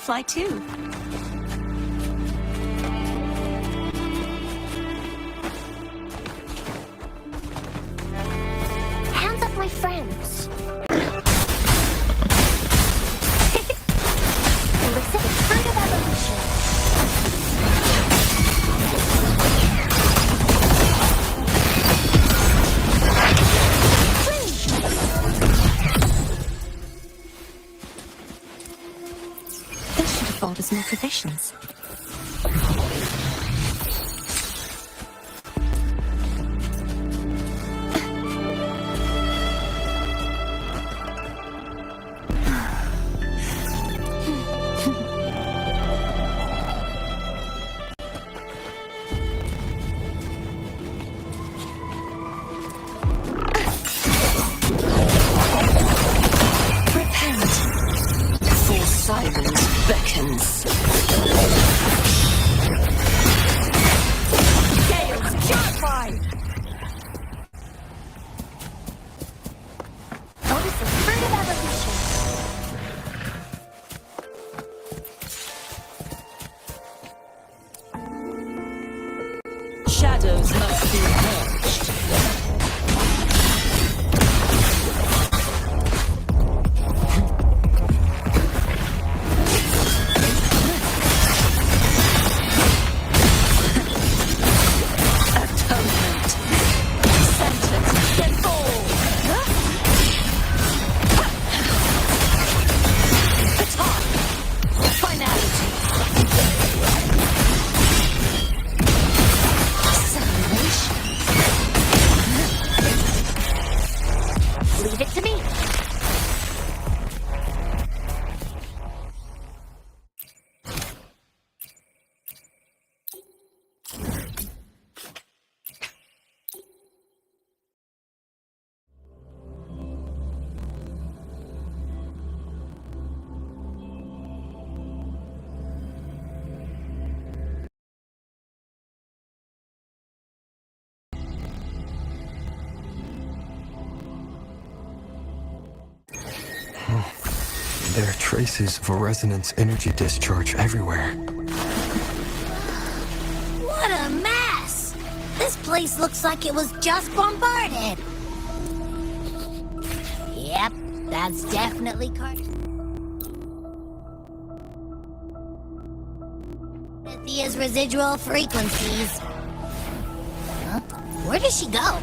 fly too. Hands up, my friends. Elicit the fruit of evolution. This should have bought us more provisions. Silence beckons. Gales purify! Notice the fruit of evolution. Shadows must be purged. Leave it to me. There are traces of a resonance energy discharge everywhere. What a mess! This place looks like it was just bombarded. Yep, that's definitely Cartethia's residual frequencies. Huh? Where does she go?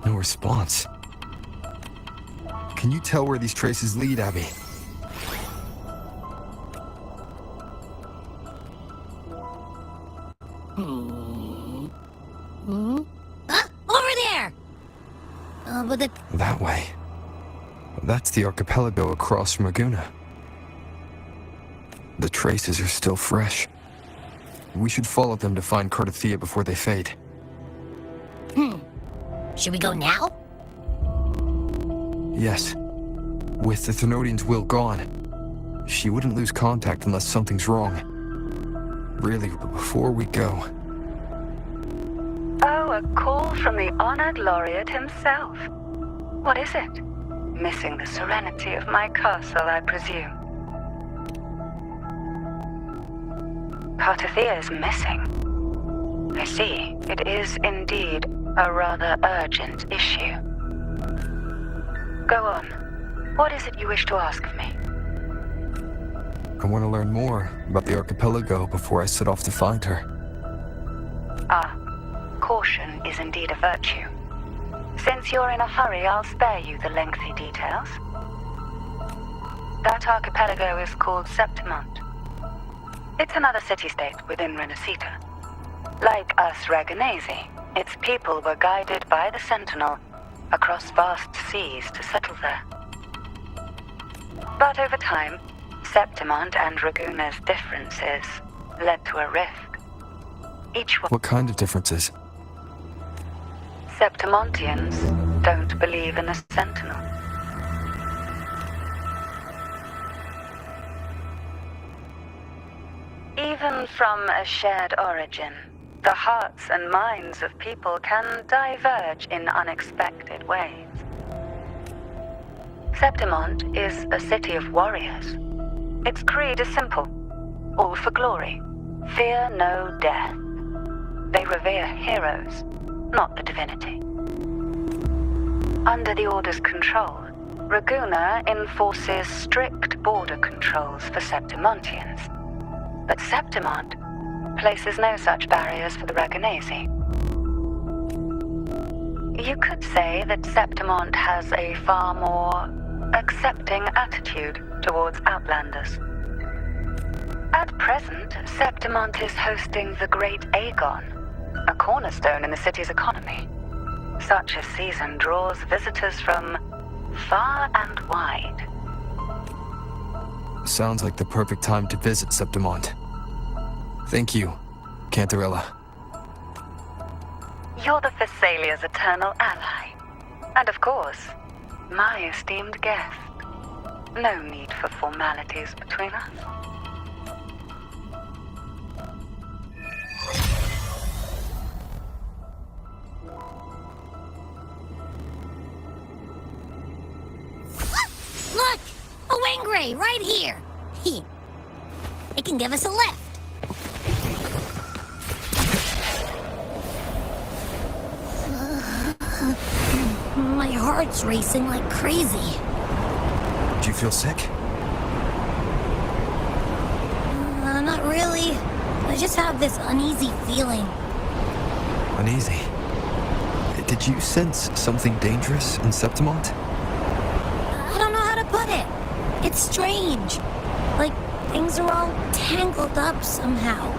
No response. Can you tell where these traces lead, Abby? Over there! But the... That way. That's the archipelago across from Aguna. The traces are still fresh. We should follow them to find Cartethyia before they fade. Should we go now? Yes. With the Thenodian's will gone, she wouldn't lose contact unless something's wrong. Really, before we go... Oh, a call from the honored laureate himself. What is it? Missing the serenity of my castle, I presume. Cartethyia is missing. I see. It is indeed a rather urgent issue. Go on. What is it you wish to ask of me? I want to learn more about the archipelago before I set off to find her. Ah, caution is indeed a virtue. Since you're in a hurry, I'll spare you the lengthy details. That archipelago is called Septimont. It's another city-state within Resonator. Like us Raganese, Its people were guided by the Sentinel across vast seas to settle there. But over time, Septimont and Raguna's differences led to a rift. Each one... What kind of differences? Septimontians don't believe in the Sentinel. Even from a shared origin, the hearts and minds of people can diverge in unexpected ways. Septimont is a city of warriors. Its creed is simple: all for glory. Fear no death. They revere heroes, not the divinity. Under the Order's control, Raguna enforces strict border controls for Septimontians. But Septimont places no such barriers for the Ragunesi. You could say that Septimont has a far more accepting attitude towards Outlanders. At present, Septimont is hosting the Great Aegon, a cornerstone in the city's economy. Such a season draws visitors from far and wide. Sounds like the perfect time to visit Septimont. Thank you, Cantarella. You're the Thessalia's eternal ally. And of course, my esteemed guest. No need for formalities between us. Look! A Wingray right here! It can give us a lift. My heart's racing like crazy. Do you feel sick? Not really. I just have this uneasy feeling. Uneasy? Did you sense something dangerous in Septimont? I don't know how to put it. It's strange. Like things are all tangled up somehow.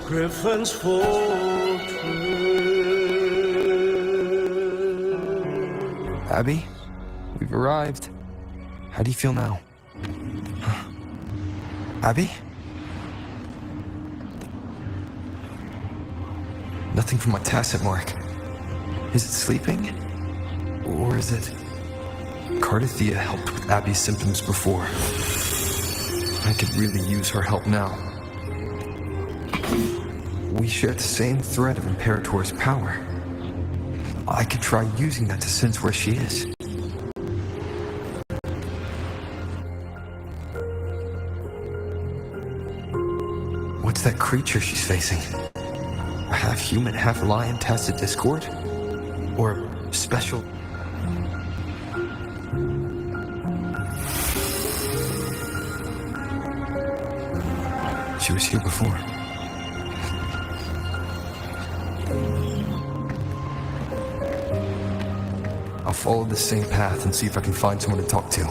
Griffin's fortress. Abby, we've arrived. How do you feel now? Abby? Nothing from my tacit mark. Is it sleeping? Or is it... Cartethyia helped with Abby's symptoms before. I could really use her help now. We share the same thread of Imperator's power. I could try using that to sense where she is. What's that creature she's facing? A half-human, half-lion Tacit Discord? Or special... She was here before. I'll follow the same path and see if I can find someone to talk to.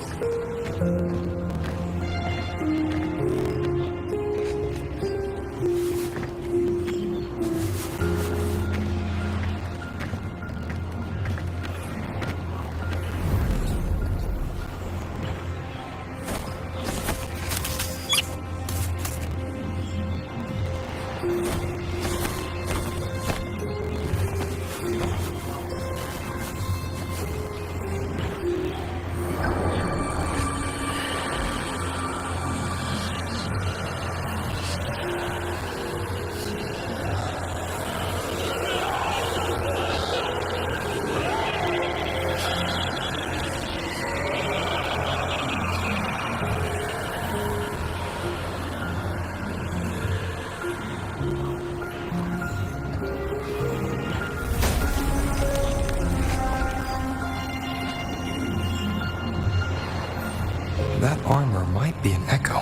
That armor might be an echo.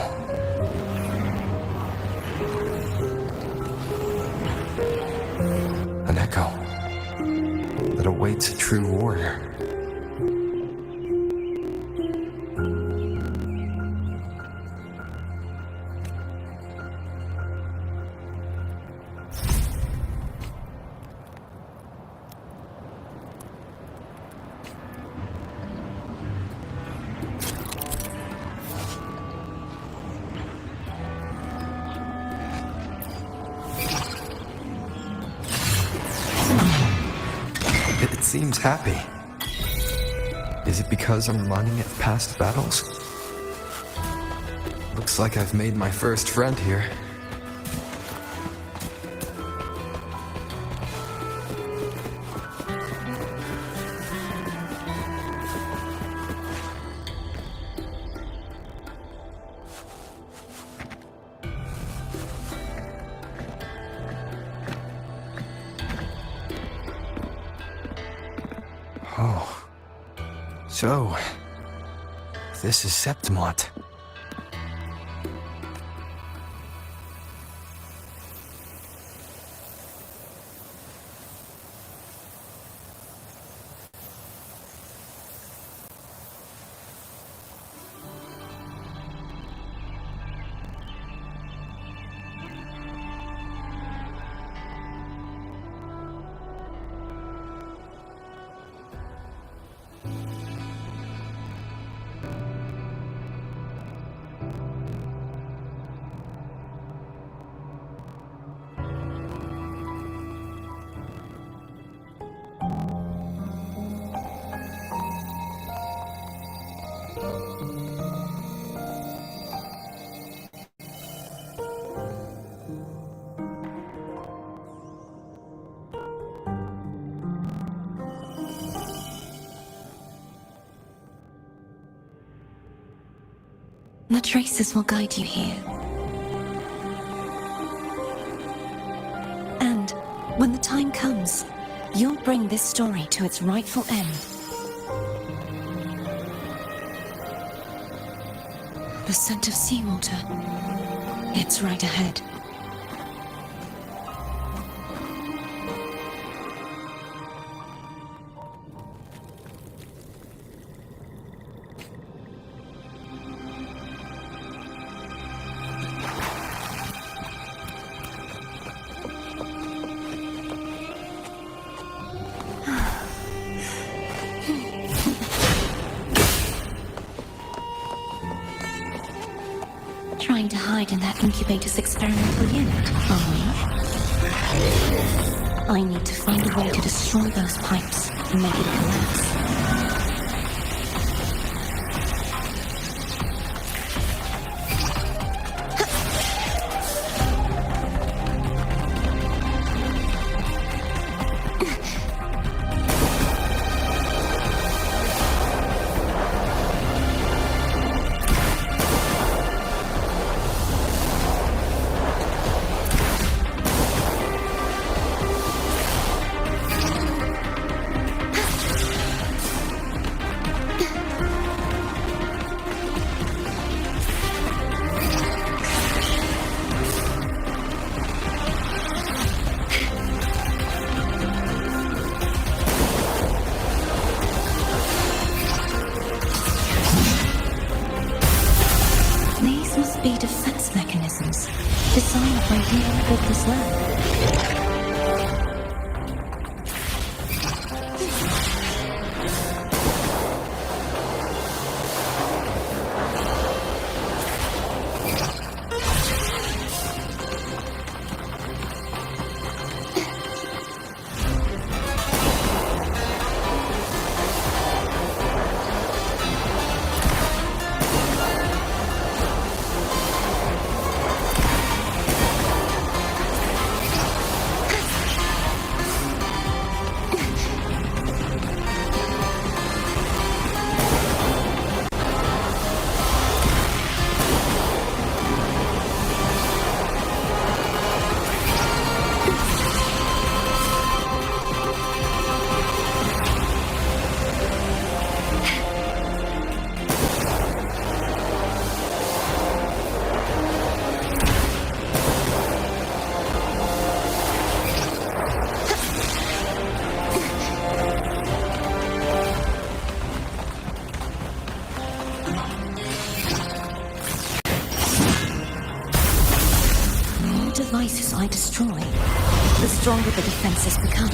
An echo that awaits a true warrior. It seems happy. Is it because I'm reminding it of past battles? Looks like I've made my first friend here. Oh. So, this is Septimont. The traces will guide you here. And when the time comes, you'll bring this story to its rightful end. The scent of seawater. It's right ahead. Trying to hide in that incubator's experimental unit, are we? I need to find a way to destroy those pipes and make it collapse. designed by you who built this land. Devices I destroy, the stronger the defenses become.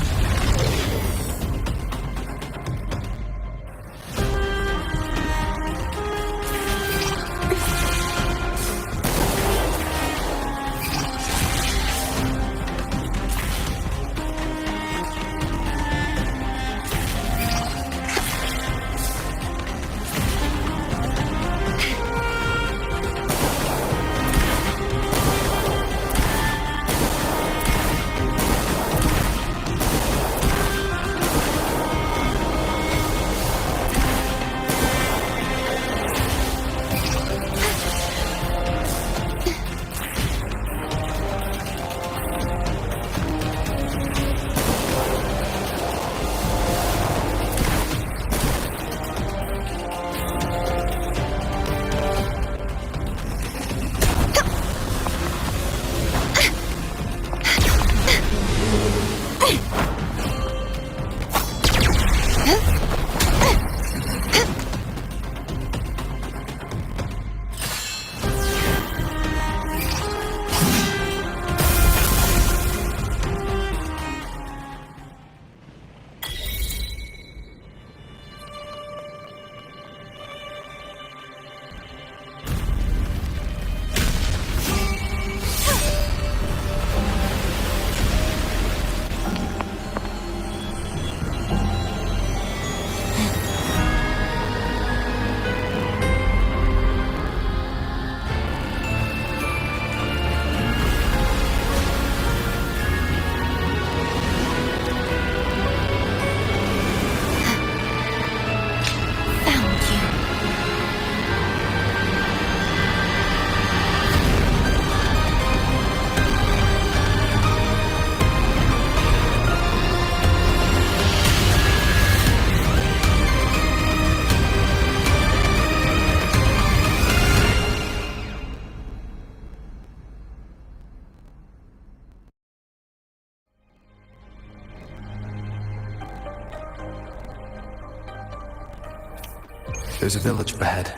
There's a village ahead.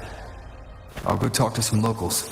I'll go talk to some locals.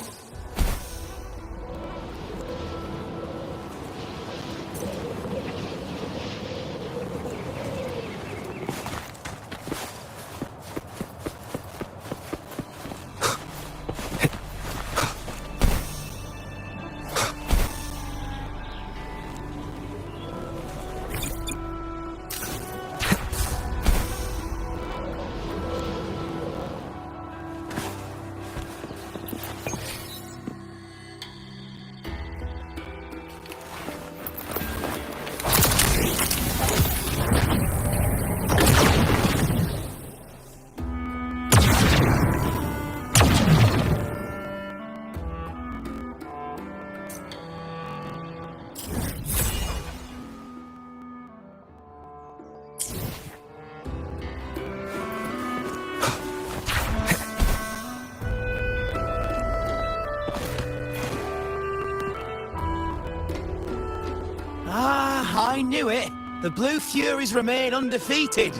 I knew it! The Blue Furies remain undefeated!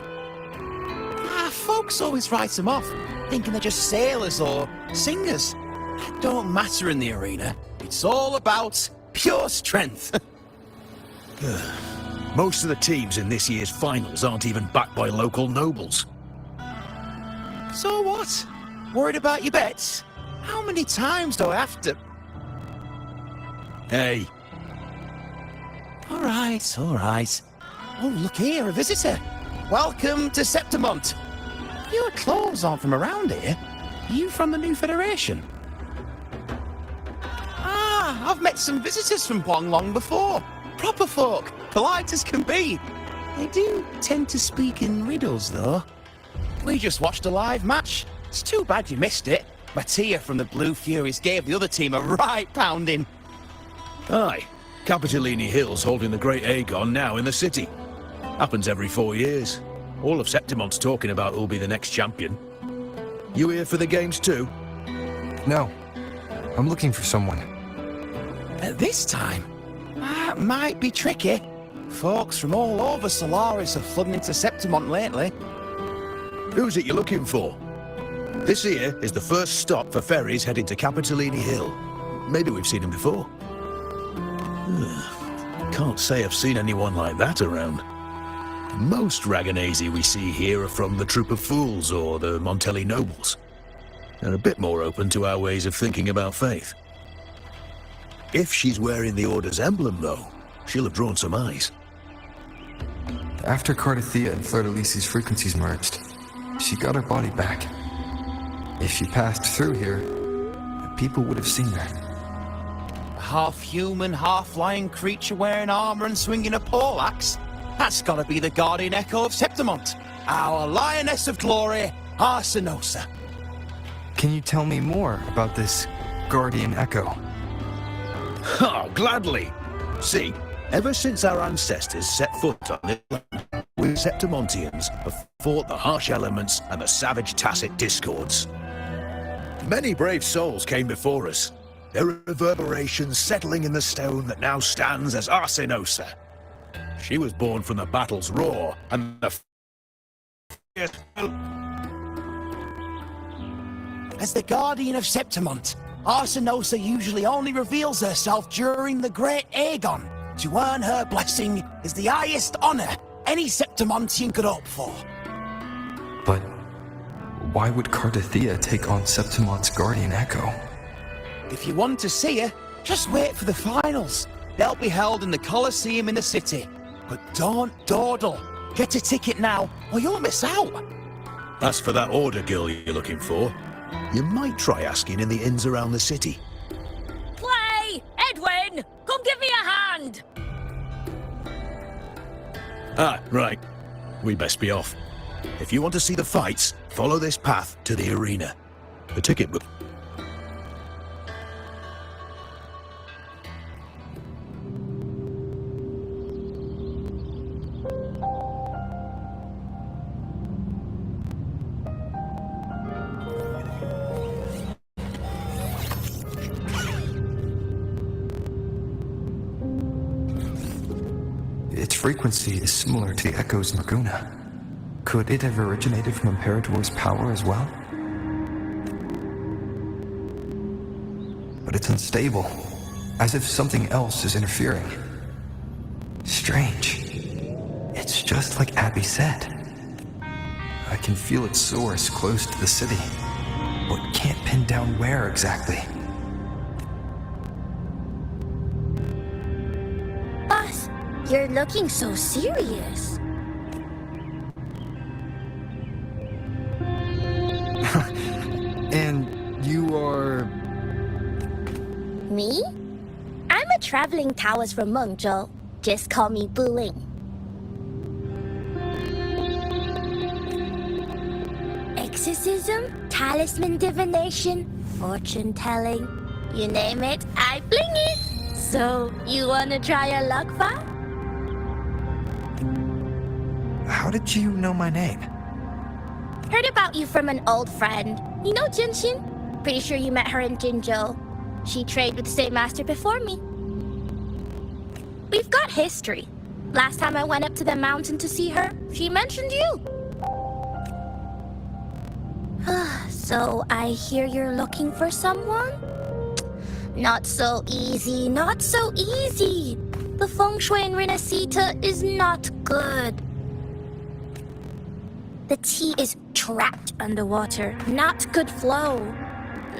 Folks always write them off, thinking they're just sailors or singers. Don't matter in the arena. It's all about pure strength. Most of the teams in this year's finals aren't even backed by local nobles. So what? Worried about your bets? How many times do I have to... Hey, All right, all right. Oh, look here, a visitor. Welcome to Septimont. Your clothes aren't from around here. Are you from the New Federation? Ah, I've met some visitors from Bonglong before. Proper folk, polite as can be. They do tend to speak in riddles, though. We just watched a live match. It's too bad you missed it. Mattia from the Blue Furies gave the other team a right pounding. aye. Capitolini Hill's holding the Great Aegon now in the city. Happens every 4 years. All of Septimont's talking about who'll be the next champion. You here for the games too? No. I'm looking for someone. At this time, that might be tricky. Folks from all over Solaris have flooded into Septimont lately. Who's it you're looking for? This here is the first stop for ferries heading to Capitolini Hill. Maybe we've seen him before. Can't say I've seen anyone like that around. Most Raganesi we see here are from the Troop of Fools or the Montelli Nobles. They're a bit more open to our ways of thinking about faith. If she's wearing the Order's emblem, though, she'll have drawn some eyes. After Cartethyia and Fleur-de-Lis's frequencies merged, she got her body back. If she passed through here, people would have seen her. A half-human, half-lion creature wearing armor and swinging a poleaxe? That's gotta be the Guardian Echo of Septimont, our Lioness of Glory, Arsinosa. Can you tell me more about this Guardian Echo? Ha, gladly! See, ever since our ancestors set foot on this land, we Septimontians have fought the harsh elements and the savage Tacit discords. Many brave souls came before us, their reverberations settling in the stone that now stands as Arsinosa. She was born from the battle's roar and the As the Guardian of Septimont, Arsinosa usually only reveals herself during the Great Aegon. To earn her blessing is the highest honor any Septimontian could hope for. But why would Cartethyia take on Septimont's Guardian Echo? If you want to see her, just wait for the finals. They'll be held in the Colosseum in the city. But don't dawdle. Get a ticket now, or you'll miss out. As for that Order girl you're looking for, you might try asking in the inns around the city. Play! Edwin! Come give me a hand! Ah, right. We best be off. If you want to see the fights, follow this path to the arena. The ticket book. Its frequency is similar to the Echo's Maguna. Could it have originated from Imperator's power as well? But it's unstable, as if something else is interfering. Strange. It's just like Abby said. I can feel its source close to the city, but can't pin down where exactly. Boss, you're looking so serious. And you are... Me? I'm a traveling Taoist from Mengzhou. Just call me Buling. Exorcism, talisman divination, fortune telling. You name it, I bling it. So, you wanna try your luck, Fa? How did you know my name? Heard about you from an old friend. You know Jinshin? Pretty sure you met her in Jinzhou. She trained with the same master before me. We've got history. Last time I went up to the mountain to see her, she mentioned you. So I hear you're looking for someone? Not so easy, not so easy. The feng shui in Resonator is not good. The tea is trapped underwater, not good flow.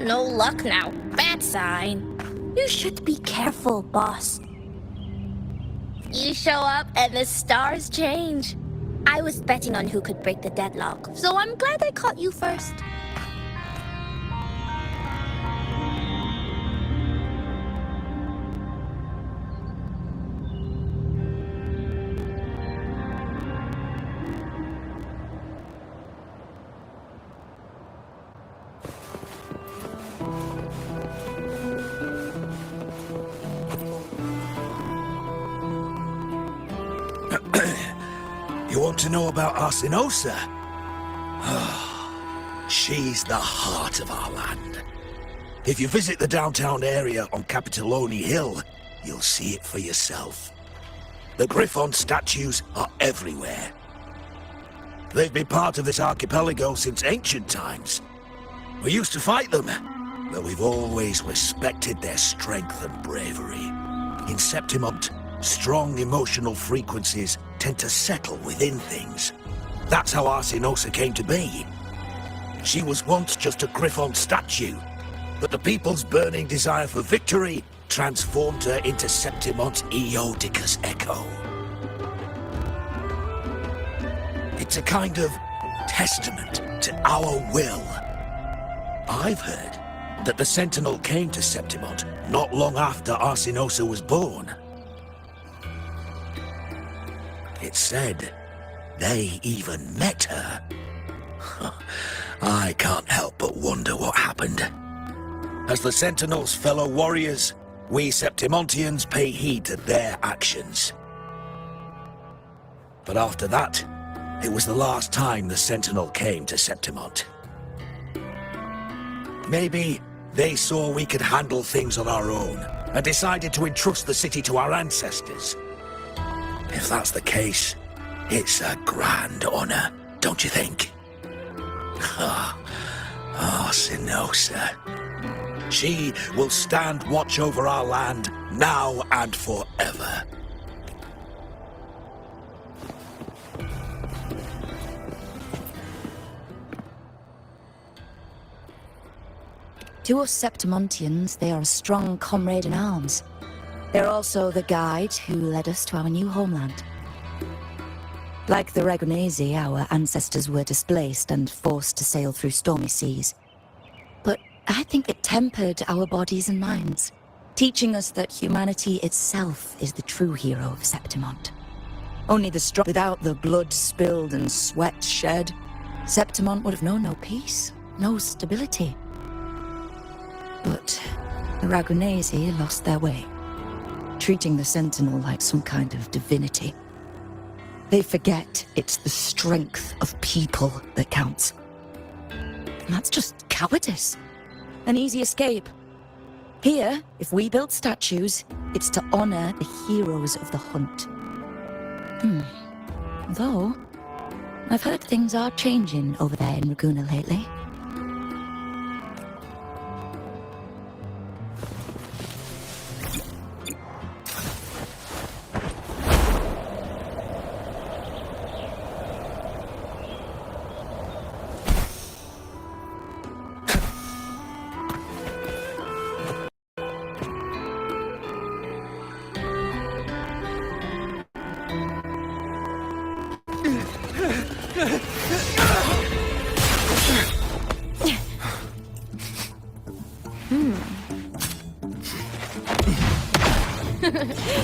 No luck now, bad sign. You should be careful, boss. You show up and the stars change. I was betting on who could break the deadlock, so I'm glad I caught you first. You want to know about Arsinosa? She's the heart of our land. If you visit the downtown area on Capitoloni Hill, you'll see it for yourself. The Griffon statues are everywhere. They've been part of this archipelago since ancient times. We used to fight them, but we've always respected their strength and bravery. In Septimont, strong emotional frequencies tend to settle within things. That's how Arsinosa came to be. She was once just a Griffon statue, but the people's burning desire for victory transformed her into Septimont's Eodicus echo. It's a kind of testament to our will. I've heard that the Sentinel came to Septimont not long after Arsinosa was born. It's said they even met her. I can't help but wonder what happened. As the Sentinel's fellow warriors, we Septimontians pay heed to their actions. But after that, it was the last time the Sentinel came to Septimont. Maybe they saw we could handle things on our own and decided to entrust the city to our ancestors. If that's the case, it's a grand honor, don't you think? Arsinosa. She will stand watch over our land now and forever. To us Septimontians, they are a strong comrade in arms. They're also the guide who led us to our new homeland. Like the Regonesi, our ancestors were displaced and forced to sail through stormy seas. But I think it tempered our bodies and minds, teaching us that humanity itself is the true hero of Septimont. Only the strong, without the blood spilled and sweat shed, Septimont would have known no peace, no stability. But the Regonesi lost their way, treating the Sentinel like some kind of divinity. They forget it's the strength of people that counts. And that's just cowardice. An easy escape. Here, if we build statues, it's to honor the heroes of the hunt. Though, I've heard things are changing over there in Raguna lately.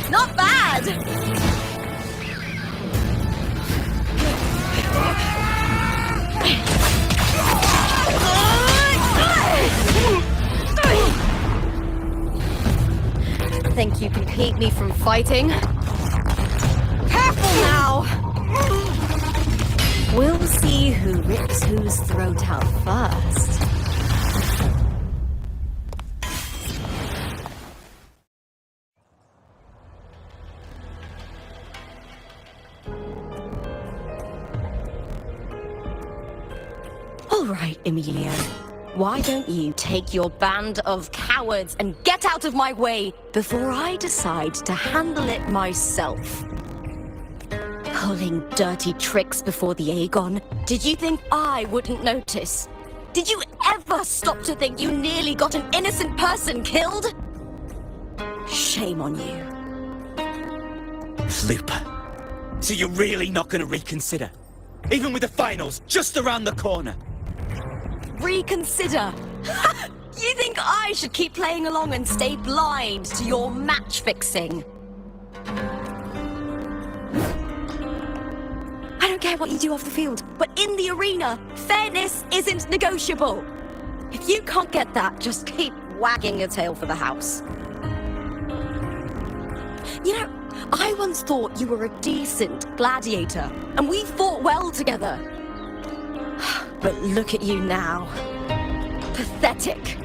Not bad! Think you can keep me from fighting? Careful now! We'll see who rips whose throat out first. All right, Emilio. Why don't you take your band of cowards and get out of my way before I decide to handle it myself? Pulling dirty tricks before the Aegon? Did you think I wouldn't notice? Did you ever stop to think you nearly got an innocent person killed? Shame on you. Looper, so you're really not gonna reconsider? Even with the finals just around the corner? Reconsider? You think I should keep playing along and stay blind to your match fixing? I don't care what you do off the field, but in the arena, fairness isn't negotiable. If you can't get that, just keep wagging your tail for the house. You know, I once thought you were a decent gladiator, and we fought well together. But look at you now. Pathetic.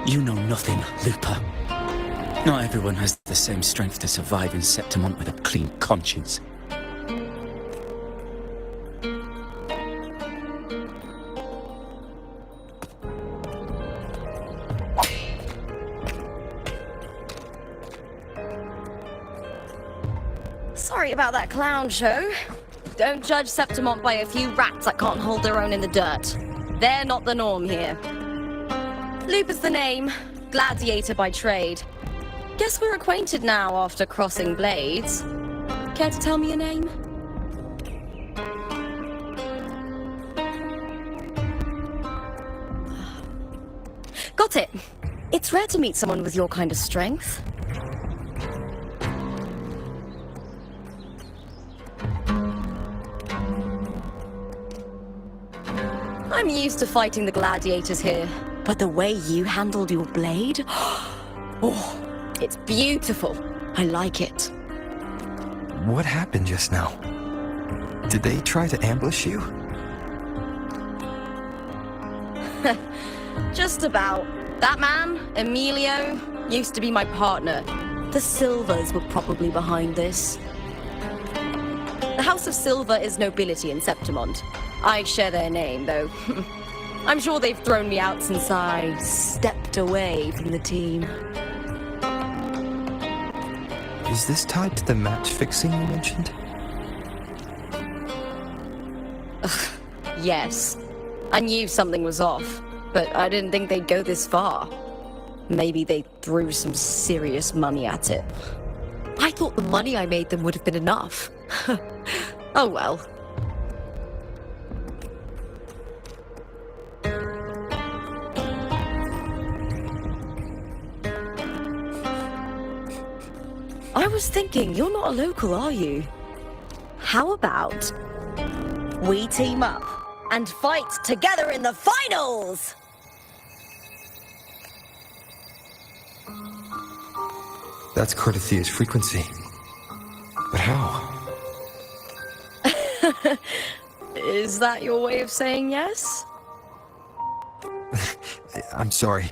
You know nothing, Looper. Not everyone has the same strength to survive in Septimont with a clean conscience. Sorry about that clown show. Don't judge Septimont by a few rats that can't hold their own in the dirt. They're not the norm here. Lupus the name, gladiator by trade. Guess we're acquainted now after crossing blades. Care to tell me your name? Got it. It's rare to meet someone with your kind of strength. I'm used to fighting the gladiators here, but the way you handled your blade... Oh, it's beautiful. I like it. What happened just now? Did they try to ambush you? Just about. That man, Emilio, used to be my partner. The Silvers were probably behind this. The House of Silver is nobility in Septimont. I share their name, though. I'm sure they've thrown me out since I stepped away from the team. Is this tied to the match fixing you mentioned? Yes. I knew something was off, but I didn't think they'd go this far. Maybe they threw some serious money at it. I thought the money I made them would have been enough. Oh well. I was thinking, you're not a local, are you? How about we team up and fight together in the finals? That's Cartethia's frequency. But how? Is that your way of saying yes? I'm sorry.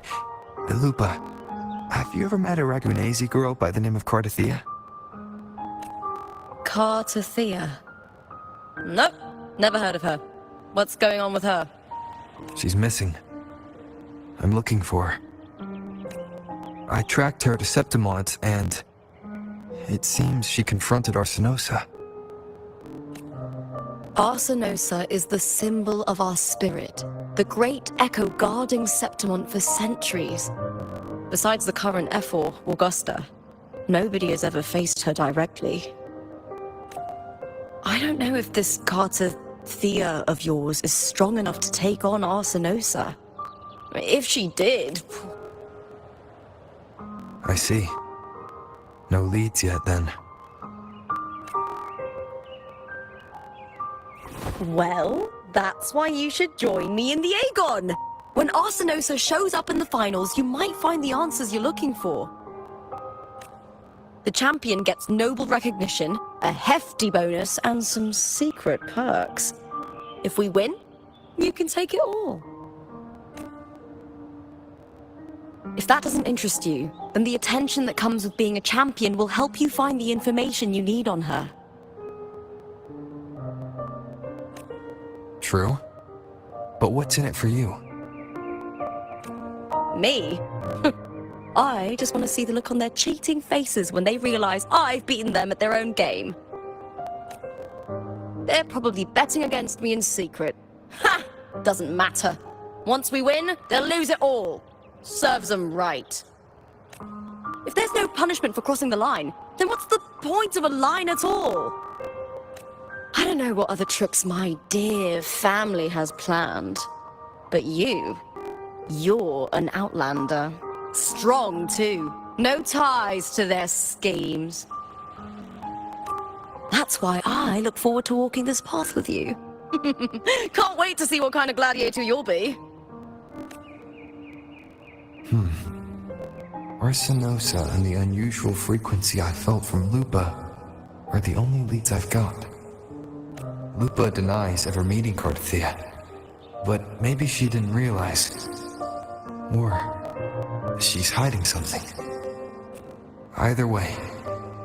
Lupa, have you ever met a Ragunese girl by the name of Cartethyia? Cartethyia? Nope, never heard of her. What's going on with her? She's missing. I'm looking for her. I tracked her to Septimont, and it seems she confronted Arsinosa. Arsinosa is the symbol of our spirit, the great echo guarding Septimont for centuries. Besides the current Ephor, Augusta, nobody has ever faced her directly. I don't know if this Cartethyia of yours is strong enough to take on Arsinosa. If she did... I see. No leads yet, then. Well, that's why you should join me in the Aegon! When Arsinosa shows up in the finals, you might find the answers you're looking for. The champion gets noble recognition, a hefty bonus, and some secret perks. If we win, you can take it all. If that doesn't interest you, then the attention that comes with being a champion will help you find the information you need on her. True. But what's in it for you? Me? I just want to see the look on their cheating faces when they realize I've beaten them at their own game. They're probably betting against me in secret. Ha! Doesn't matter. Once we win, they'll lose it all. Serves them right. If there's no punishment for crossing the line, then what's the point of a line at all? I don't know what other tricks my dear family has planned, but you're an outlander. Strong, too. No ties to their schemes. That's why I look forward to walking this path with you. Can't wait to see what kind of gladiator you'll be. Resonator and the unusual frequency I felt from Lupa are the only leads I've got. Lupa denies ever meeting Cartethyia, but maybe she didn't realize. Or she's hiding something. Either way,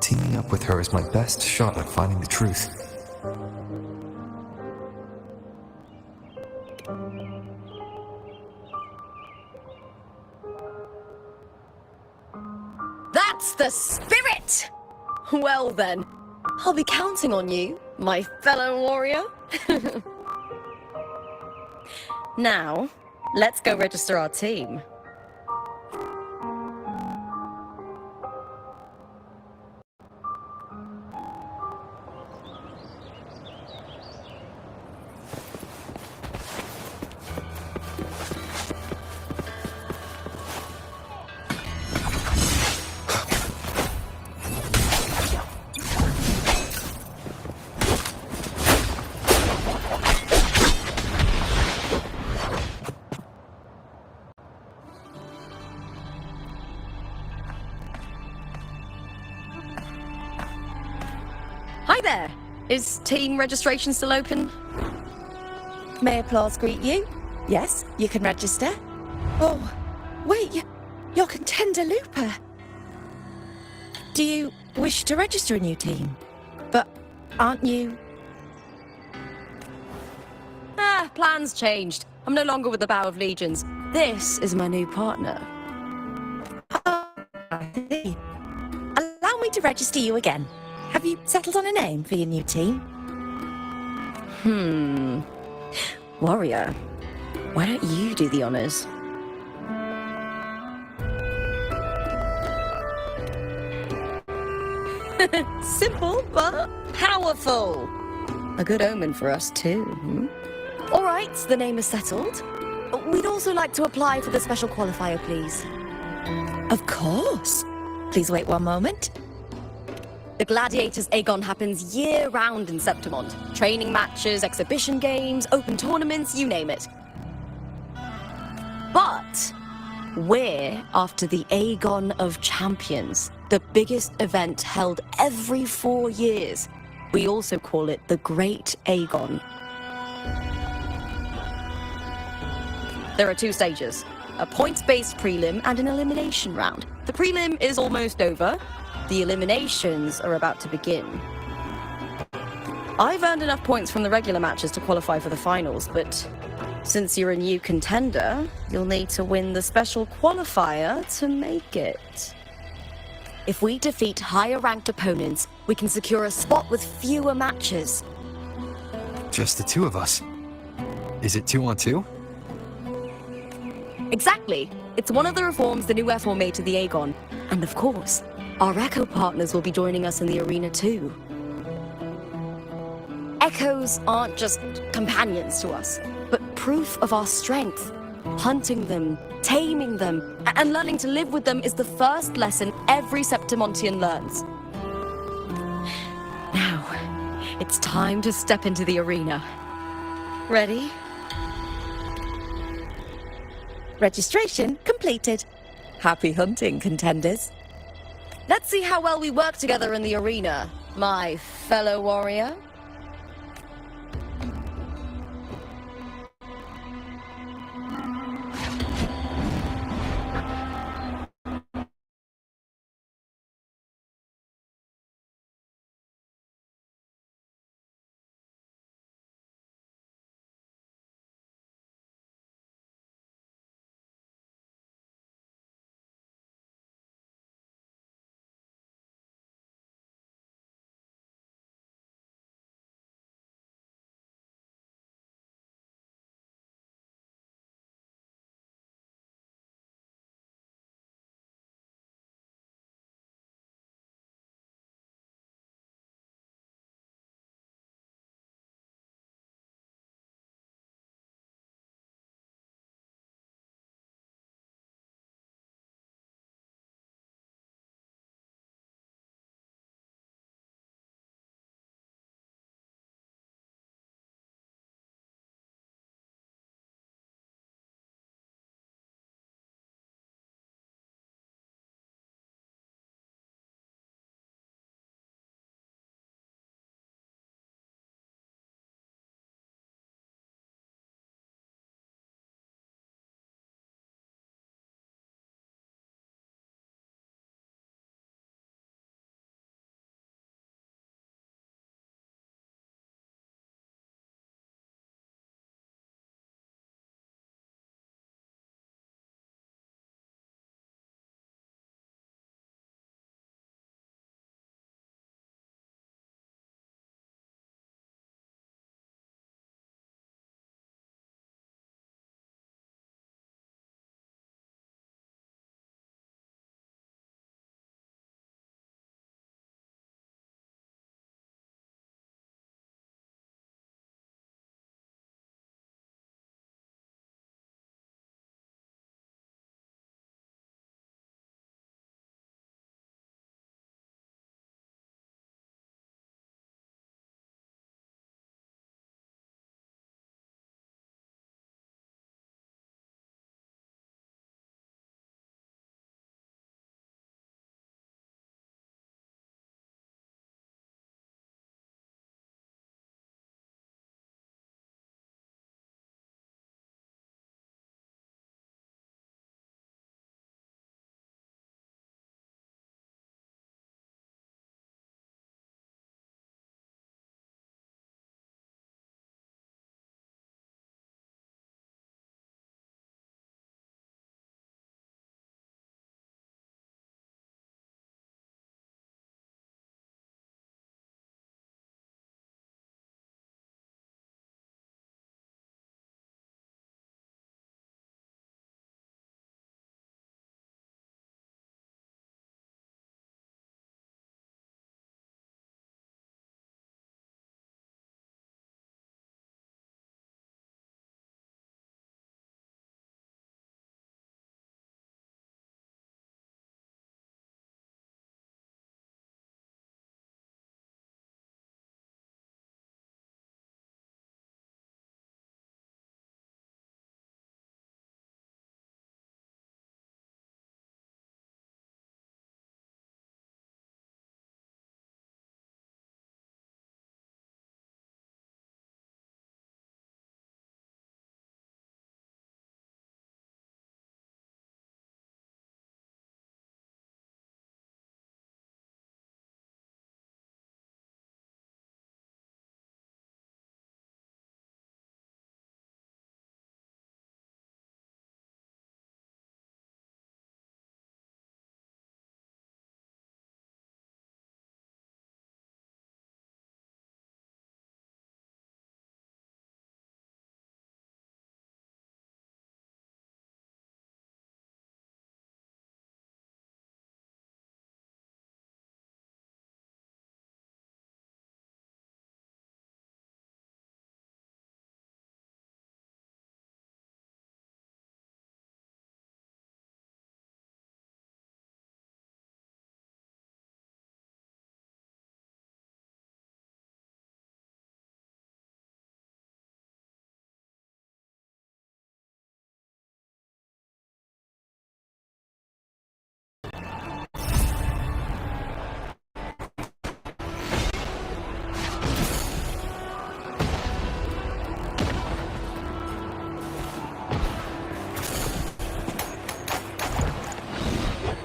teaming up with her is my best shot at finding the truth. That's the spirit! Well then, I'll be counting on you, my fellow warrior. Now, let's go register our team. Hi there! Is team registration still open? May applause greet you? Yes, you can register. Oh, wait, you're contender Lupa. Do you wish to register a new team? But aren't you... Plans changed. I'm no longer with the Bow of Legions. This is my new partner. Oh, I see. Allow me to register you again. Have you settled on a name for your new team? Warrior, why don't you do the honors? Simple, but powerful. A good omen for us, too. All right, the name is settled. We'd also like to apply for the special qualifier, please. Of course. Please wait one moment. The Gladiators Aegon happens year-round in Septimont. Training matches, exhibition games, open tournaments, you name it. But we're after the Aegon of Champions, the biggest event held every 4 years. We also call it the Great Aegon. There are 2 stages, a points-based prelim and an elimination round. The prelim is almost over. The eliminations are about to begin. I've earned enough points from the regular matches to qualify for the finals, but since you're a new contender, you'll need to win the special qualifier to make it. If we defeat higher-ranked opponents, we can secure a spot with fewer matches. Just the 2 of us. Is it 2-on-2? Exactly. It's one of the reforms the new F4 made to the Aegon. And of course, our Echo partners will be joining us in the arena too. Echoes aren't just companions to us, but proof of our strength. Hunting them, taming them, and learning to live with them is the first lesson every Septimontian learns. Now, it's time to step into the arena. Ready? Registration completed. Happy hunting, contenders. Let's see how well we work together in the arena, my fellow warrior.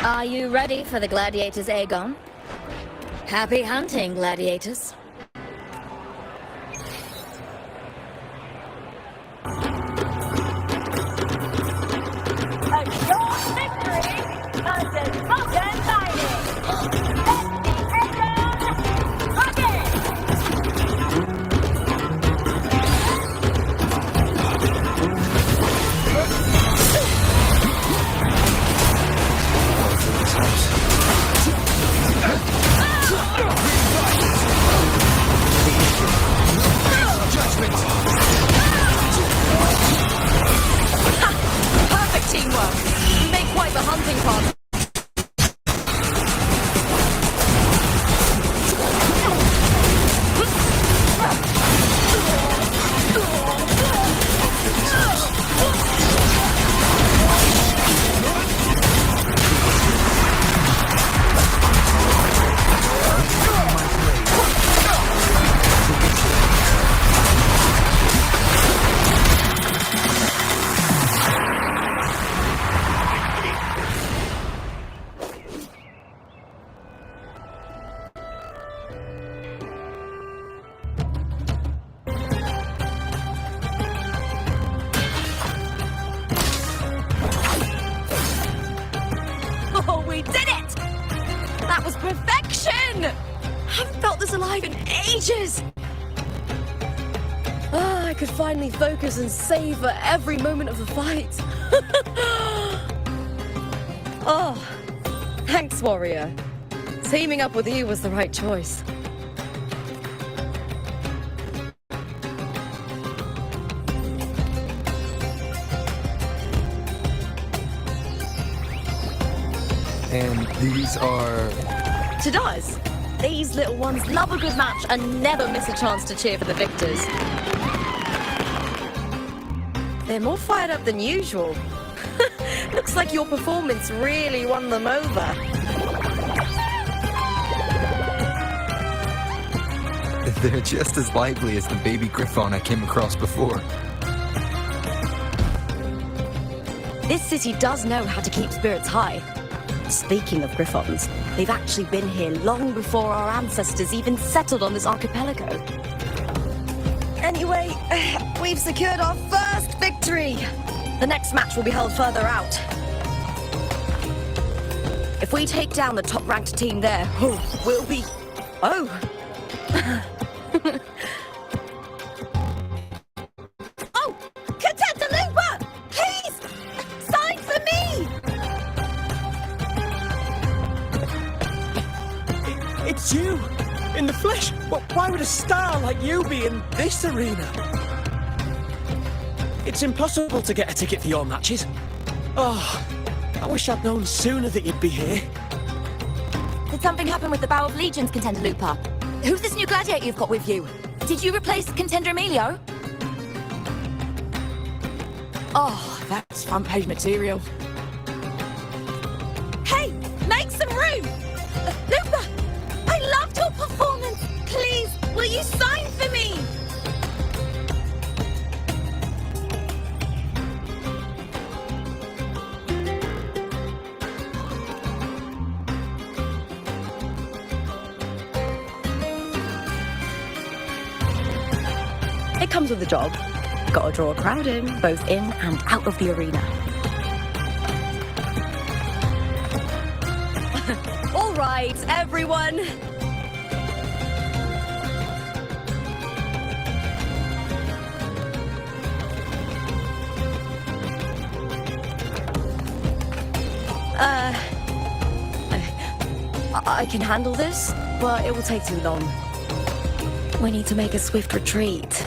Are you ready for the gladiators, Aegon? Happy hunting, gladiators. A short victory versus modern fighting. Let's be Perfect teamwork! You make quite the hunting party. Oh, we did it! That was perfection! Haven't felt this alive in ages! I could finally focus and savor every moment of the fight. Oh, thanks, warrior. Teaming up with you was the right choice. And these are... To us, these little ones love a good match and never miss a chance to cheer for the victors. They're more fired up than usual. Looks like your performance really won them over. They're just as lively as the baby griffon I came across before. This city does know how to keep spirits high. Speaking of griffons, they've actually been here long before our ancestors even settled on this archipelago. Anyway, we've secured our first victory. The next match will be held further out. If we take down the top-ranked team there, we'll be... Oh! Oh! Cartethyia! Please! Sign for me! It's you! In the flesh! Why would a star like you be in this arena? It's impossible to get a ticket for your matches. Oh, I wish I'd known sooner that you'd be here. Did something happen with the Bow of Legions, Contender Lupa? Who's this new gladiator you've got with you? Did you replace Contender Emilio? Oh, that's front-page material. Hey! Make some room! Lupa! I loved your performance! Please, will you sign for me? It comes with the job. Gotta draw a crowd in, both in and out of the arena. All right, everyone. I can handle this, but it will take too long. We need to make a swift retreat.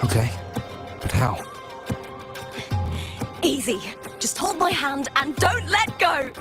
Okay, but how? Easy. Just hold my hand and don't let go.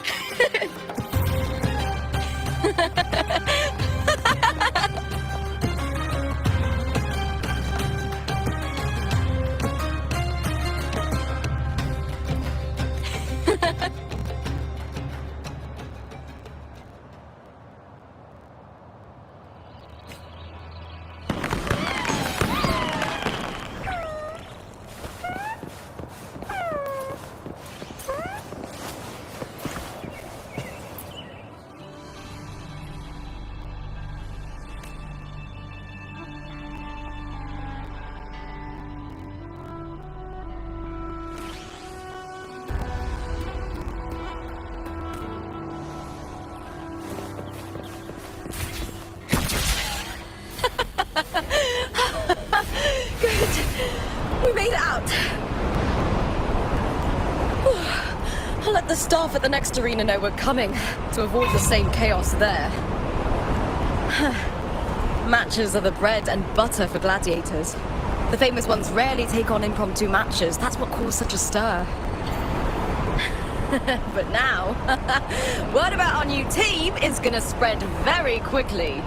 We made it out! I'll let the staff at the next arena know we're coming, to avoid the same chaos there. Matches are the bread and butter for gladiators. The famous ones rarely take on impromptu matches. That's what caused such a stir. But now, word about our new team is gonna spread very quickly.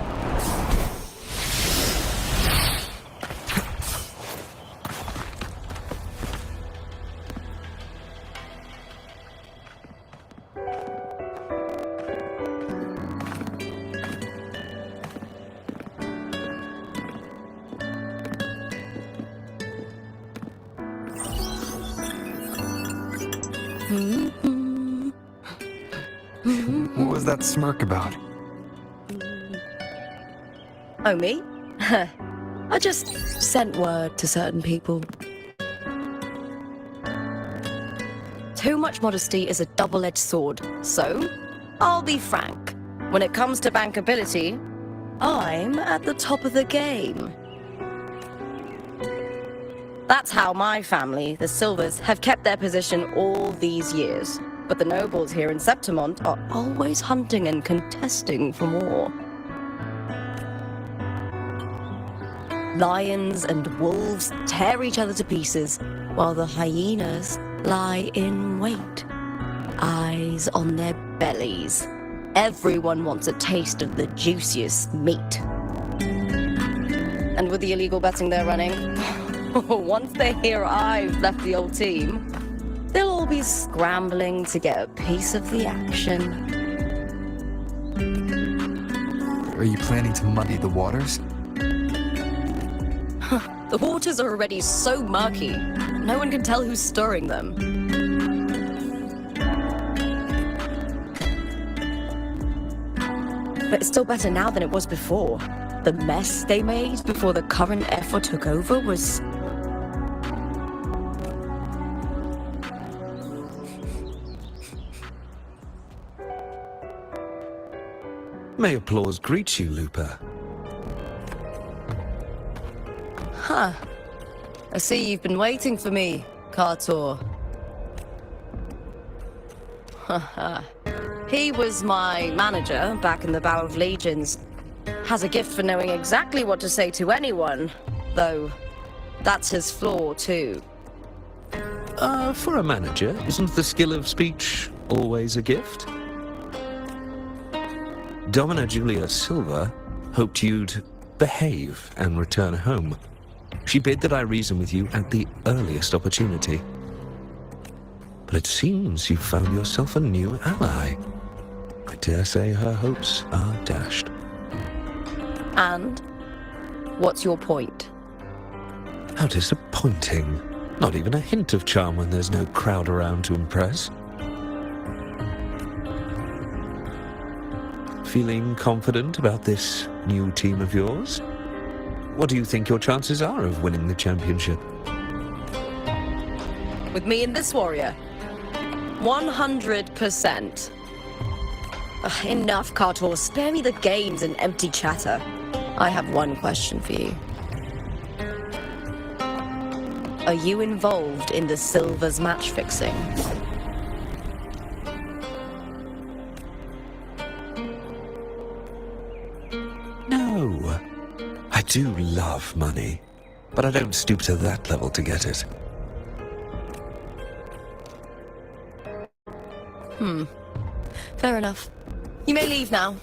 What was that smirk about? Oh, me? I just sent word to certain people. Too much modesty is a double-edged sword, so I'll be frank. When it comes to bankability, I'm at the top of the game. That's how my family, the Silvers, have kept their position all these years. But the nobles here in Septimont are always hunting and contesting for more. Lions and wolves tear each other to pieces, while the hyenas lie in wait, eyes on their bellies. Everyone wants a taste of the juiciest meat. And with the illegal betting they're running, once they hear I've left the old team, they'll all be scrambling to get a piece of the action. Are you planning to muddy the waters? The waters are already so murky, no one can tell who's stirring them. But it's still better now than it was before. The mess they made before the current effort took over was... May applause greet you, Lupa. Huh. I see you've been waiting for me, Cartor. He was my manager back in the Bow of Legions. Has a gift for knowing exactly what to say to anyone, though that's his flaw too. For a manager, isn't the skill of speech always a gift? Domina Julia Silva hoped you'd behave and return home. She bid that I reason with you at the earliest opportunity. But it seems you've found yourself a new ally. I dare say her hopes are dashed. And? What's your point? How disappointing. Not even a hint of charm when there's no crowd around to impress. Feeling confident about this new team of yours? What do you think your chances are of winning the championship? With me and this warrior? 100%. Enough, Cartor. Spare me the games and empty chatter. I have one question for you. Are you involved in the Silvers match fixing? No. I do love money, but I don't stoop to that level to get it. Fair enough. You may leave now.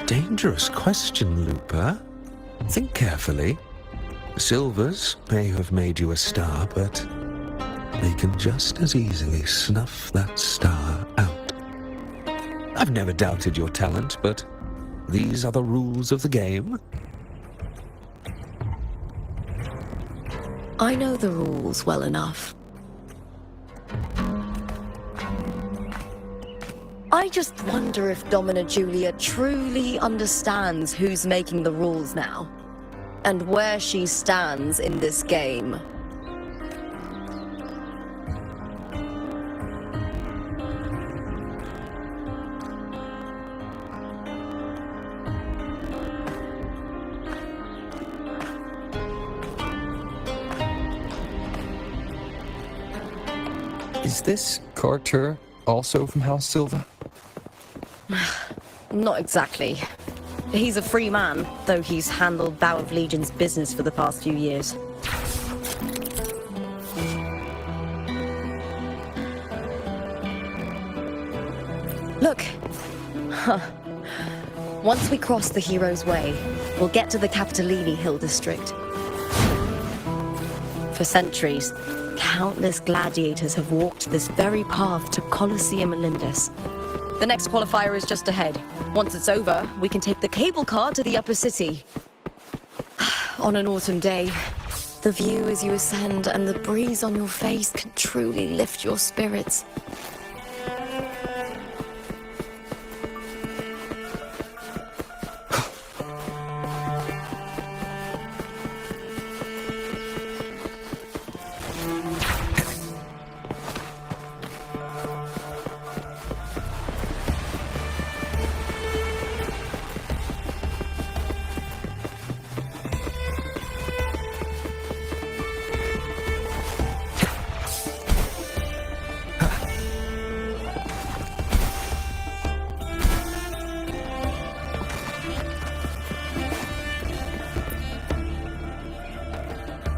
Dangerous question, Lupa. Think carefully. The Silvers may have made you a star, but they can just as easily snuff that star out. I've never doubted your talent, but these are the rules of the game. I know the rules well enough. I just wonder if Domina Julia truly understands who's making the rules now, and where she stands in this game. Is this Carter also from House Silva? Not exactly. He's a free man, though he's handled Bow of Legion's business for the past few years. Look. Once we cross the Hero's Way, we'll get to the Capitolini Hill district. For centuries, countless gladiators have walked this very path to Colosseum Olympus. The next qualifier is just ahead. Once it's over, we can take the cable car to the upper city. On an autumn day, the view as you ascend and the breeze on your face can truly lift your spirits.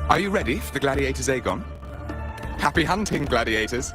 Are you ready for the gladiators, Aegon? Happy hunting, gladiators!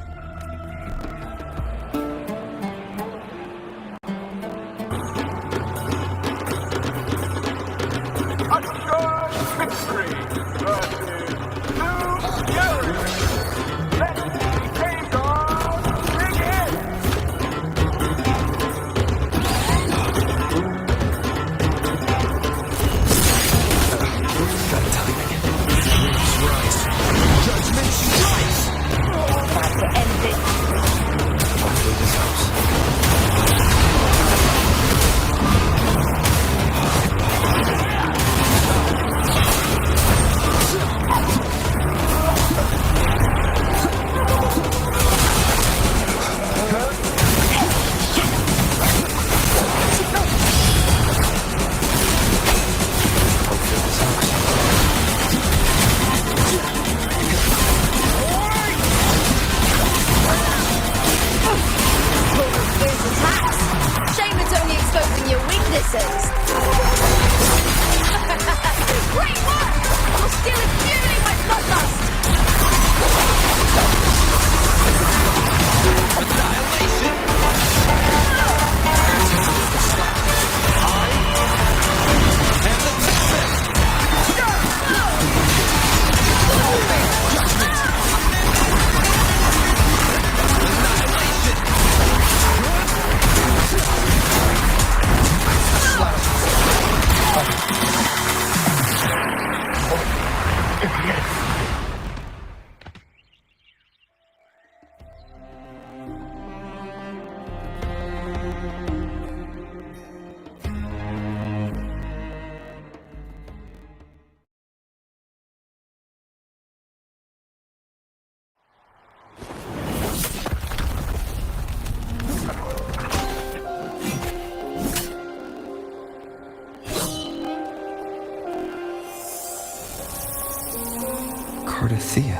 Cartethyia,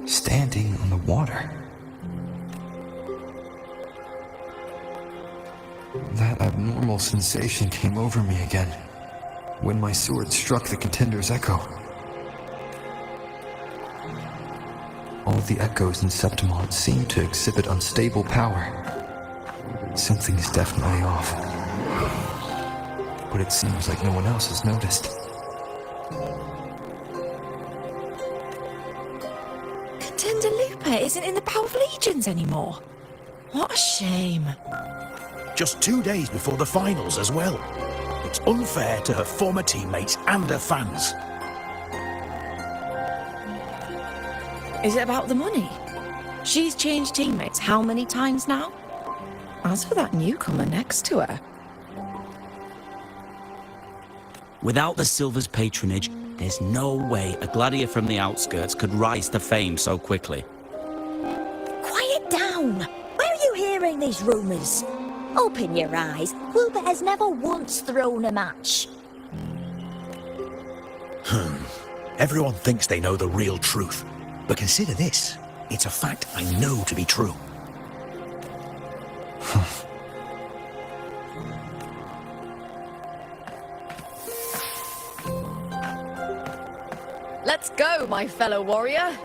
standing on the water. That abnormal sensation came over me again, when my sword struck the contender's echo. All the echoes in Septimont seem to exhibit unstable power. Something is definitely off. But it seems like no one else has noticed. Isn't in the Bow of Legions anymore. What a shame. Just 2 days before the finals as well. It's unfair to her former teammates and her fans. Is it about the money? She's changed teammates how many times now? As for that newcomer next to her... Without the Silver's patronage, there's no way a gladiator from the outskirts could rise to fame so quickly. Quiet down! Where are you hearing these rumours? Open your eyes. Wilbur has never once thrown a match. Everyone thinks they know the real truth. But consider this. It's a fact I know to be true. Let's go, my fellow warrior.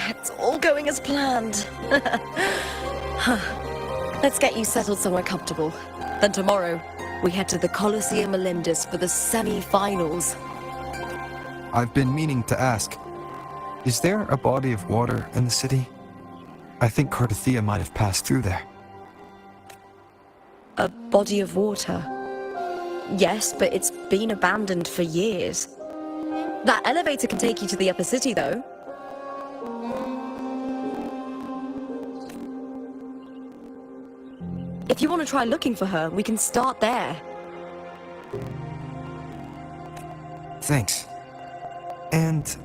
It's all going as planned. Let's get you settled somewhere comfortable. Then tomorrow, we head to the Colosseum Melindus for the semi-finals. I've been meaning to ask, is there a body of water in the city? I think Cartethyia might have passed through there. A body of water? Yes, but it's been abandoned for years. That elevator can take you to the upper city, though. If you want to try looking for her, we can start there. Thanks. And,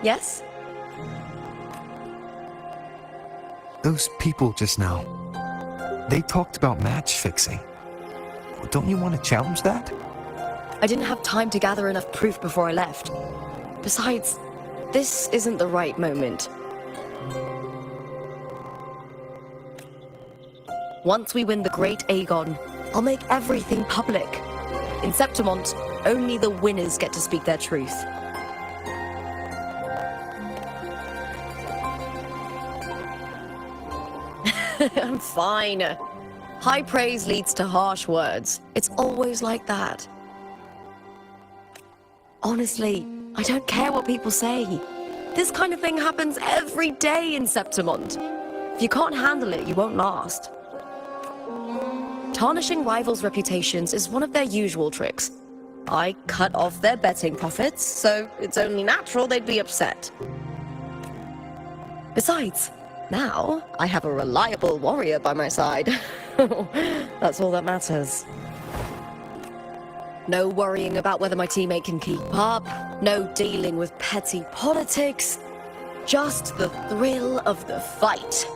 Yes? those people just now, they talked about match fixing. Don't you want to challenge that? I didn't have time to gather enough proof before I left. Besides, this isn't the right moment. Once we win the Great Aegon, I'll make everything public. In Septimont, only the winners get to speak their truth. I'm fine. High praise leads to harsh words. It's always like that. Honestly, I don't care what people say. This kind of thing happens every day in Septimont. If you can't handle it, you won't last. Tarnishing rivals' reputations is one of their usual tricks. I cut off their betting profits, so it's only natural they'd be upset. Besides, now I have a reliable warrior by my side. That's all that matters. No worrying about whether my teammate can keep up, no dealing with petty politics, just the thrill of the fight.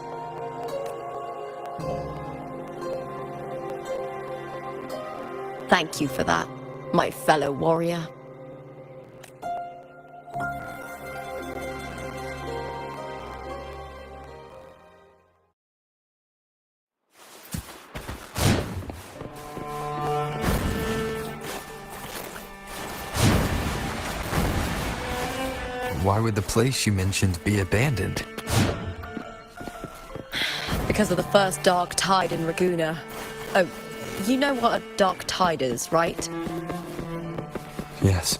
Thank you for that, my fellow warrior. Why would the place you mentioned be abandoned? Because of the first dark tide in Raguna. Oh, you know what a dark tide is, right? Yes.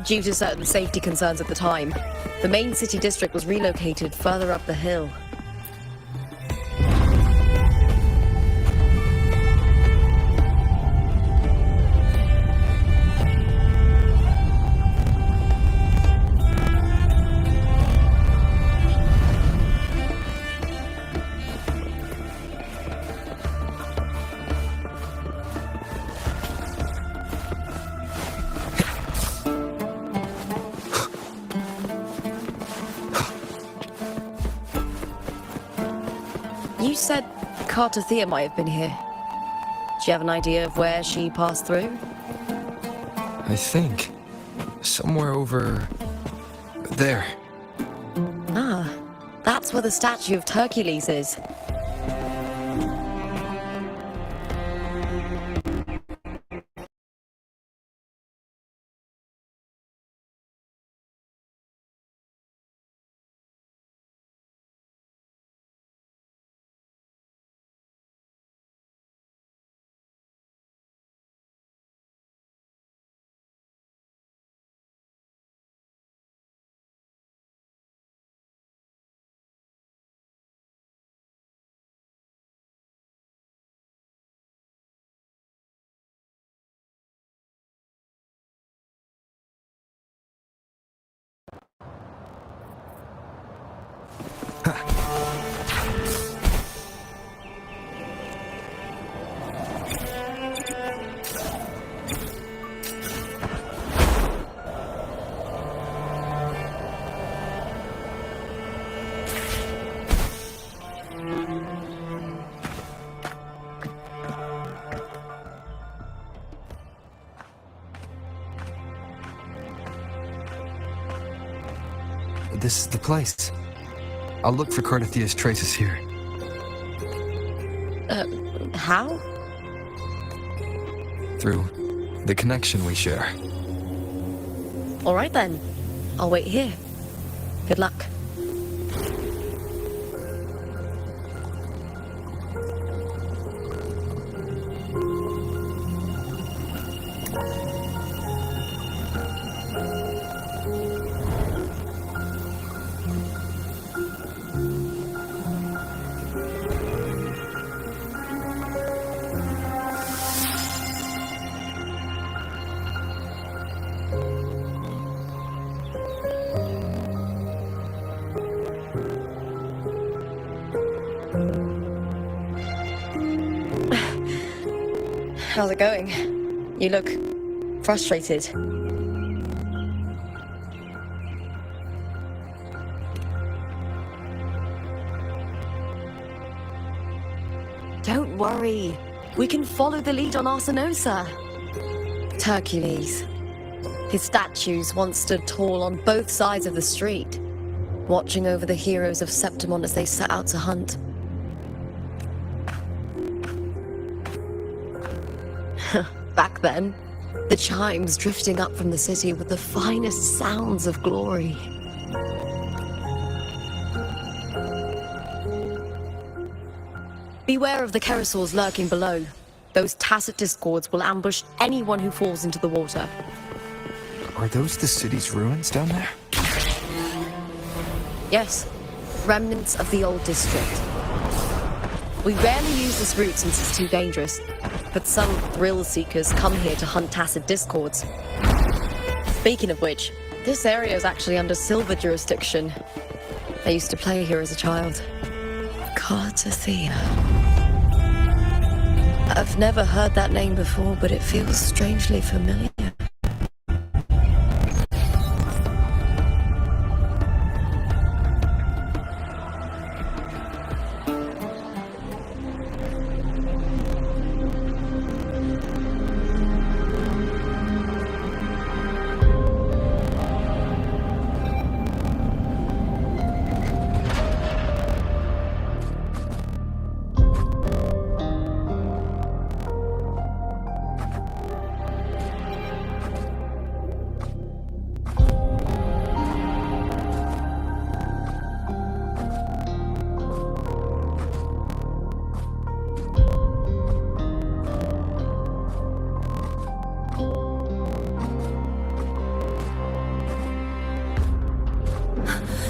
Due to certain safety concerns at the time, the main city district was relocated further up the hill. You said Cartethyia might have been here. Do you have an idea of where she passed through? I think. Somewhere over there. Ah, that's where the statue of Hercules is. this is the place. I'll look for Cartethia's traces here. How? Through the connection we share. All right then. I'll wait here. Good luck. How's it going? You look frustrated. Don't worry. We can follow the lead on Arsinosa. Hercules. His statues once stood tall on both sides of the street, watching over the heroes of Septimont as they set out to hunt. Back then, the chimes drifting up from the city were the finest sounds of glory. Beware of the Kerosaurs lurking below. Those tacit discords will ambush anyone who falls into the water. Are those the city's ruins down there? Yes, remnants of the old district. We rarely use this route since it's too dangerous, but some thrill-seekers come here to hunt tacit discords. Speaking of which, this area is actually under Silver jurisdiction. I used to play here as a child. Cartethyia. I've never heard that name before, but it feels strangely familiar.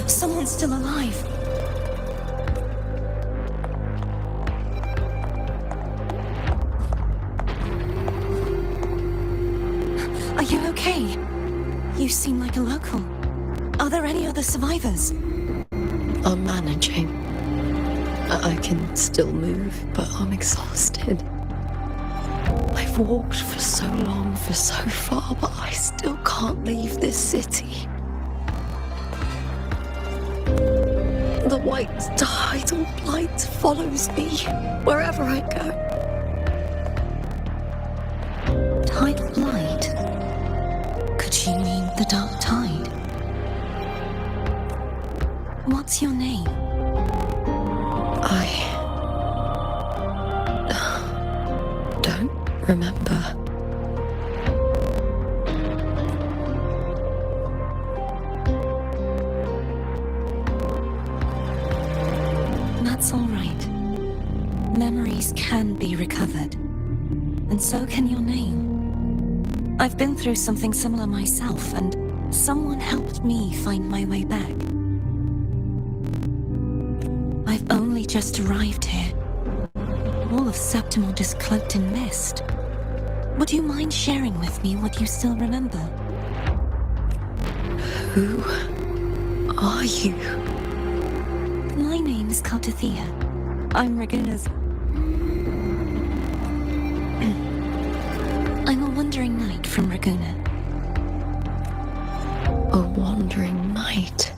Someone's still alive. Are you okay? You seem like a local. Are there any other survivors? I'm managing. I can still move, but I'm exhausted. I've walked for so long, for so far, but I still can't leave this city. The white tidal light follows me wherever I go. Tidal light? Could she mean the dark tide? What's your name? I don't remember. That's all right. Memories can be recovered. And so can your name. I've been through something similar myself, and someone helped me find my way back. I've only just arrived here. All of Septimont is cloaked in mist. Would you mind sharing with me what you still remember? Who are you? My name is Cartethyia. I'm Raguna's... I'm a wandering knight from Raguna. A wandering knight?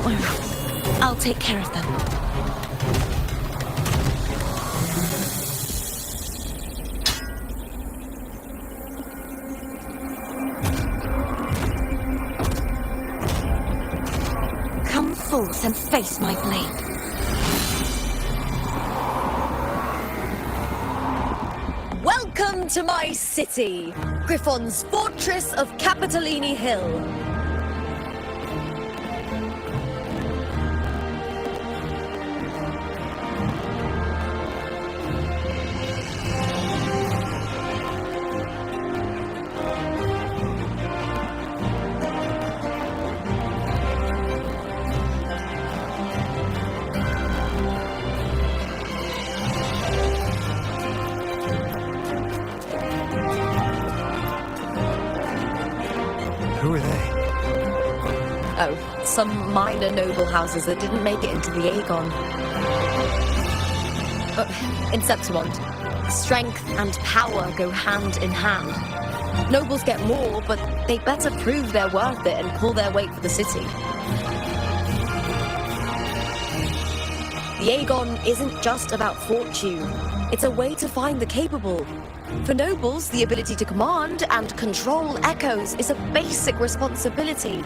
Don't worry. I'll take care of them. Come forth and face my blade. Welcome to my city, Griffon's fortress of Capitolini Hill. Who are they? Oh, some minor noble houses that didn't make it into the Aegon. In Septimont, strength and power go hand in hand. Nobles get more, but they better prove they're worth it and pull their weight for the city. The Aegon isn't just about fortune. It's a way to find the capable. For nobles, the ability to command and control echoes is a basic responsibility.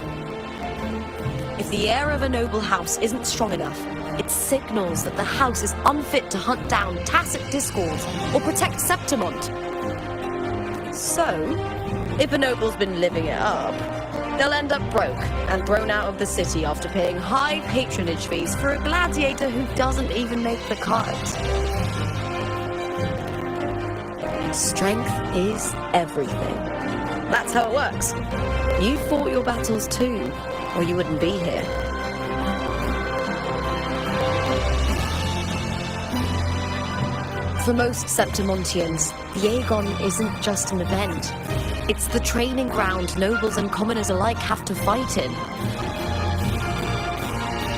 If the heir of a noble house isn't strong enough, it signals that the house is unfit to hunt down tacit discords or protect Septimont. So, if a noble's been living it up, they'll end up broke and thrown out of the city after paying high patronage fees for a gladiator who doesn't even make the cut. Strength is everything. That's how it works. You fought your battles too, or you wouldn't be here. For most Septimontians, the Aegon isn't just an event. It's the training ground nobles and commoners alike have to fight in.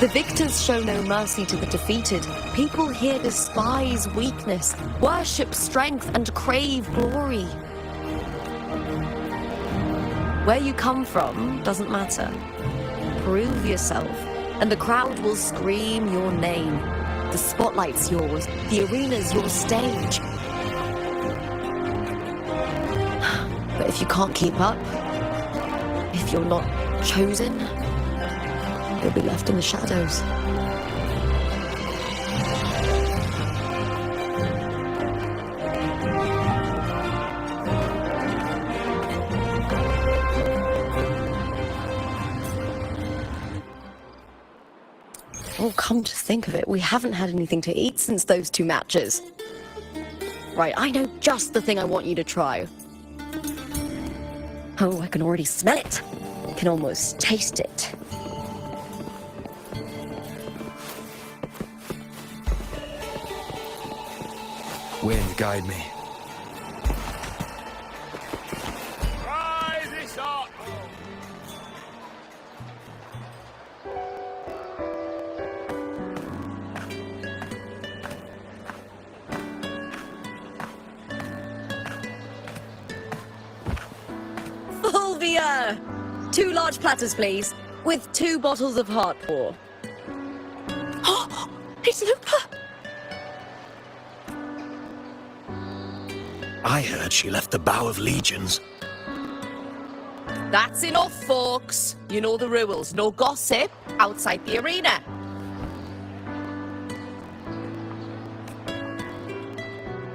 The victors show no mercy to the defeated. People here despise weakness, worship strength, and crave glory. Where you come from doesn't matter. Prove yourself, and the crowd will scream your name. The spotlight's yours, the arena's your stage. But if you can't keep up, if you're not chosen, you'll be left in the shadows. Oh, come to think of it, we haven't had anything to eat since those 2 matches. Right, I know just the thing I want you to try. Oh, I can already smell it. I can almost taste it. Wind, guide me. Try this up! Fulvia! 2 large platters, please, with 2 bottles of Heartpour. Oh, it's Lupa! I heard she left the Bow of Legions. That's enough, folks. You know the rules. No gossip outside the arena.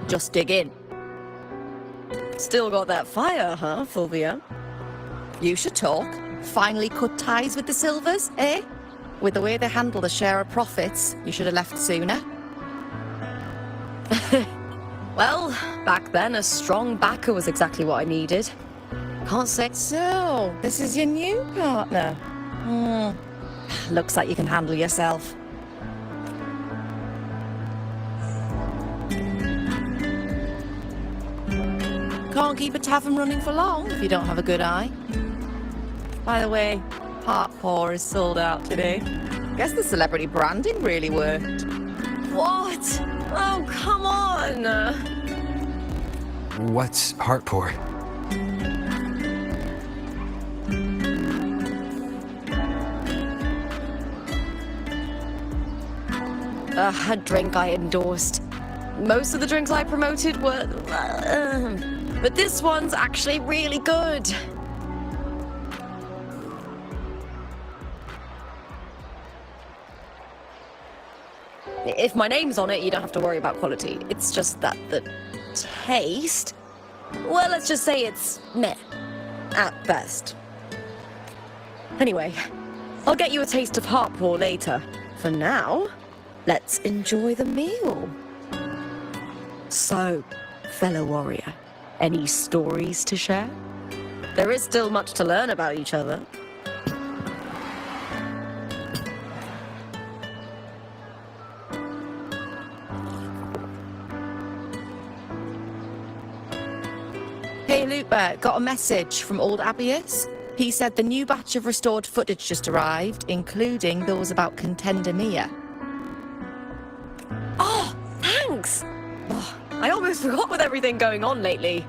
Just dig in. Still got that fire, huh, Fulvia? You should talk. Finally cut ties with the Silvers, eh? With the way they handle the share of profits, you should have left sooner. Well, back then, a strong backer was exactly what I needed. Can't say. So, this is your new partner. Looks like you can handle yourself. Can't keep a tavern running for long if you don't have a good eye. By the way, Heartpour is sold out today. Guess the celebrity branding really worked. What? Oh, come on! What's Heartpour? a drink I endorsed. Most of the drinks I promoted were... but this one's actually really good. If my name's on it, you don't have to worry about quality. It's just that the taste... Well, let's just say it's meh, at best. Anyway, I'll get you a taste of Harpore later. For now, let's enjoy the meal. So, fellow warrior, any stories to share? There is still much to learn about each other. Hey Lupa, got a message from old Abius. He said the new batch of restored footage just arrived, including those about Contender Mia. Oh, thanks! Oh, I almost forgot with everything going on lately.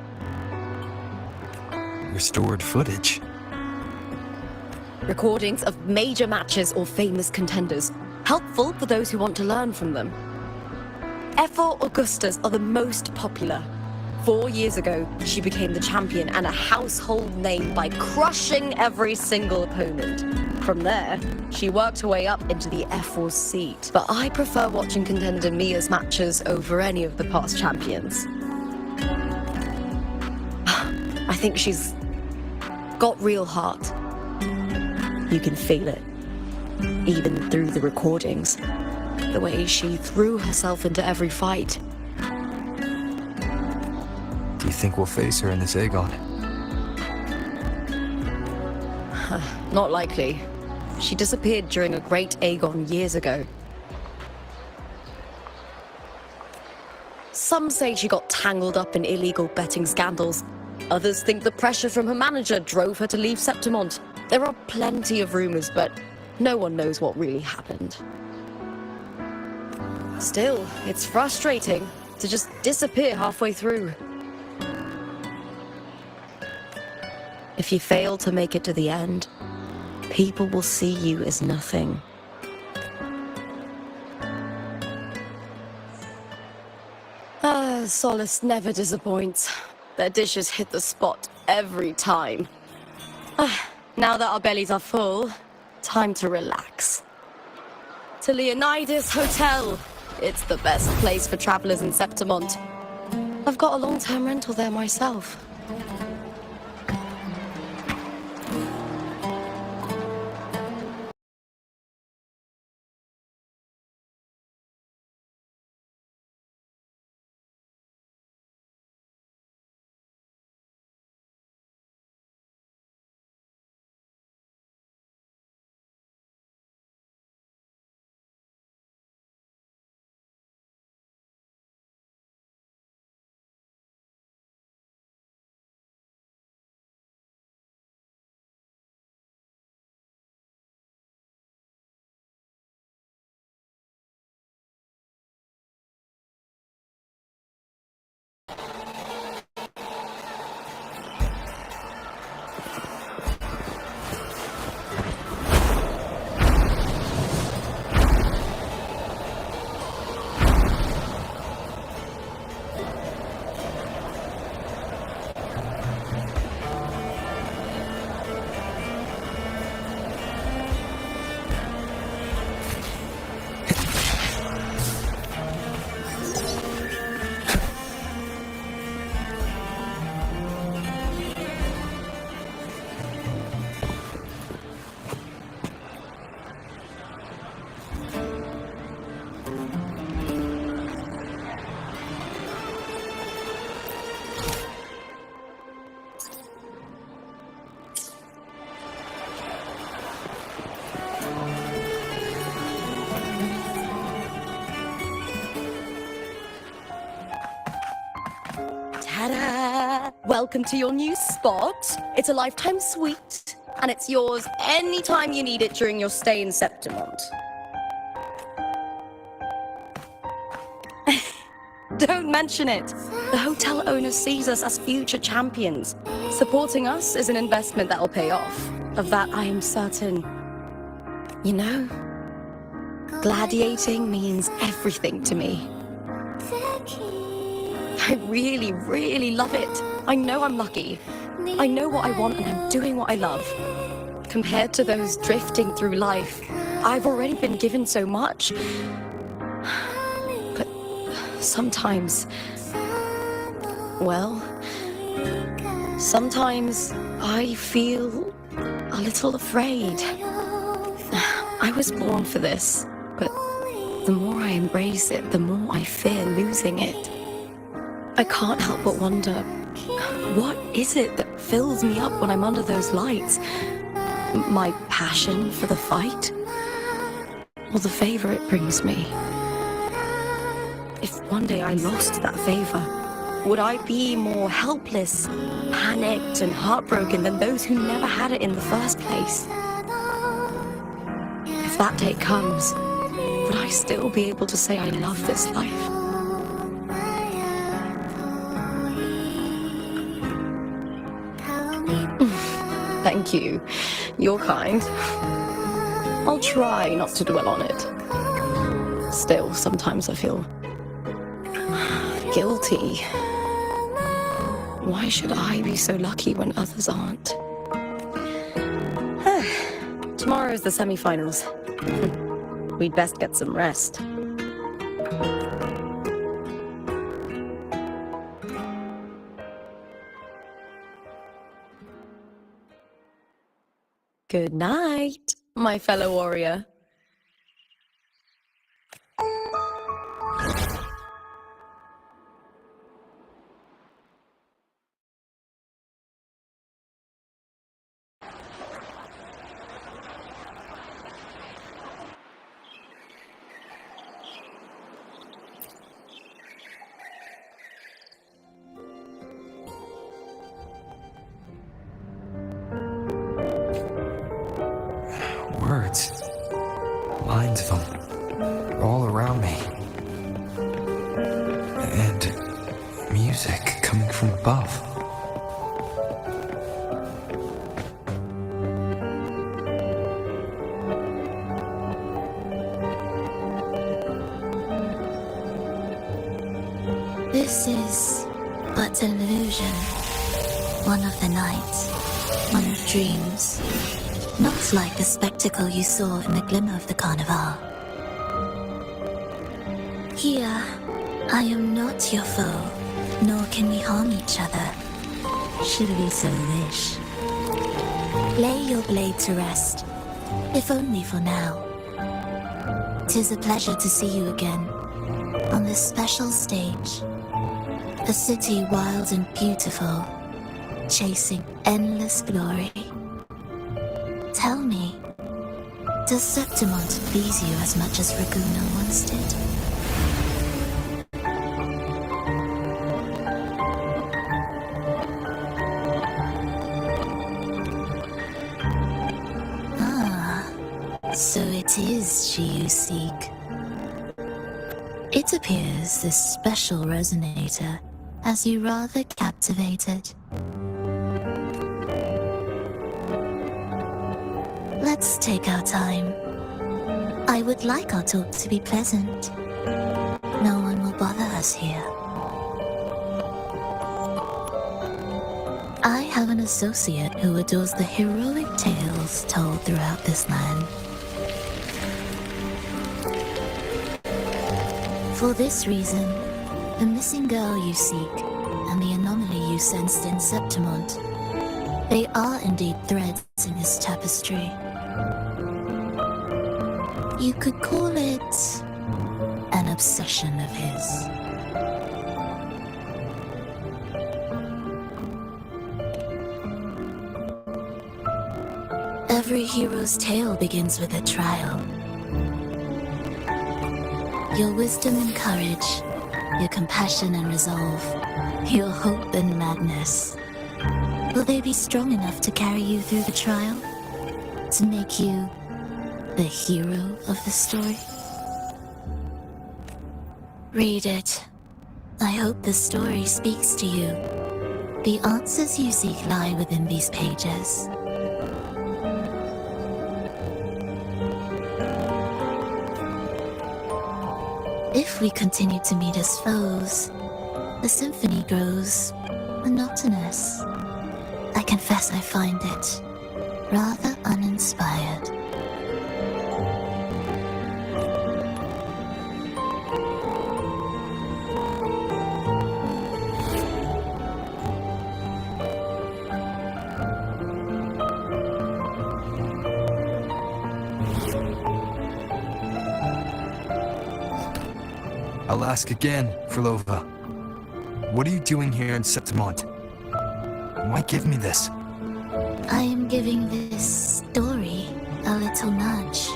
Restored footage? Recordings of major matches or famous contenders. Helpful for those who want to learn from them. F4 Augustas are the most popular. 4 years ago, she became the champion and a household name by crushing every single opponent. From there, she worked her way up into the F4 seat. But I prefer watching Contender Mia's matches over any of the past champions. I think she's got real heart. You can feel it, even through the recordings. The way she threw herself into every fight. Do you think we'll face her in this Aegon? Not likely. She disappeared during a great Aegon years ago. Some say she got tangled up in illegal betting scandals. Others think the pressure from her manager drove her to leave Septimont. There are plenty of rumors, but no one knows what really happened. Still, it's frustrating to just disappear halfway through. If you fail to make it to the end, people will see you as nothing. Solace never disappoints. Their dishes hit the spot every time. Now that our bellies are full, time to relax. To Leonidas Hotel. It's the best place for travelers in Septimont. I've got a long-term rental there myself. Ta-da! Welcome to your new spot. It's a lifetime suite, and it's yours anytime you need it during your stay in Septimont. Don't mention it. The hotel owner sees us as future champions. Supporting us is an investment that'll pay off. Of that I am certain. You know, Gladiating means everything to me. I really, really love it. I know I'm lucky. I know what I want and I'm doing what I love. Compared to those drifting through life, I've already been given so much. But sometimes, well, sometimes I feel a little afraid. I was born for this, but the more I embrace it, the more I fear losing it. I can't help but wonder, what is it that fills me up when I'm under those lights? My passion for the fight? Or the favor it brings me? If one day I lost that favor, would I be more helpless, panicked, and heartbroken than those who never had it in the first place? If that day comes, would I still be able to say I love this life? Thank you. You're kind. I'll try not to dwell on it. Still, sometimes I feel guilty. Why should I be so lucky when others aren't? Tomorrow's the semi-finals. We'd best get some rest. Good night, my fellow warrior. Words. Lines of them. All around me. And music coming from above. This is but an illusion. One of the nights. One of dreams. Not like the spectacle you saw in the glimmer of the carnival. Here, I am not your foe, nor can we harm each other, should we so wish. Lay your blade to rest, if only for now. 'Tis a pleasure to see you again, on this special stage. A city wild and beautiful, chasing endless glory. Tell me, does Septimont please you as much as Raguna once did? Ah, so it is she you seek. It appears this special Resonator has you rather captivated. Let's take our time. I would like our talk to be pleasant. No one will bother us here. I have an associate who adores the heroic tales told throughout this land. For this reason, the missing girl you seek and the anomaly you sensed in Septimont, they are indeed threads in his tapestry. You could call it an obsession of his. Every hero's tale begins with a trial. Your wisdom and courage, your compassion and resolve, your hope and madness. Will they be strong enough to carry you through the trial? To make you the hero of the story? Read it. I hope the story speaks to you. The answers you seek lie within these pages. If we continue to meet as foes, the symphony grows monotonous. I confess I find it rather uninspired. I'll ask again, Frolova. What are you doing here in Septimont? Why give me this? I am giving this story a little nudge.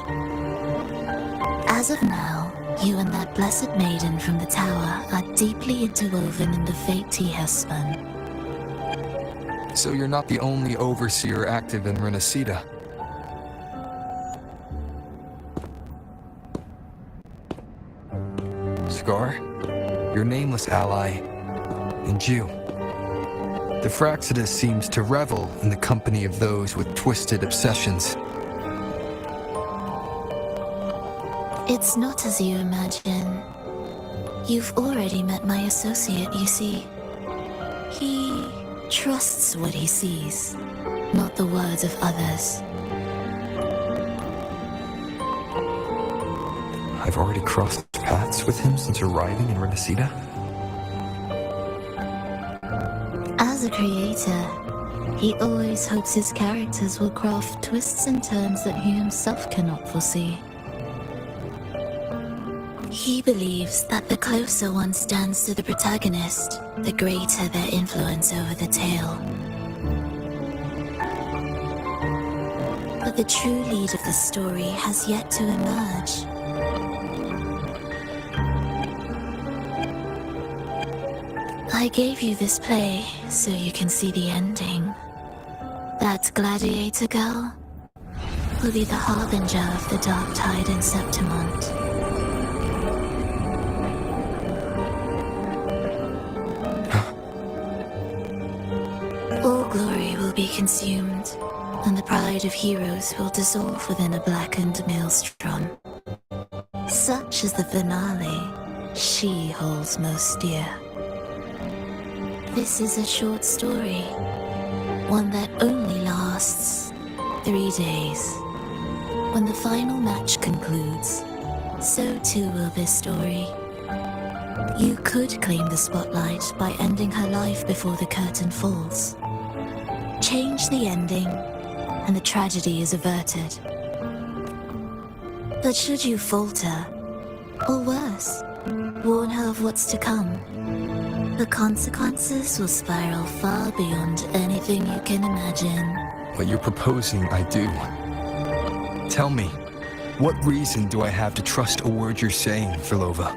As of now, you and that blessed maiden from the tower are deeply interwoven in the fate he has spun. So you're not the only overseer active in Resonator. Scar, your nameless ally, and you. The Fraxidus seems to revel in the company of those with twisted obsessions. It's not as you imagine. You've already met my associate, you see. He trusts what he sees, not the words of others. I've already crossed paths with him since arriving in Resonator. As a creator, he always hopes his characters will craft twists and turns that he himself cannot foresee. He believes that the closer one stands to the protagonist, the greater their influence over the tale. But the true lead of the story has yet to emerge. I gave you this play so you can see the ending. That gladiator girl will be the harbinger of the dark tide in Septimont. All glory will be consumed, and the pride of heroes will dissolve within a blackened maelstrom. Such is the finale she holds most dear. This is a short story, one that only lasts 3 days. When the final match concludes, so too will this story. You could claim the spotlight by ending her life before the curtain falls. Change the ending, and the tragedy is averted. But should you falter, or worse, warn her of what's to come, the consequences will spiral far beyond anything you can imagine. What you're proposing, I do. Tell me, what reason do I have to trust a word you're saying, Frolova?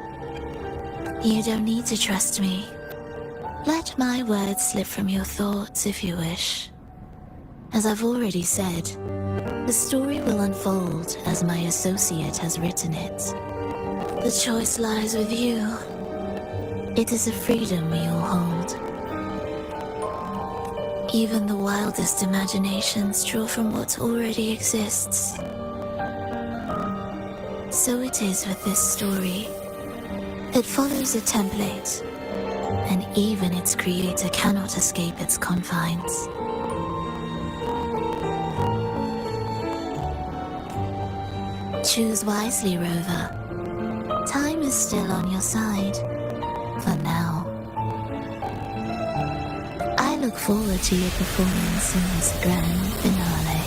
You don't need to trust me. Let my words slip from your thoughts if you wish. As I've already said, the story will unfold as my associate has written it. The choice lies with you. It is a freedom we all hold. Even the wildest imaginations draw from what already exists. So it is with this story. It follows a template, and even its creator cannot escape its confines. Choose wisely, Rover. Time is still on your side. For now. I look forward to your performance in this grand finale.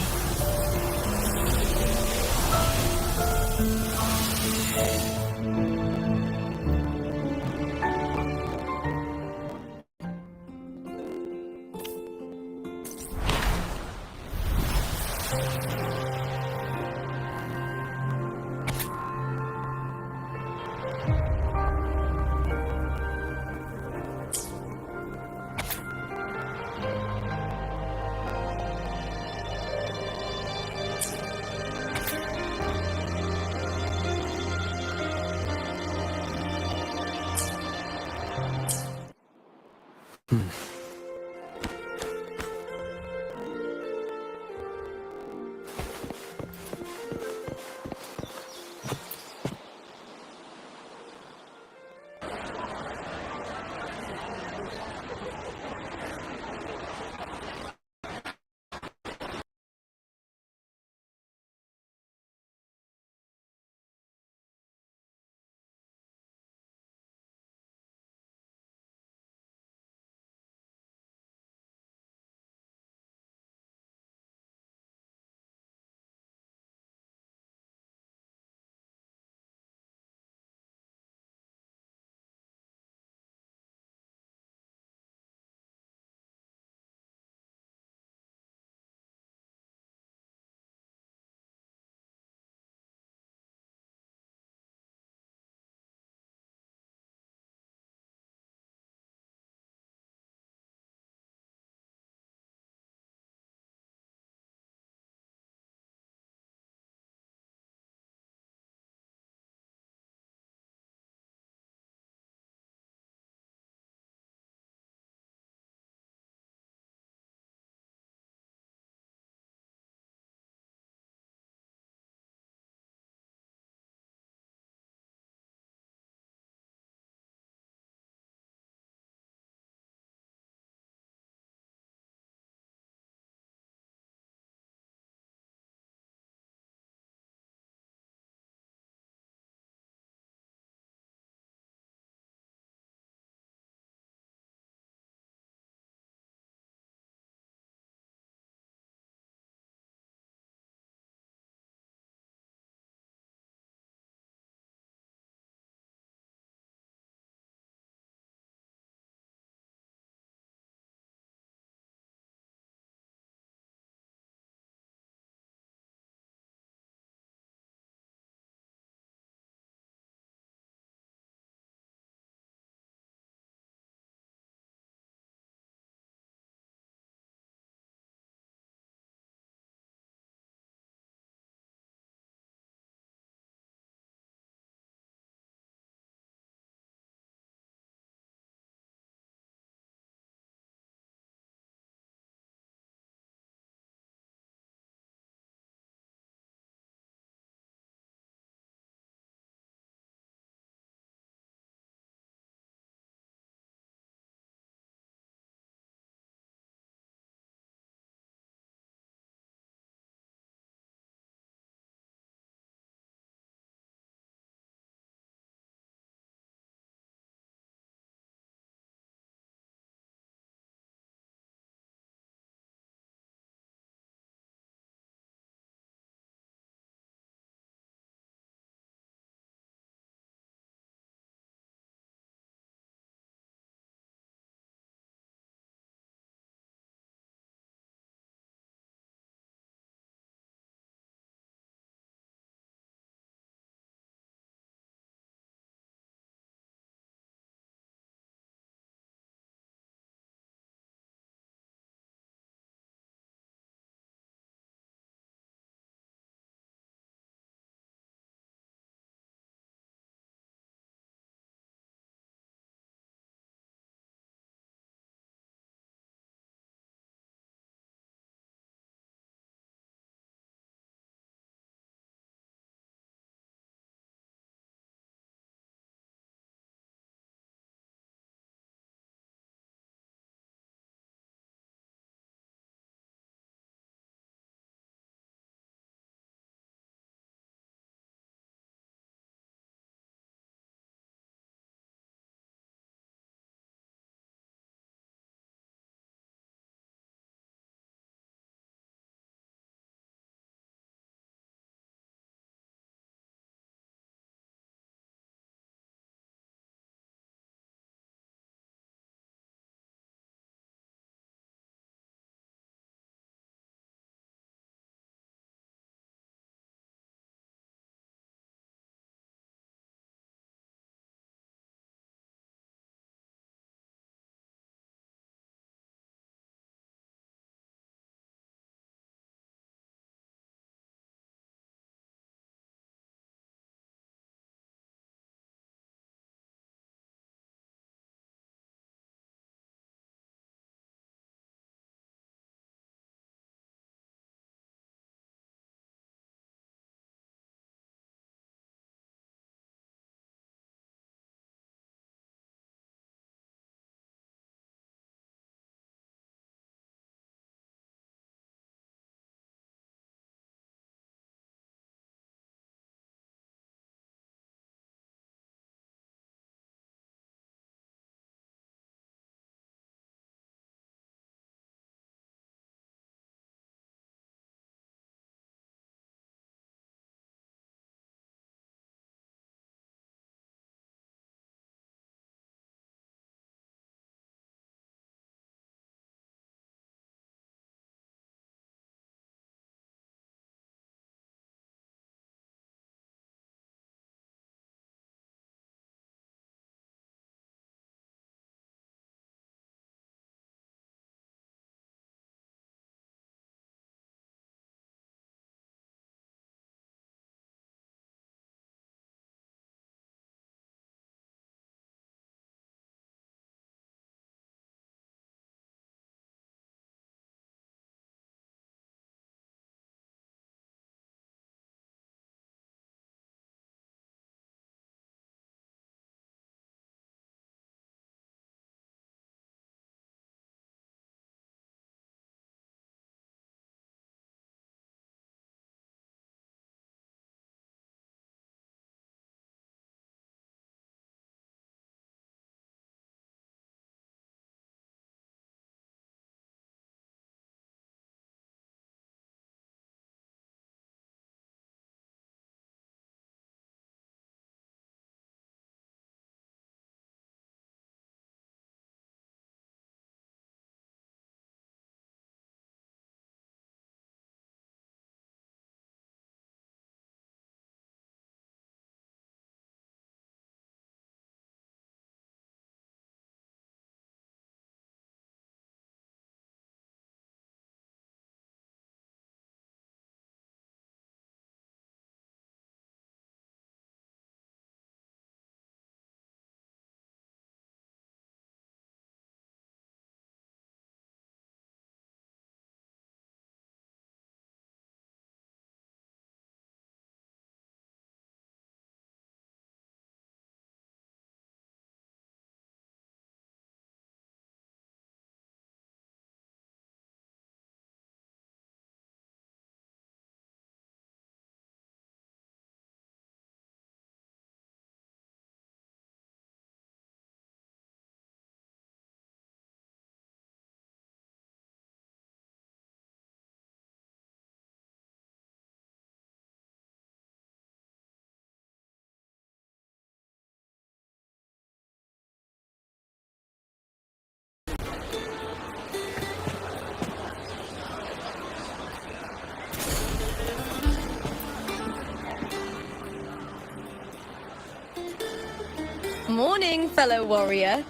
Morning, fellow warrior.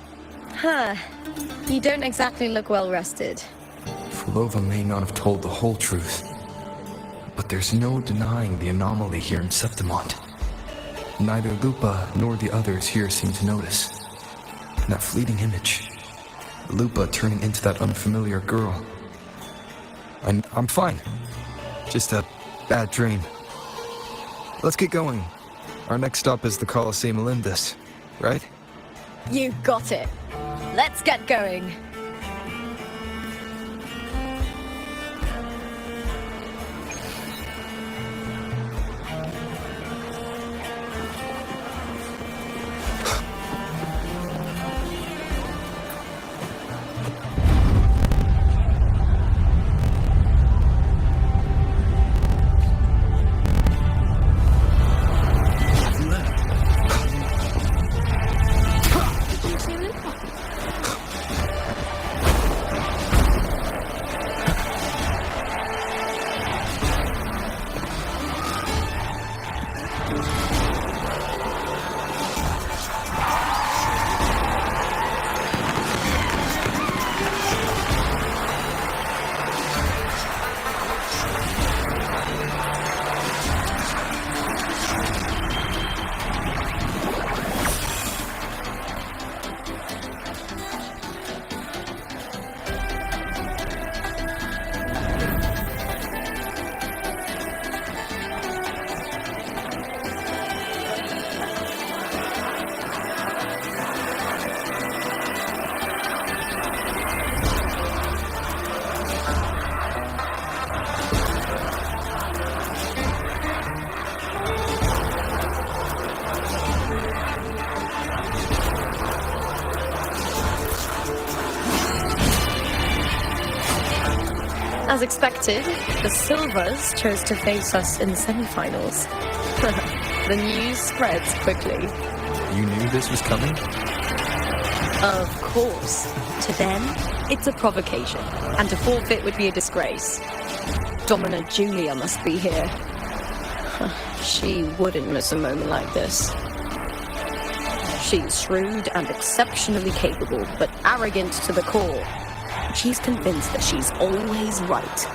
Huh. You don't exactly look well rested. Fulova may not have told the whole truth, but there's no denying the anomaly here in Septimont. Neither Lupa nor the others here seem to notice. That fleeting image. Lupa turning into that unfamiliar girl. I'm fine. Just a bad dream. Let's get going. Our next stop is the Colosseum Olympus, right? You got it. Let's get going. As expected, the Silvers chose to face us in the semi-finals. The news spreads quickly. You knew this was coming? Of course. To them, it's a provocation, and to forfeit would be a disgrace. Dominant Julia must be here. She wouldn't miss a moment like this. She's shrewd and exceptionally capable, but arrogant to the core. She's convinced that she's always right.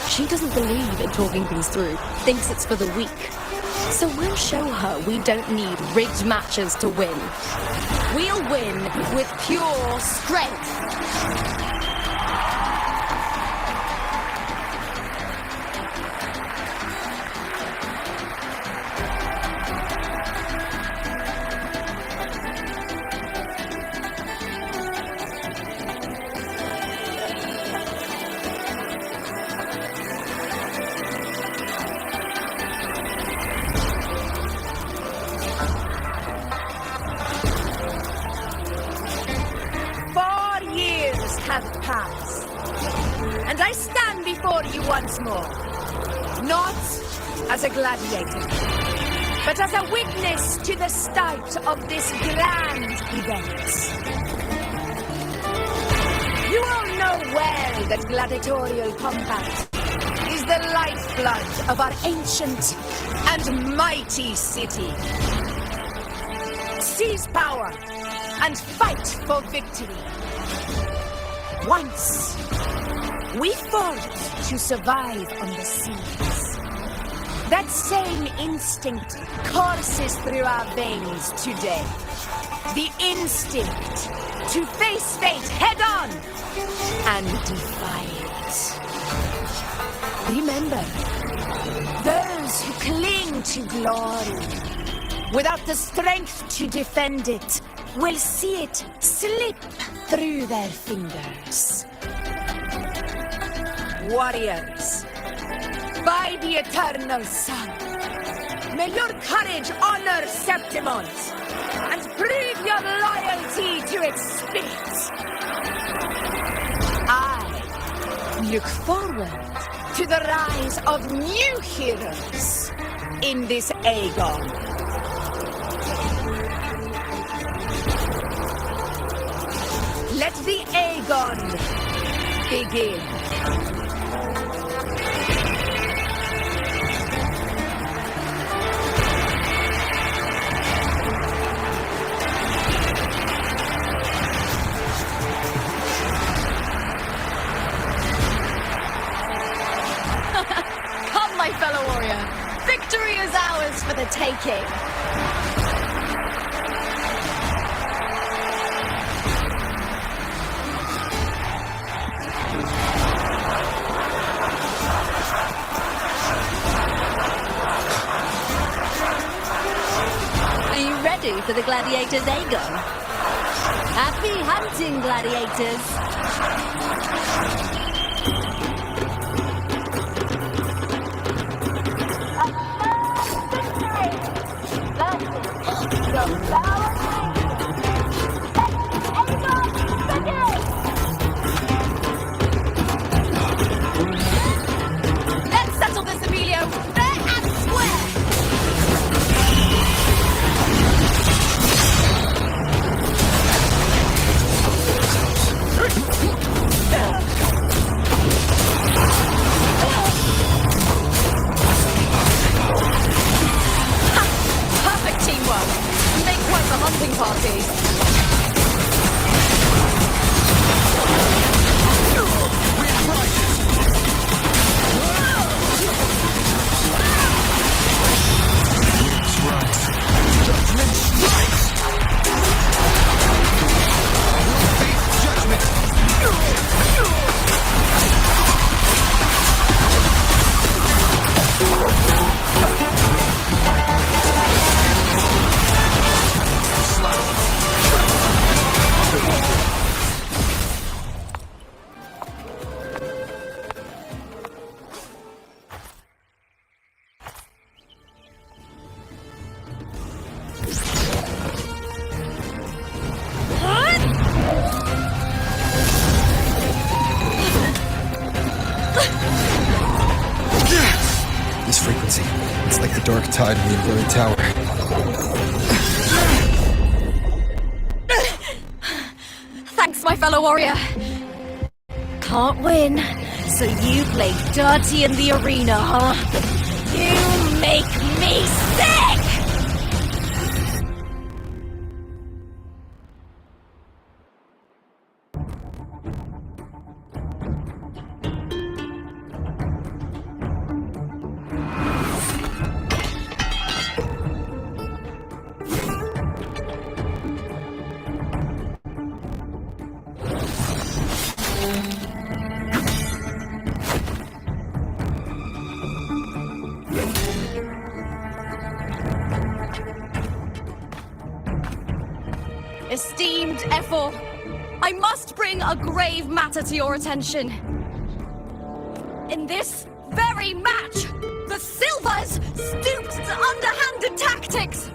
She doesn't believe in talking things through, thinks it's for the weak. So we'll show her we don't need rigged matches to win. We'll win with pure strength. 4 years have passed, and I stand before you once more, not as a gladiator, but as a witness to the start of this grand event. You all know well that gladiatorial combat is the lifeblood of our ancient and mighty city. Seize power and fight for victory. Once, we fought to survive on the seas. That same instinct courses through our veins today. The instinct to face fate head-on and defy it. Remember, those who cling to glory without the strength to defend it will see it slip through their fingers. Warriors, by the eternal sun, may your courage honor Septimont and prove your loyalty to its spirit. I look forward to the rise of new heroes in this Aegon. Let the Aegon begin. taking. Are you ready for the gladiators, Aegon? Happy hunting, gladiators! Let's settle this, Emilio! Fair and square! Perfect teamwork! You make quite the hunting party. This frequency, it's like the dark tide in the inverted tower. Thanks, my fellow warrior. Can't win, so you play dirty in the arena, huh? You make me sick! Esteemed Ephor, I must bring a grave matter to your attention. In this very match, the Silvers stooped to underhanded tactics.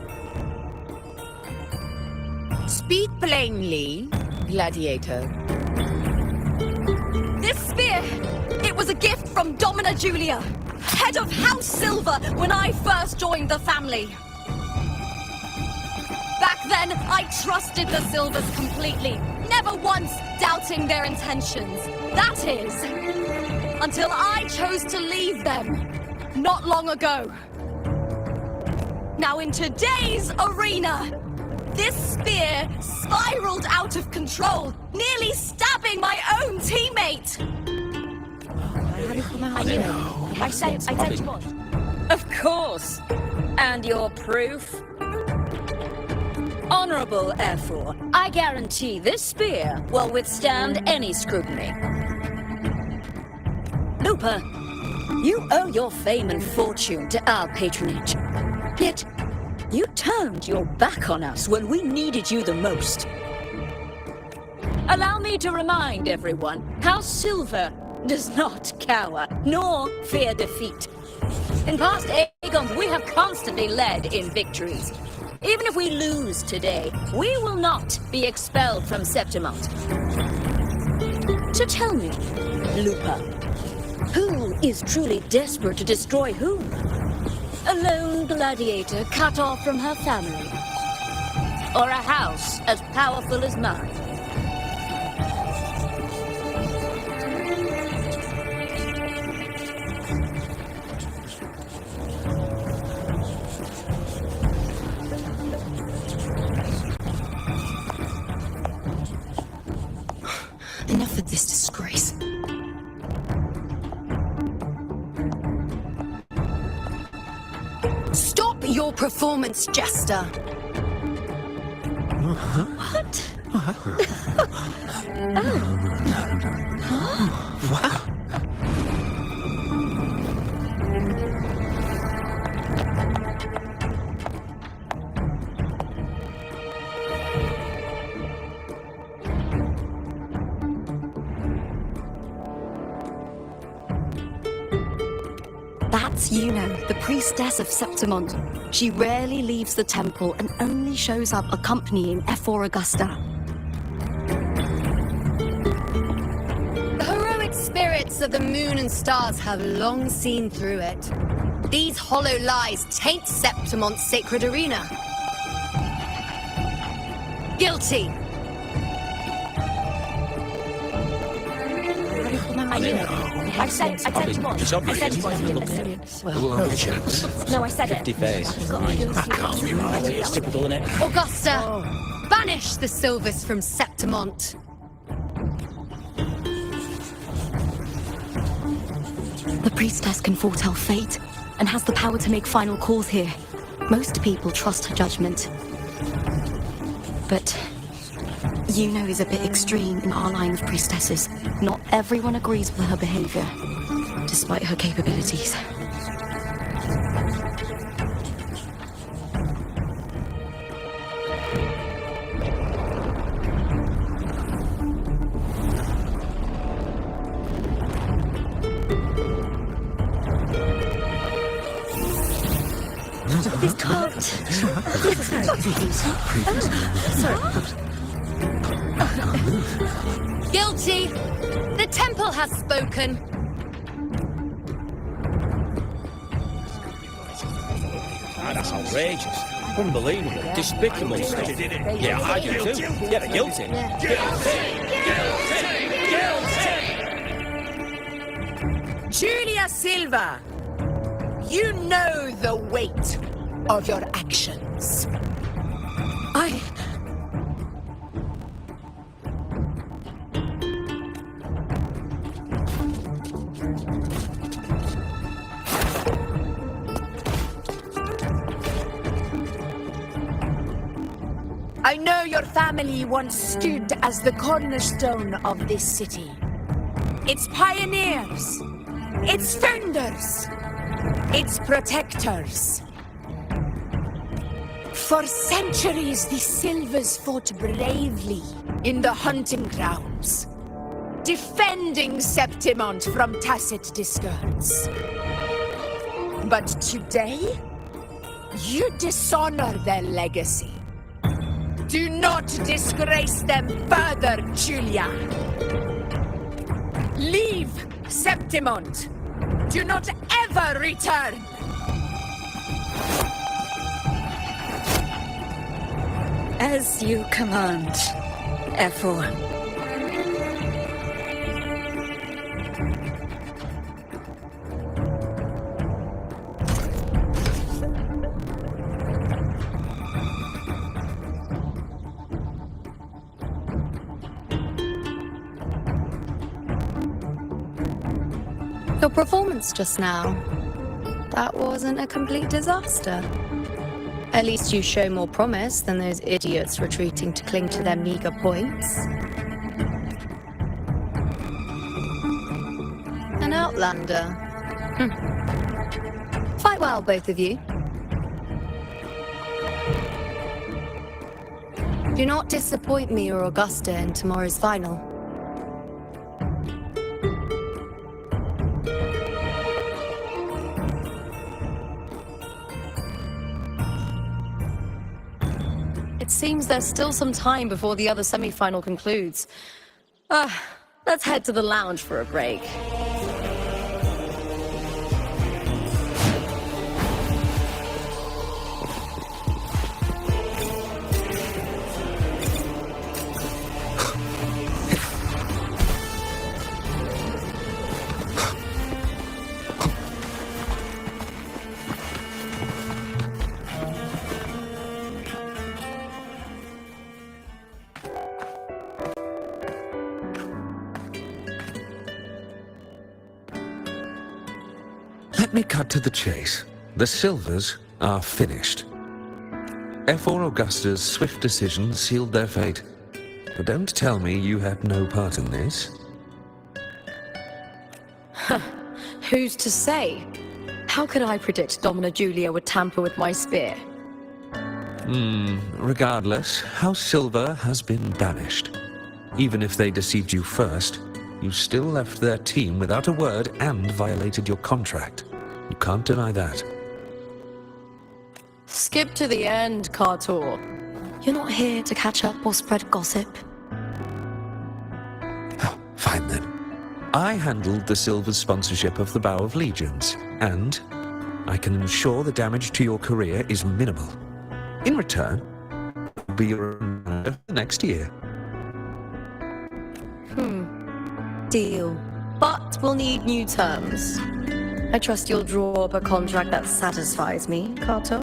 Speak plainly, gladiator. This spear, it was a gift from Domina Julia, head of House Silver when I first joined the family. Back then, I trusted the Silvers completely, never once doubting their intentions. That is, until I chose to leave them, not long ago. Now in today's arena, this spear spiraled out of control, nearly stabbing my own teammate. I knew. I said what? Of course. And your proof? Honorable Ephor, I guarantee this spear will withstand any scrutiny. Lupa, you owe your fame and fortune to our patronage. Yet, you turned your back on us when we needed you the most. Allow me to remind everyone, House Silver does not cower, nor fear defeat. In past Aegons, we have constantly led in victories. Even if we lose today, we will not be expelled from Septimont. So tell me, Lupa, who is truly desperate to destroy whom? A lone gladiator cut off from her family? Or a house as powerful as mine? Enough of this disgrace. Stop your performance jester. What? That's Yuno, the priestess of Septimont. She rarely leaves the temple and only shows up accompanying F4 Augusta. The heroic spirits of the moon and stars have long seen through it. These hollow lies taint Septimont's sacred arena. Guilty. I said Septimont. It's obvious. No chance. No, I said it. 50 face. That can't be right. It's typical, isn't it? Augusta, banish the Silvers from Septimont. The priestess can foretell fate and has the power to make final calls here. Most people trust her judgment. But Yuno is a bit extreme in our line of priestesses. Not everyone agrees with her behavior, despite her capabilities. This can't. Guilty. The temple has spoken. That's outrageous. Unbelievable. Despicable stuff. Yeah, I do too. Yeah, they're guilty. Julia Silva, you know the weight of your actions. I know your family once stood as the cornerstone of this city. Its pioneers, its founders, its protectors. For centuries, the Silvers fought bravely in the hunting grounds, defending Septimont from tacit discords. But today, you dishonor their legacy. Do not disgrace them further, Julia. Leave Septimont. Do not ever return. As you command, F4. Your performance just now. That wasn't a complete disaster. At least you show more promise than those idiots retreating to cling to their meager points. An outlander. Fight well, both of you. Do not disappoint me or Augusta in tomorrow's final. It seems there's still some time before the other semi-final concludes. Let's head to the lounge for a break. Let me cut to the chase. The Silvers are finished. F4 Augusta's swift decision sealed their fate. But don't tell me you had no part in this. Who's to say? How could I predict Domina Julia would tamper with my spear? Regardless, House Silver has been banished. Even if they deceived you first, you still left their team without a word and violated your contract. You can't deny that. Skip to the end, Cartor. You're not here to catch up or spread gossip. Oh, fine then. I handled the Silver's sponsorship of the Bow of Legions, and I can ensure the damage to your career is minimal. In return, I'll be your manager for the next year. Deal. But we'll need new terms. I trust you'll draw up a contract that satisfies me, Carto.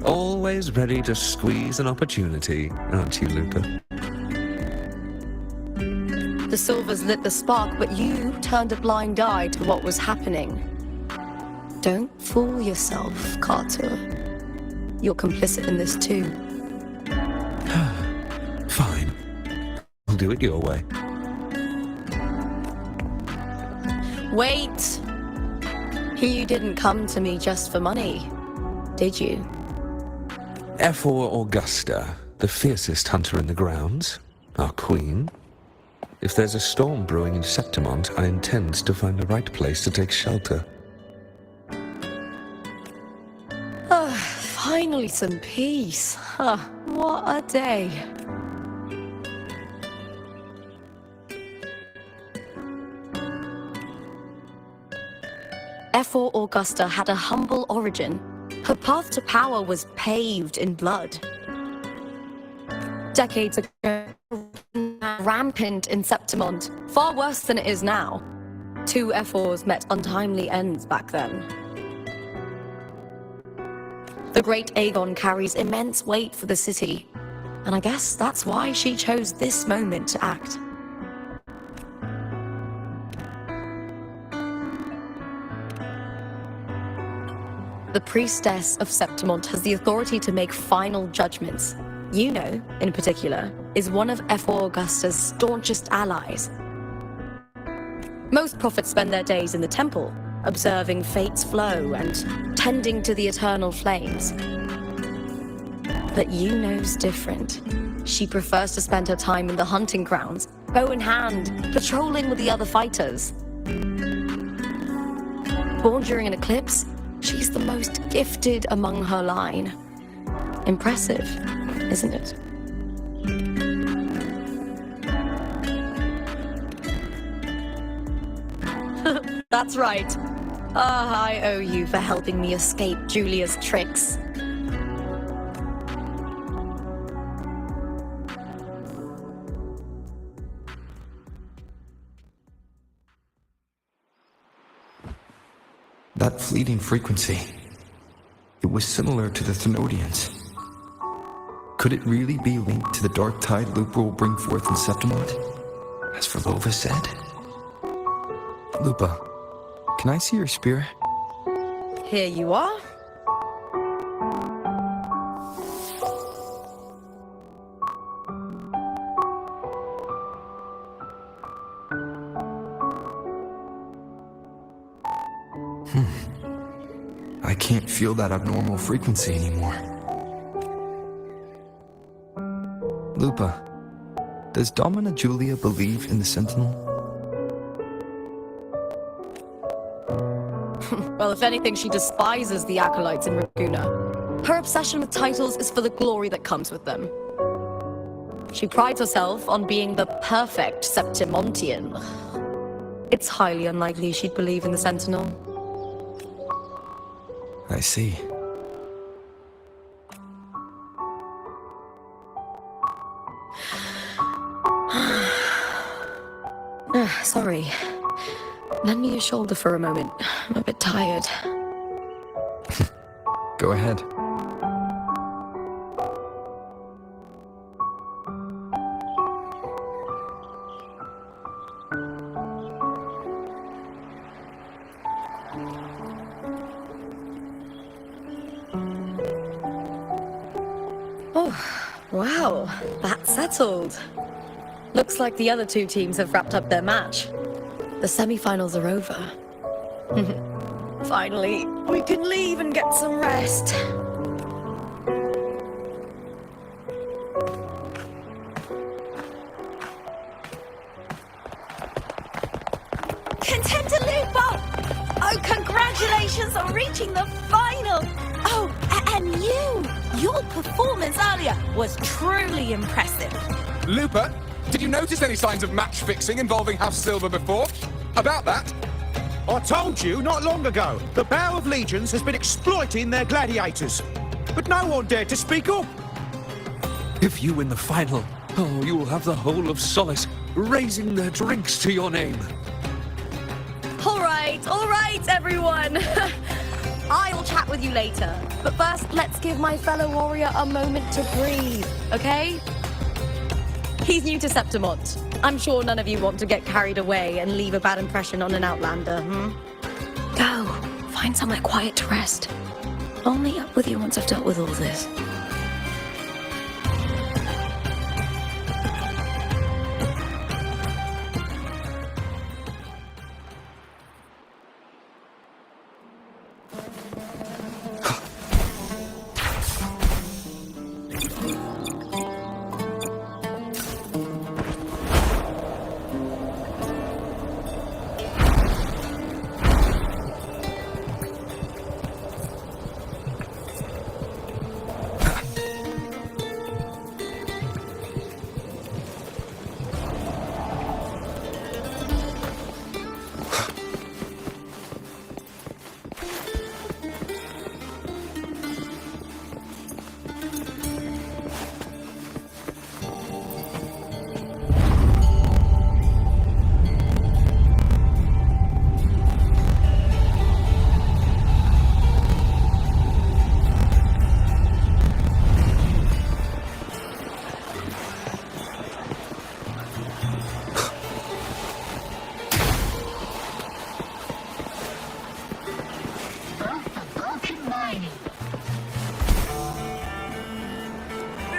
Always ready to squeeze an opportunity, aren't you, Lupa? The Silvers lit the spark, but you turned a blind eye to what was happening. Don't fool yourself, Carter. You're complicit in this too. Fine. I'll do it your way. Wait! You didn't come to me just for money, did you? F4 Augusta, the fiercest hunter in the grounds, our queen. If there's a storm brewing in Septimont, I intend to find the right place to take shelter. Finally some peace. What a day. F4 Augusta had a humble origin. Her path to power was paved in blood. Decades ago, rampant in Septimont, far worse than it is now. Two F4s met untimely ends back then. The great Aegon carries immense weight for the city, and I guess that's why she chose this moment to act. The priestess of Septimont has the authority to make final judgments. You know, in particular, is one of F4 Augusta's staunchest allies. Most prophets spend their days in the temple, observing fate's flow and tending to the eternal flames. But you know's different. She prefers to spend her time in the hunting grounds, bow in hand, patrolling with the other fighters. Born during an eclipse, she's the most gifted among her line. Impressive, isn't it? That's right. I owe you for helping me escape Julia's tricks. That fleeting frequency, it was similar to the Thenodians. Could it really be linked to the dark tide Lupa will bring forth in Septimont, as Verlova said? Lupa, can I see your spear? Here you are. I can't feel that abnormal frequency anymore. Lupa, does Domina Julia believe in the Sentinel? Well, if anything, she despises the acolytes in Raguna. Her obsession with titles is for the glory that comes with them. She prides herself on being the perfect Septimontian. It's highly unlikely she'd believe in the Sentinel. I see. Sorry. Lend me your shoulder for a moment. I'm a bit tired. Go ahead. Oh, wow. That's settled. Looks like the other two teams have wrapped up their match. The semi-finals are over. Finally, we can leave and get some rest. Contender Lupo! Oh, congratulations on reaching the final! Oh, and your performance earlier was truly impressive. Lupa, did you notice any signs of match fixing involving House Silver before? About that? I told you not long ago, the Bow of Legions has been exploiting their gladiators. But no one dared to speak up. If you win the final, oh, you will have the whole of Solace raising their drinks to your name. All right, everyone. I'll chat with you later. But first, let's give my fellow warrior a moment to breathe, okay? He's new to Septimont. I'm sure none of you want to get carried away and leave a bad impression on an Outlander, Go. Find somewhere quiet to rest. I'll meet up with you once I've dealt with all this.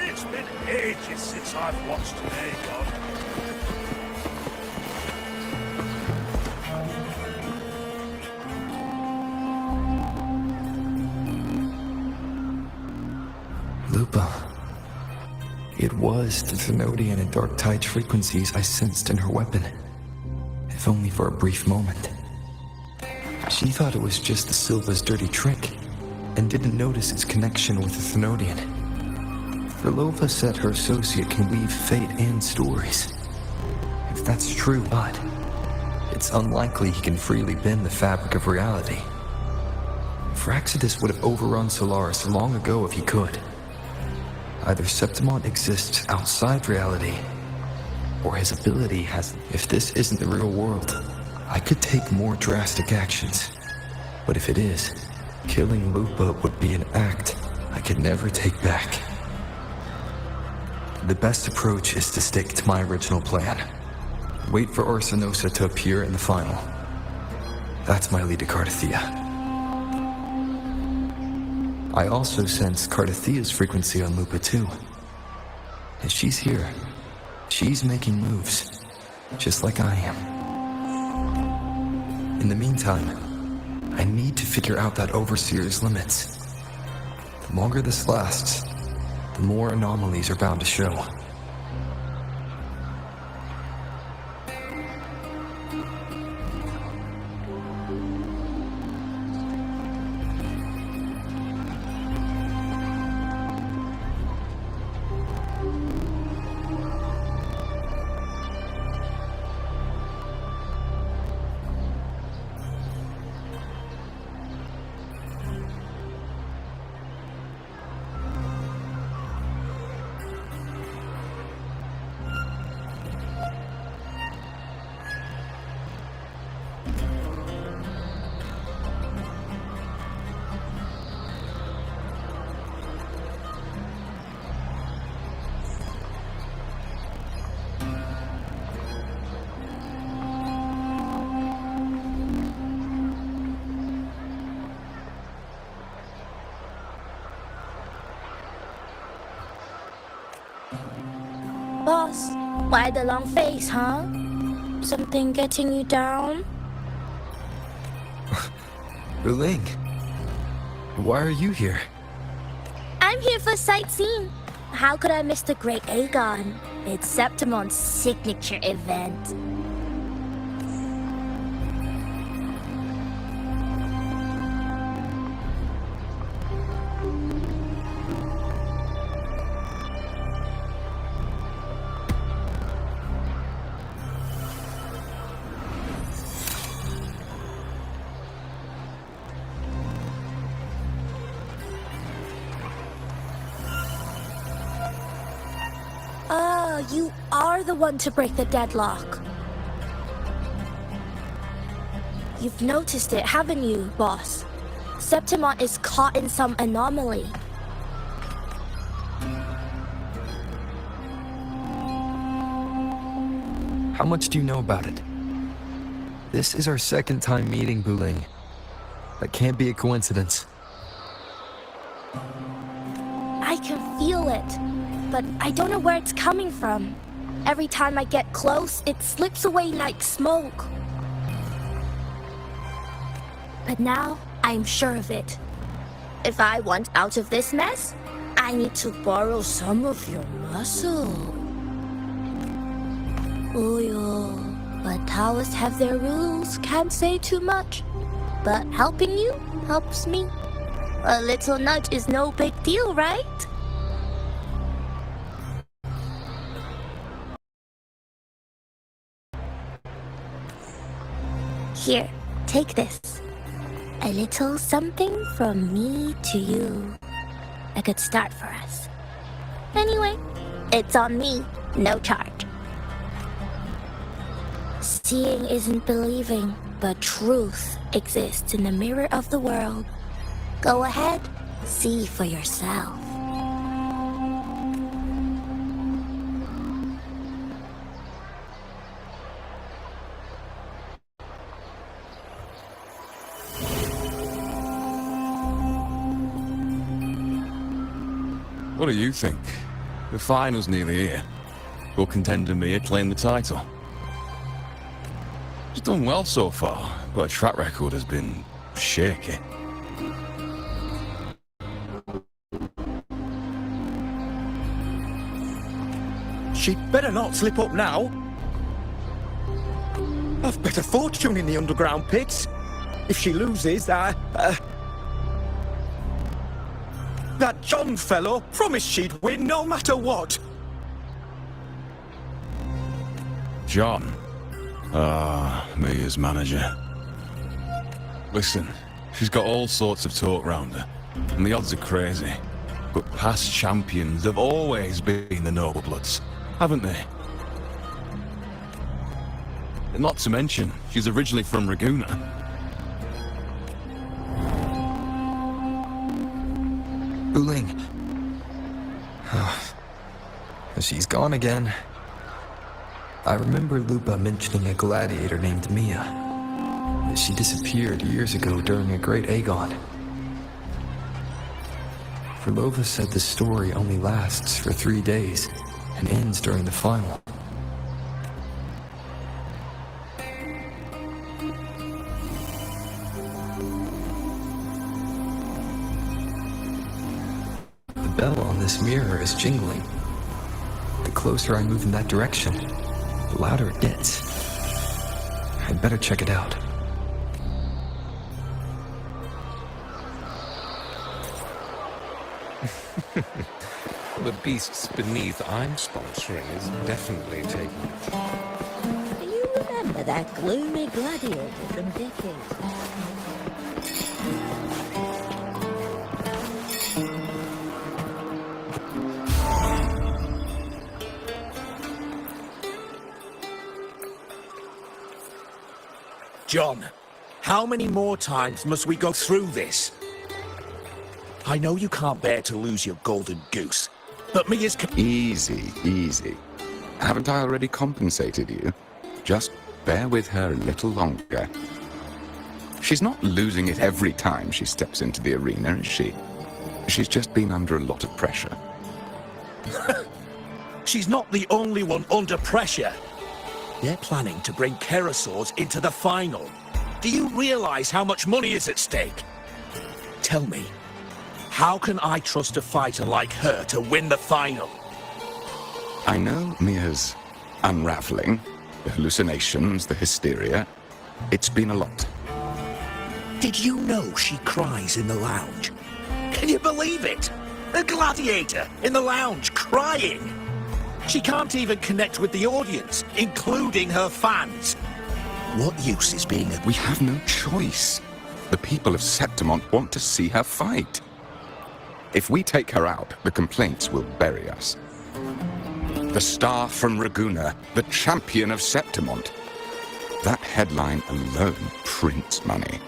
It's been ages since I've watched an Aegon. Lupa. It was the Thenodian and Dark Tide's frequencies I sensed in her weapon. If only for a brief moment. She thought it was just the Silva's dirty trick, and didn't notice its connection with the Thenodian. Verlova said her associate can weave fate and stories. If that's true, but it's unlikely he can freely bend the fabric of reality. Fraxidus would have overrun Solaris long ago if he could. Either Septimont exists outside reality, or his ability has... If this isn't the real world, I could take more drastic actions. But if it is, killing Lupa would be an act I could never take back. The best approach is to stick to my original plan. Wait for Orsinosa to appear in the final. That's my lead to Cartethyia. I also sense Cartethia's frequency on Lupa too. And she's here. She's making moves, just like I am. In the meantime, I need to figure out that Overseer's limits. The longer this lasts, the more anomalies are bound to show. Boss, why the long face, huh? Something getting you down? Wuling, why are you here? I'm here for sightseeing. How could I miss the Great Aegon? It's Septimont's signature event. You are the one to break the deadlock. You've noticed it, haven't you, boss? Septimont is caught in some anomaly. How much do you know about it? This is our second time meeting, Wuling. That can't be a coincidence. I can feel it, but I don't know where it's coming from. Every time I get close, it slips away like smoke. But now, I'm sure of it. If I want out of this mess, I need to borrow some of your muscle. Oyo, but Taoists have their rules, can't say too much. But helping you helps me. A little nudge is no big deal, right? Here, take this. A little something from me to you. A good start for us. Anyway, it's on me, no charge. Seeing isn't believing, but truth exists in the mirror of the world. Go ahead, see for yourself. What do you think? The final's nearly here. Will contender Mia claim the title? She's done well so far, but her track record has been shaky. She'd better not slip up now. I've bet a fortune in the underground pits. If she loses, that John fellow promised she'd win no matter what. John? Mia's manager. Listen, she's got all sorts of talk round her, and the odds are crazy. But past champions have always been the noble bloods, haven't they? And not to mention, she's originally from Raguna. Wuling. She's gone again. I remember Lupa mentioning a gladiator named Mia. She disappeared years ago during a great Aegon. Verlova said the story only lasts for 3 days and ends during the final. The bell on this mirror is jingling. The closer I move in that direction, the louder it gets. I'd better check it out. The beasts beneath I'm sponsoring is definitely taking it. Do you remember that gloomy gladiator from Dickens? John, how many more times must we go through this? I know you can't bear to lose your golden goose, but Mia's... Easy, easy. Haven't I already compensated you? Just bear with her a little longer. She's not losing it every time she steps into the arena, is she? She's just been under a lot of pressure. She's not the only one under pressure. They're planning to bring Kerosaurs into the final. Do you realize how much money is at stake? Tell me, how can I trust a fighter like her to win the final? I know Mia's unraveling, the hallucinations, the hysteria. It's been a lot. Did you know she cries in the lounge? Can you believe it? A gladiator in the lounge crying. She can't even connect with the audience, including her fans. What use is being a... We have no choice. The people of Septimont want to see her fight. If we take her out, the complaints will bury us. The star from Raguna, the champion of Septimont. That headline alone prints money.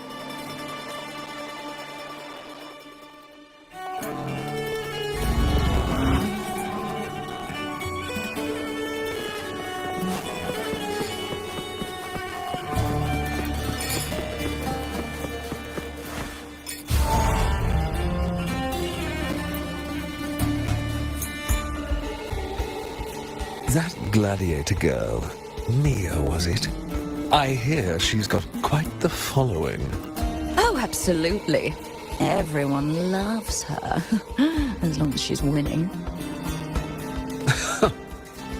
That gladiator girl, Mia, was it? I hear she's got quite the following. Oh, absolutely. Everyone loves her, as long as she's winning.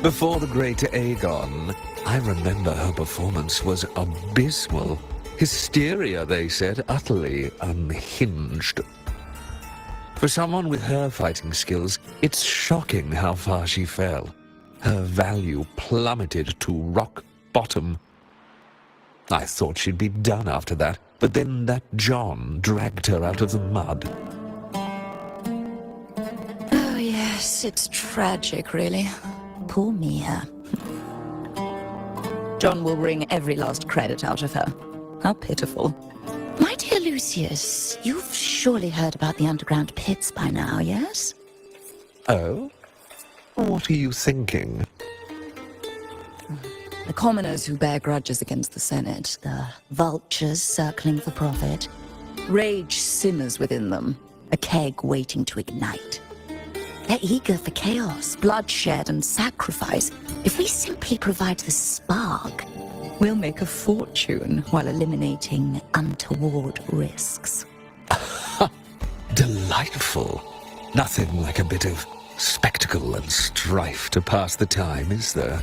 Before the great Aegon, I remember her performance was abysmal. Hysteria, they said, utterly unhinged. For someone with her fighting skills, it's shocking how far she fell. Her value plummeted to rock bottom. I thought she'd be done after that, but then that John dragged her out of the mud. Oh, yes, it's tragic, really. Poor Mia. John will wring every last credit out of her. How pitiful. My dear Lucius, you've surely heard about the underground pits by now, yes? Oh? What are you thinking? The commoners who bear grudges against the Senate, the vultures circling for profit. Rage simmers within them, a keg waiting to ignite. They're eager for chaos, bloodshed, and sacrifice. If we simply provide the spark, we'll make a fortune while eliminating untoward risks. Delightful. Nothing like a bit of spectacle and strife to pass the time, is there?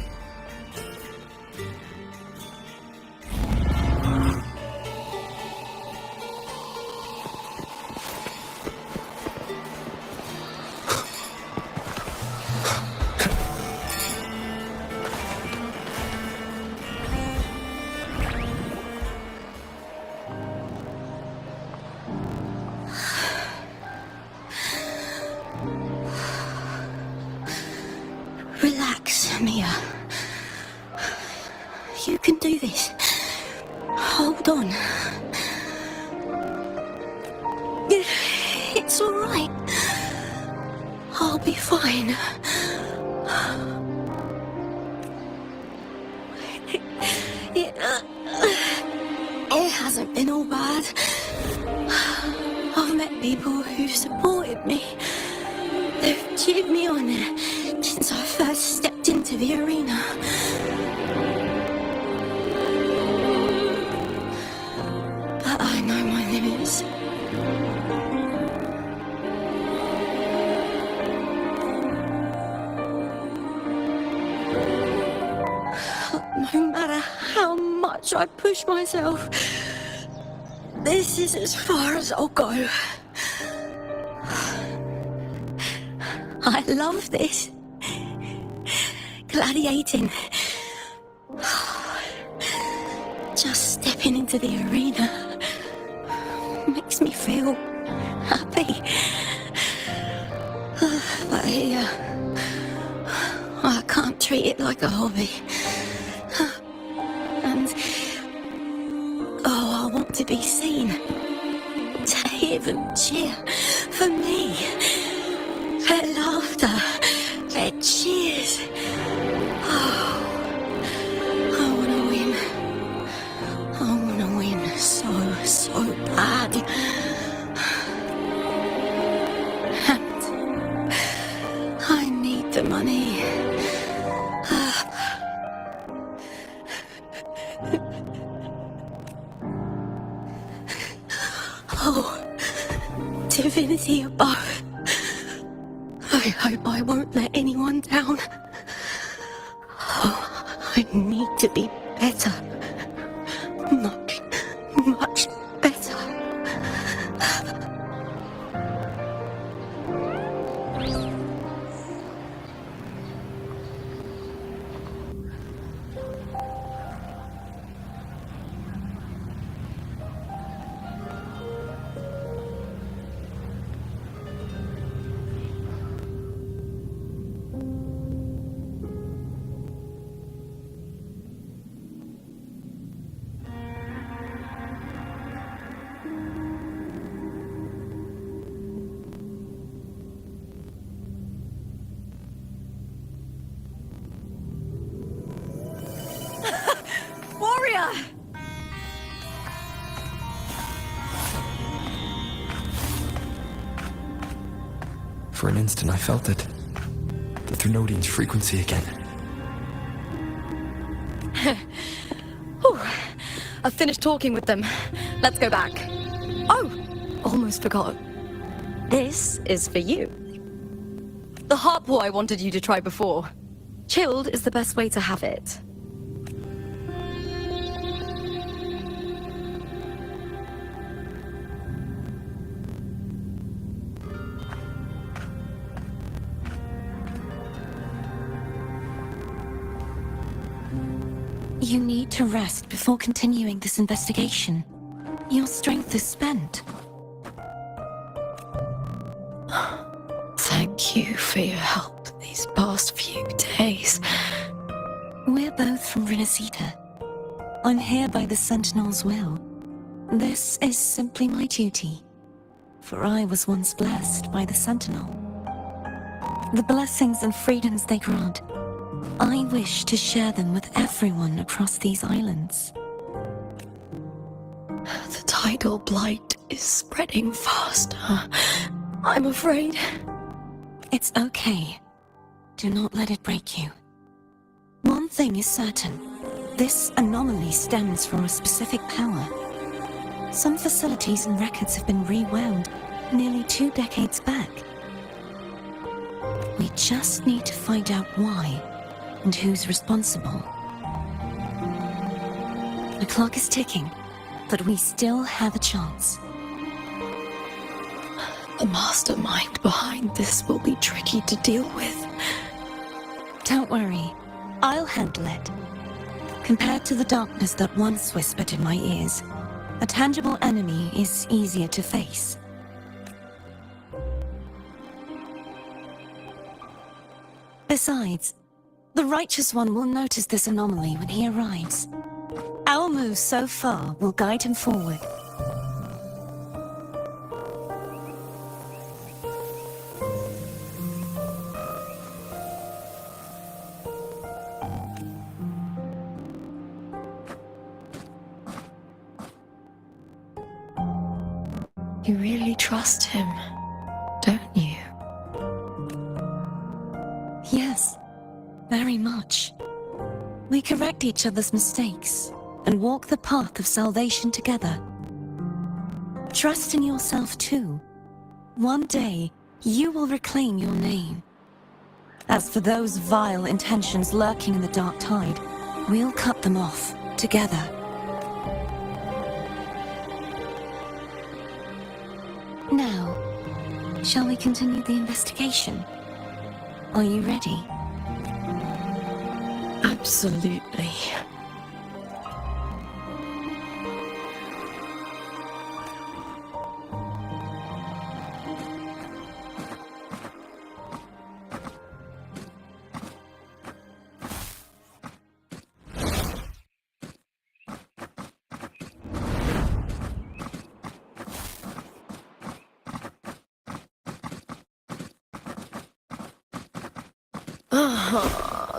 Relax, Mia. You can do this. Hold on. It's all right. I'll be fine. It hasn't been all bad. I've met people who supported me. They've cheered me on since I first stepped into the arena. But I know my limits. No matter how much I push myself, this is as far as I'll go. I love this. Gladiating. Just stepping into the arena makes me feel happy. But here, I can't treat it like a hobby. And I want to be seen, to hear them cheer for me. Their laughter, their cheers. Oh, I want to win. I want to win so bad. And I need the money. I hope I won't let anyone down. Oh, I need to be better. Much, much better. Warrior! For an instant, I felt it. The Threnodian's frequency again. Whew. I've finished talking with them. Let's go back. Oh, almost forgot. This is for you. The harpoon I wanted you to try before. Chilled is the best way to have it. You need to rest before continuing this investigation. Your strength is spent. Thank you for your help these past few days. We're both from Resonator. I'm here by the Sentinel's will. This is simply my duty, for I was once blessed by the Sentinel. The blessings and freedoms they grant, I wish to share them with everyone across these islands. The tidal blight is spreading faster. I'm afraid. It's okay. Do not let it break you. One thing is certain. This anomaly stems from a specific power. Some facilities and records have been rewound nearly 2 decades back. We just need to find out why and who's responsible. The clock is ticking, but we still have a chance. The mastermind behind this will be tricky to deal with. Don't worry, I'll handle it. Compared to the darkness that once whispered in my ears, a tangible enemy is easier to face. Besides, the Righteous One will notice this anomaly when he arrives. Our moves so far will guide him forward. You really trust him, don't you? Yes, very much. We correct each other's mistakes and walk the path of salvation together. Trust in yourself too. One day, you will reclaim your name. As for those vile intentions lurking in the dark tide, we'll cut them off together. Now, shall we continue the investigation? Are you ready? Absolutely.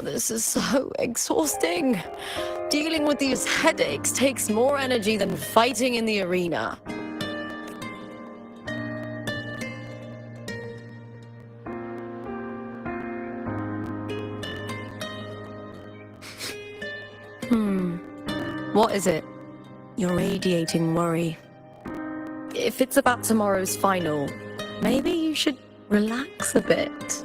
This is so exhausting. Dealing with these headaches takes more energy than fighting in the arena. What is it? You're radiating worry. If it's about tomorrow's final, maybe you should relax a bit.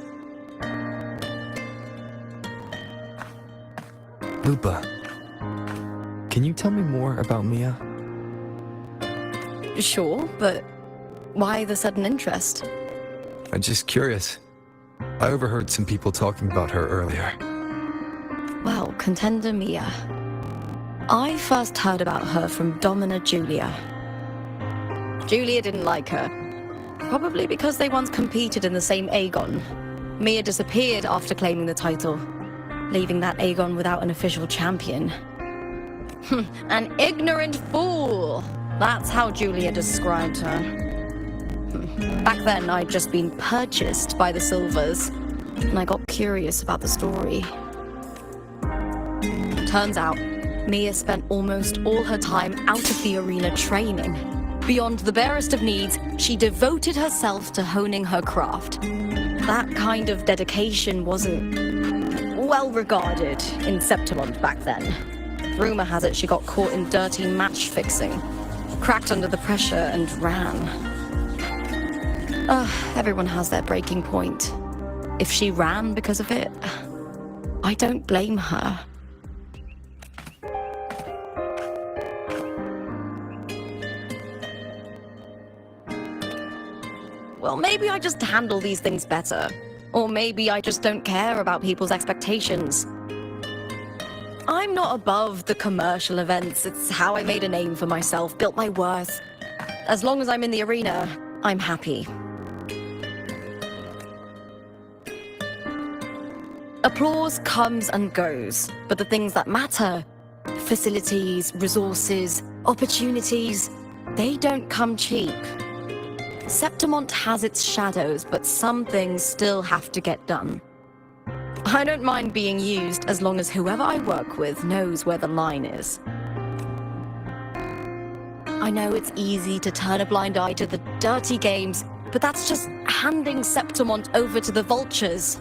Lupa, can you tell me more about Mia? Sure, but why the sudden interest? I'm just curious. I overheard some people talking about her earlier. Well, contender Mia. I first heard about her from Domina Julia. Julia didn't like her. Probably because they once competed in the same Aegon. Mia disappeared after claiming the title, leaving that Aegon without an official champion. An ignorant fool! That's how Julia described her. Back then, I'd just been purchased by the Silvers, and I got curious about the story. Turns out, Mia spent almost all her time out of the arena training. Beyond the barest of needs, she devoted herself to honing her craft. That kind of dedication wasn't well regarded in Septimont back then. Rumor has it she got caught in dirty match fixing, cracked under the pressure and ran. Everyone has their breaking point. If she ran because of it, I don't blame her. Well, maybe I just handle these things better. Or maybe I just don't care about people's expectations. I'm not above the commercial events. It's how I made a name for myself, built my worth. As long as I'm in the arena, I'm happy. Applause comes and goes, but the things that matter, facilities, resources, opportunities, they don't come cheap. Septimont has its shadows, but some things still have to get done. I don't mind being used as long as whoever I work with knows where the line is. I know it's easy to turn a blind eye to the dirty games, but that's just handing Septimont over to the vultures.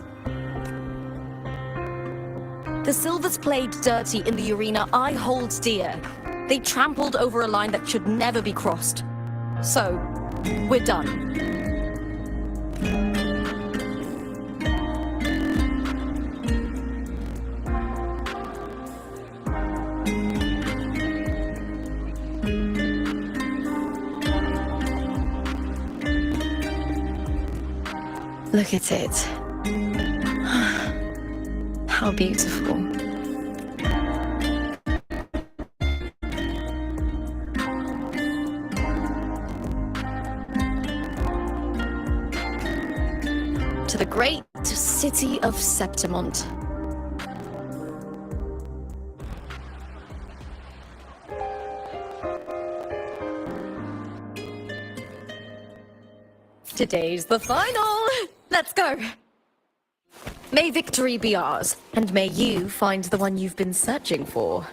The Silvers played dirty in the arena I hold dear. They trampled over a line that should never be crossed. So, we're done. Look at it. How beautiful. To the great city of Septimont. Today's the final! Let's go! May victory be ours, and may you find the one you've been searching for.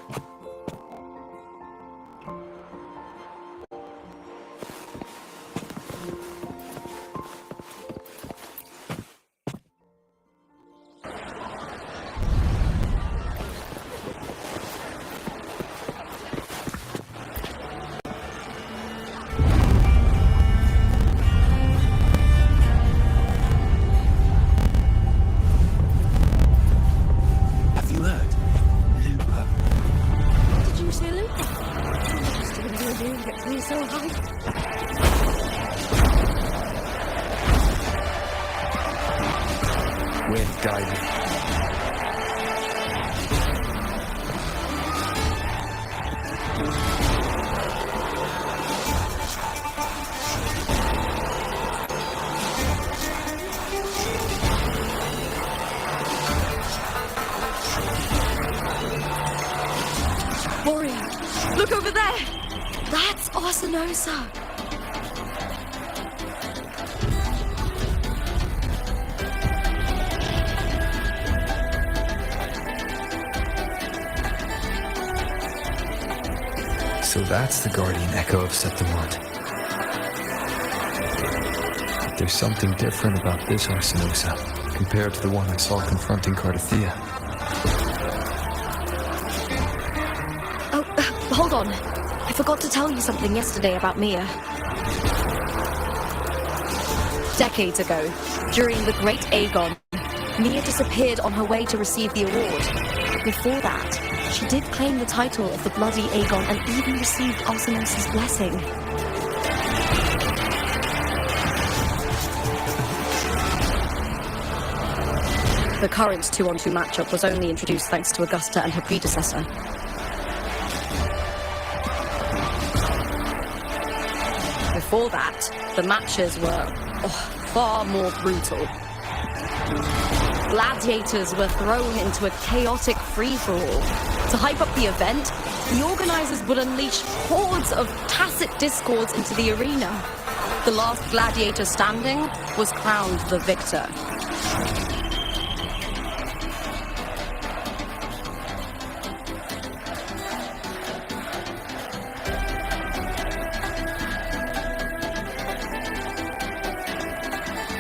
Wind guide me. Warrior, look over there! That's Resonator. So that's the guardian echo of Septimont. But there's something different about this Resonator compared to the one I saw confronting Cartethyia. Oh, hold on. I forgot to tell you something yesterday about Mia. Decades ago, during the Great Aegon, Mia disappeared on her way to receive the award. Before that, she did claim the title of the Bloody Aegon and even received Arsenos' blessing. The current 2-on-2 matchup was only introduced thanks to Augusta and her predecessor. Before that, the matches were far more brutal. Gladiators were thrown into a chaotic free-for-all. To hype up the event, the organizers would unleash hordes of tacit discords into the arena. The last gladiator standing was crowned the victor.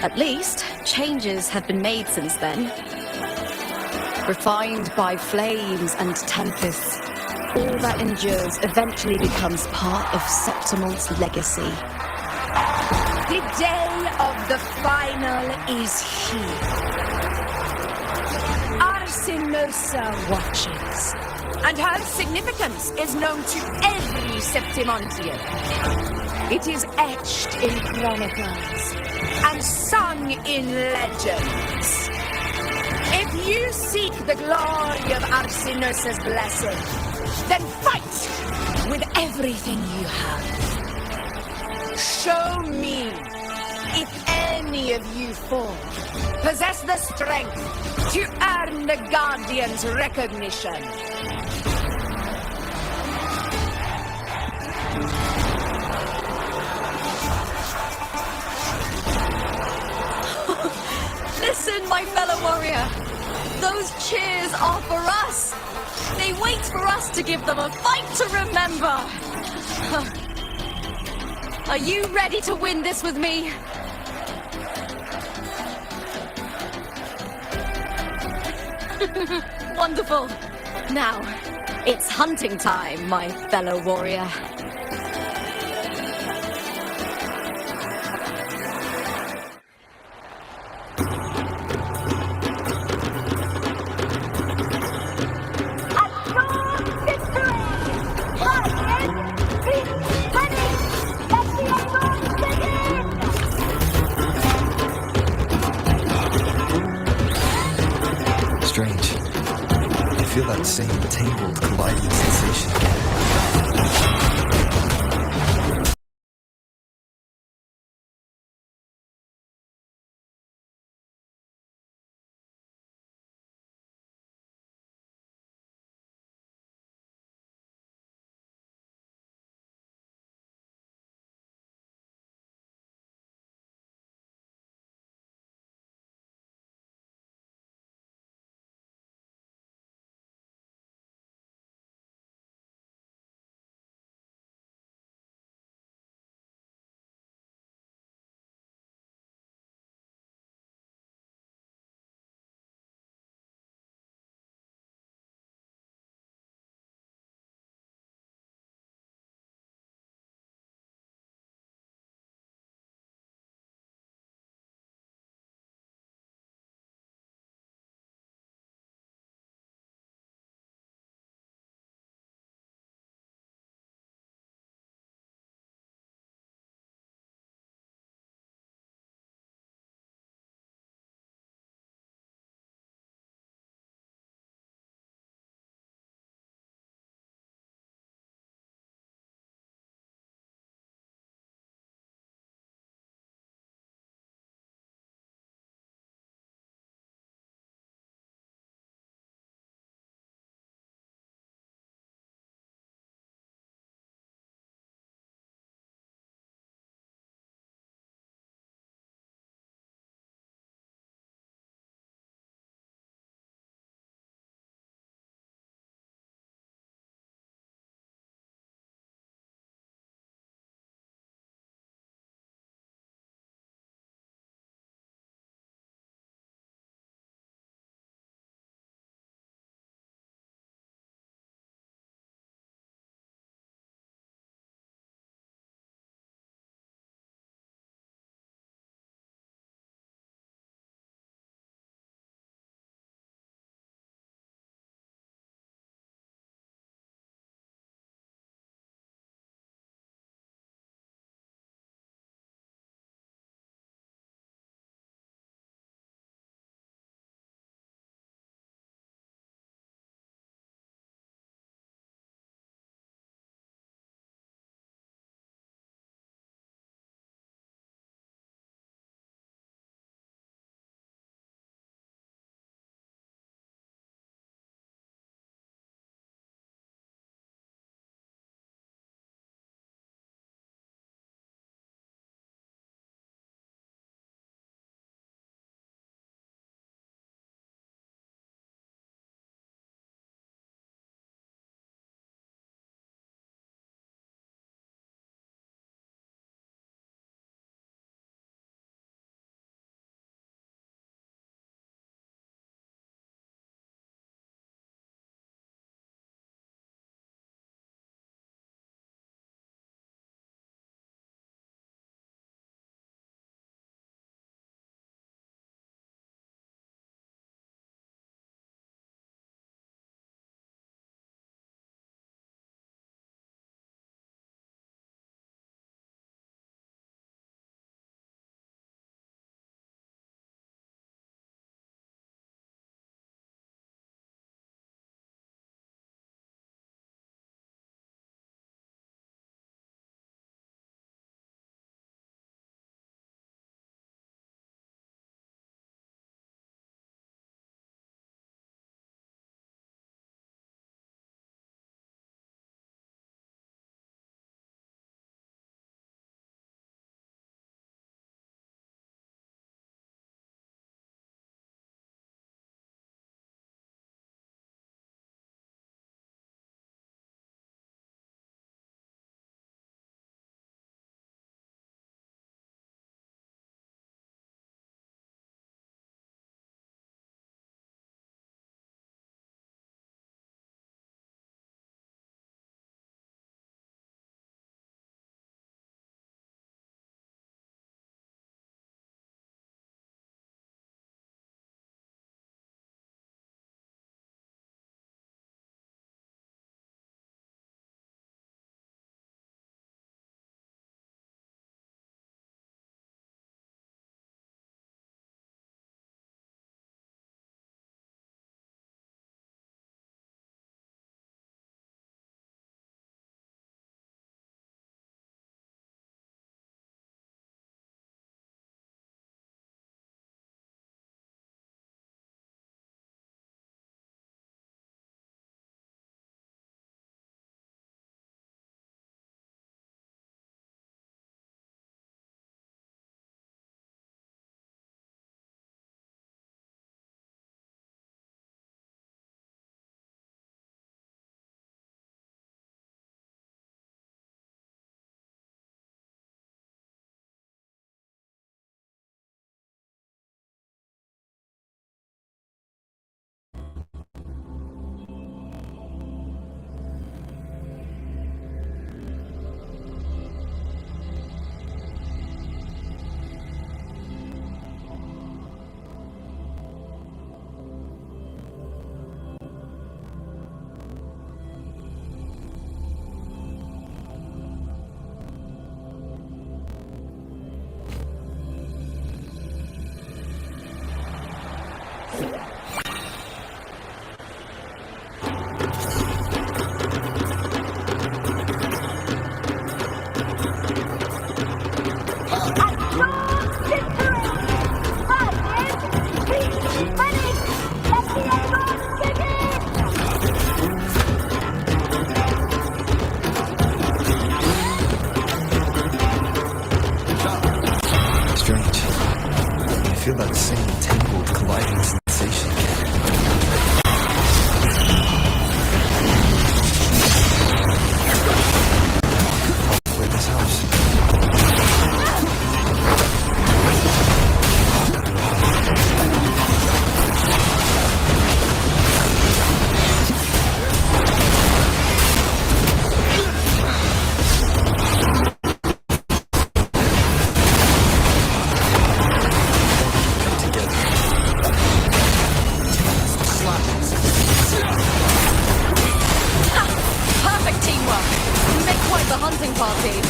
At least, changes have been made since then. Refined by flames and tempests, all that endures eventually becomes part of Septimont's legacy. The day of the final is here. Arsinosa watches, and her significance is known to every Septimontian. It is etched in chronicles and sung in legends. If you seek the glory of Arsinosa's blessing, then fight with everything you have. Show me if any of you four possess the strength to earn the Guardian's recognition. Listen, my fellow warrior. Those cheers are for us. They wait for us to give them a fight to remember. Are you ready to win this with me? Wonderful. Now, it's hunting time, my fellow warrior. Strange. I feel that same tangled, colliding sensation again. Strange. I feel that same tangled, colliding sensation again. Wait, this house. Perfect teamwork! We make quite the hunting party!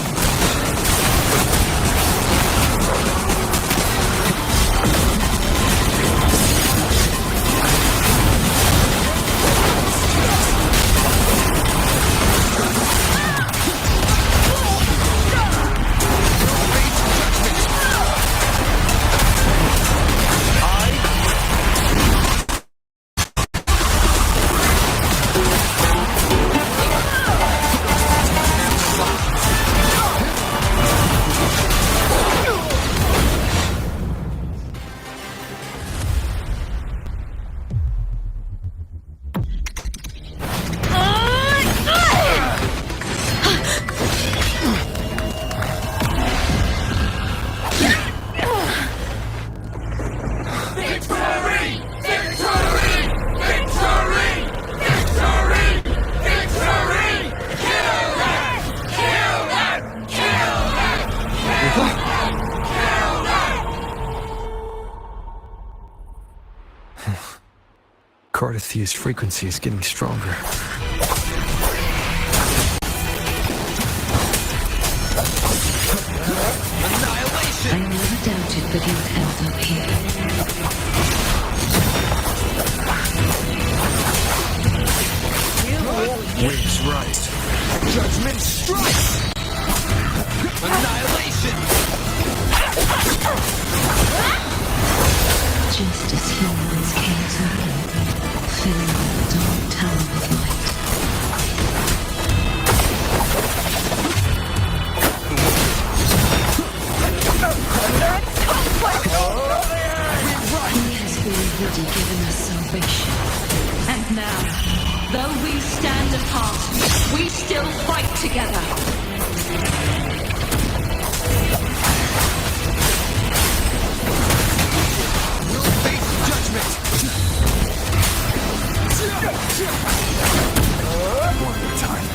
Cartethia's frequency is getting stronger. I never doubted that you would end up here. Waves right. Judgment strikes! Annihilation! Just as humans came to me, filling the dark tower with light. He has already given us salvation. And now, though we stand apart, we still fight together. One more time.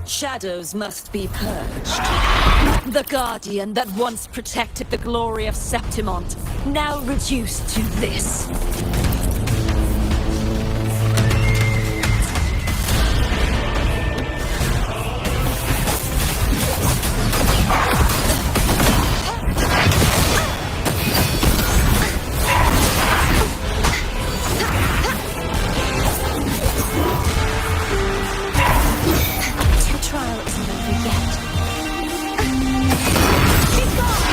Shadows must be purged. The Guardian that once protected the glory of Septimont, now reduced to this. The trial isn't over yet. Be gone!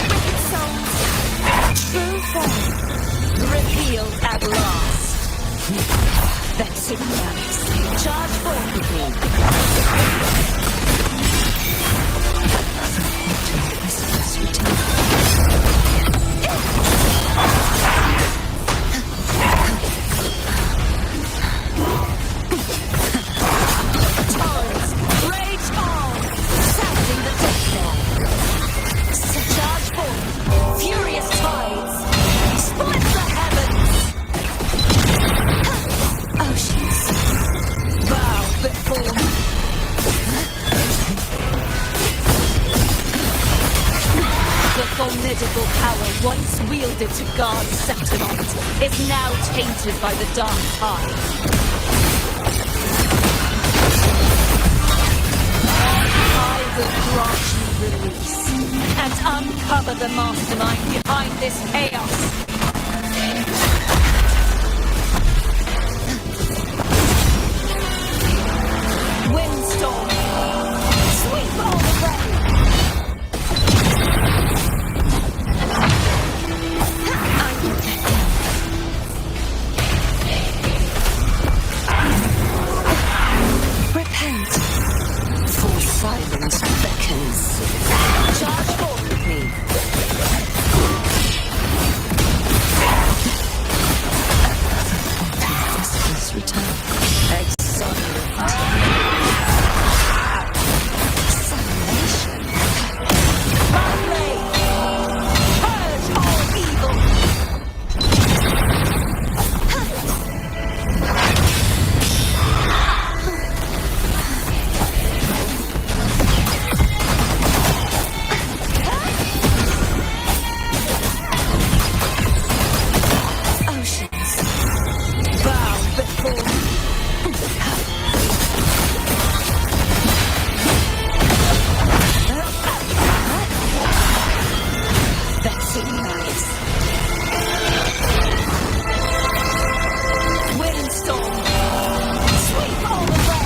The formidable power once wielded to guard Septimont is now tainted by the dark tide. I will grant you release and uncover the mastermind behind this chaos. Windstorm! Sweep all the way! Repent, for silence beckons. Charge forward with me. This return. Exonerate. Salvation. My blade. Purge all evil. Oceans. Bow before me. Vexing lies. Windstorm. Sweep all the way.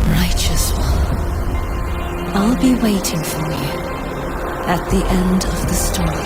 Righteous one, I'll be waiting for you at the end of the story.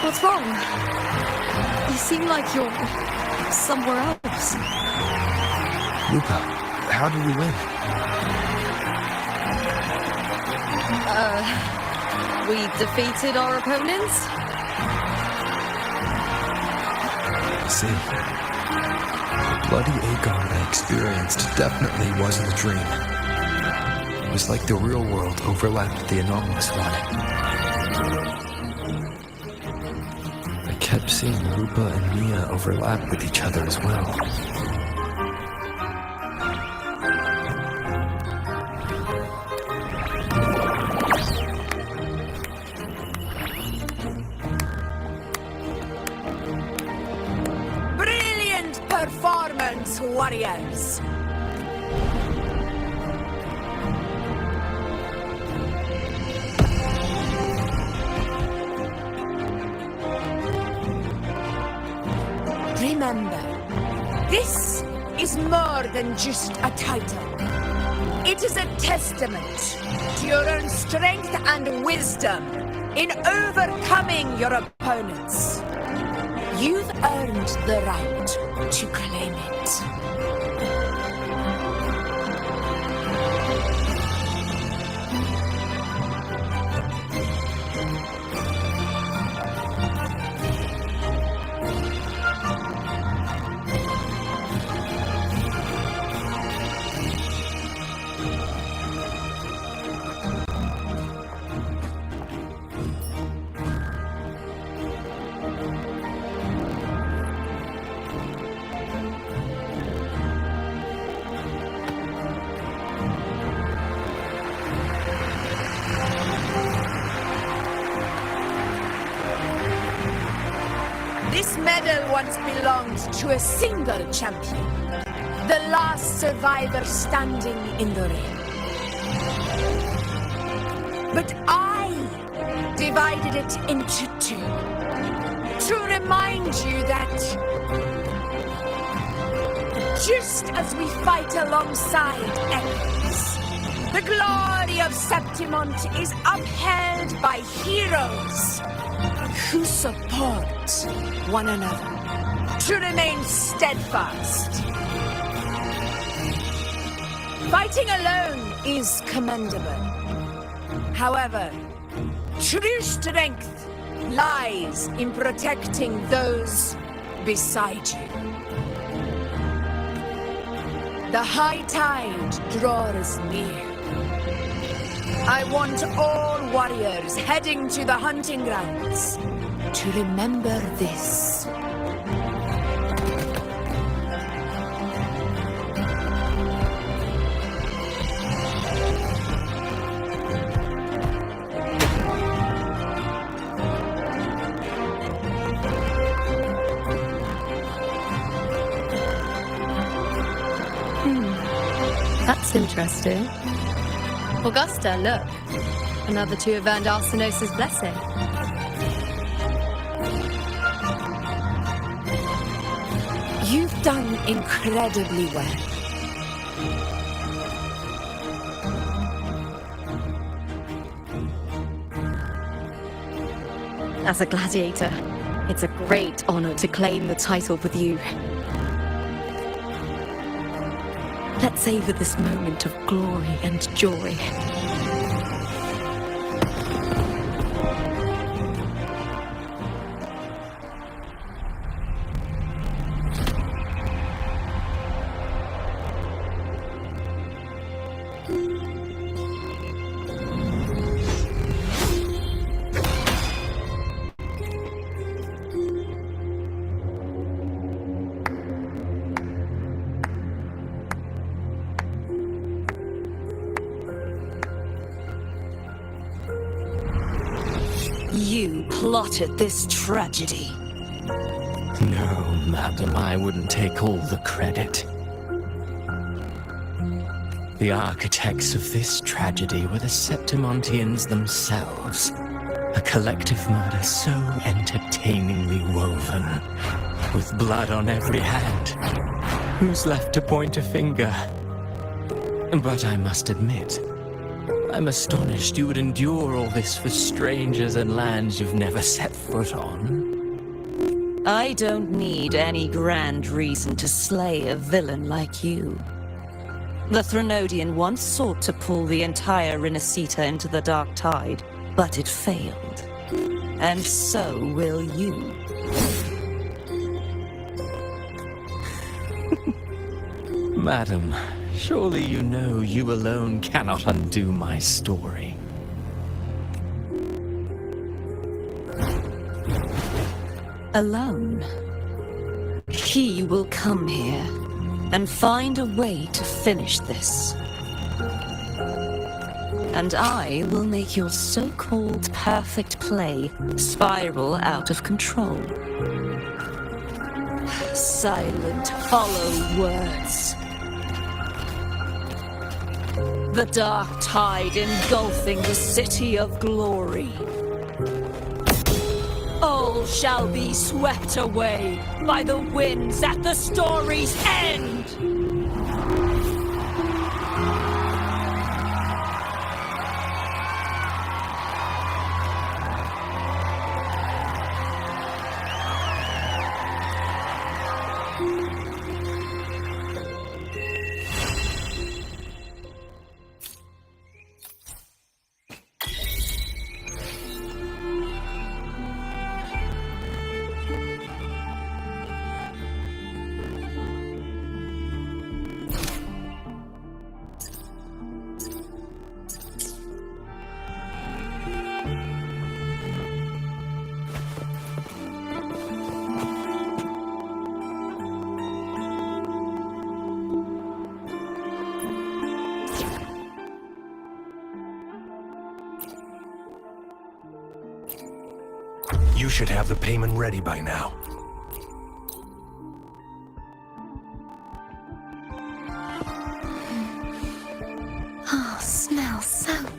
What's wrong? You seem like you're somewhere else. Lupa, how did we win? We defeated our opponents? See, the bloody Aegon I experienced definitely wasn't a dream. It was like the real world overlapped the anomalous one. I kept seeing Lupa and Mia overlap with each other as well. Brilliant performance, warriors! Remember, this is more than just a title. It is a testament to your own strength and wisdom in overcoming your opponents. You've earned the right to claim it. This medal once belonged to a single champion, the last survivor standing in the ring. But I divided it into two, to remind you that just as we fight alongside enemies, the glory of Septimont is upheld by heroes who support one another to remain steadfast. Fighting alone is commendable. However, true strength lies in protecting those beside you. The high tide draws near. I want all warriors heading to the hunting grounds to remember this. That's interesting. Augusta, look. Another two have earned Arsenos's blessing. You've done incredibly well. As a gladiator, it's a great honor to claim the title with you. Let's savor this moment of glory and joy. You plotted this tragedy. No, madam, I wouldn't take all the credit. The architects of this tragedy were the Septimontians themselves. A collective murder so entertainingly woven, with blood on every hand. Who's left to point a finger? But I must admit, I'm astonished you would endure all this for strangers and lands you've never set foot on. I don't need any grand reason to slay a villain like you. The Threnodian once sought to pull the entire Resonator into the Dark Tide, but it failed. And so will you. Madam, surely you know you alone cannot undo my story. Alone. He will come here and find a way to finish this. And I will make your so-called perfect play spiral out of control. Silent, hollow words. The dark tide engulfing the city of glory. All shall be swept away by the winds at the story's end! You should have the payment ready by now. Oh, smells so good.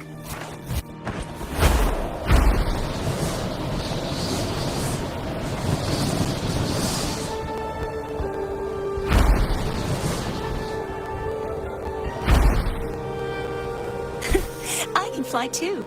I can fly too.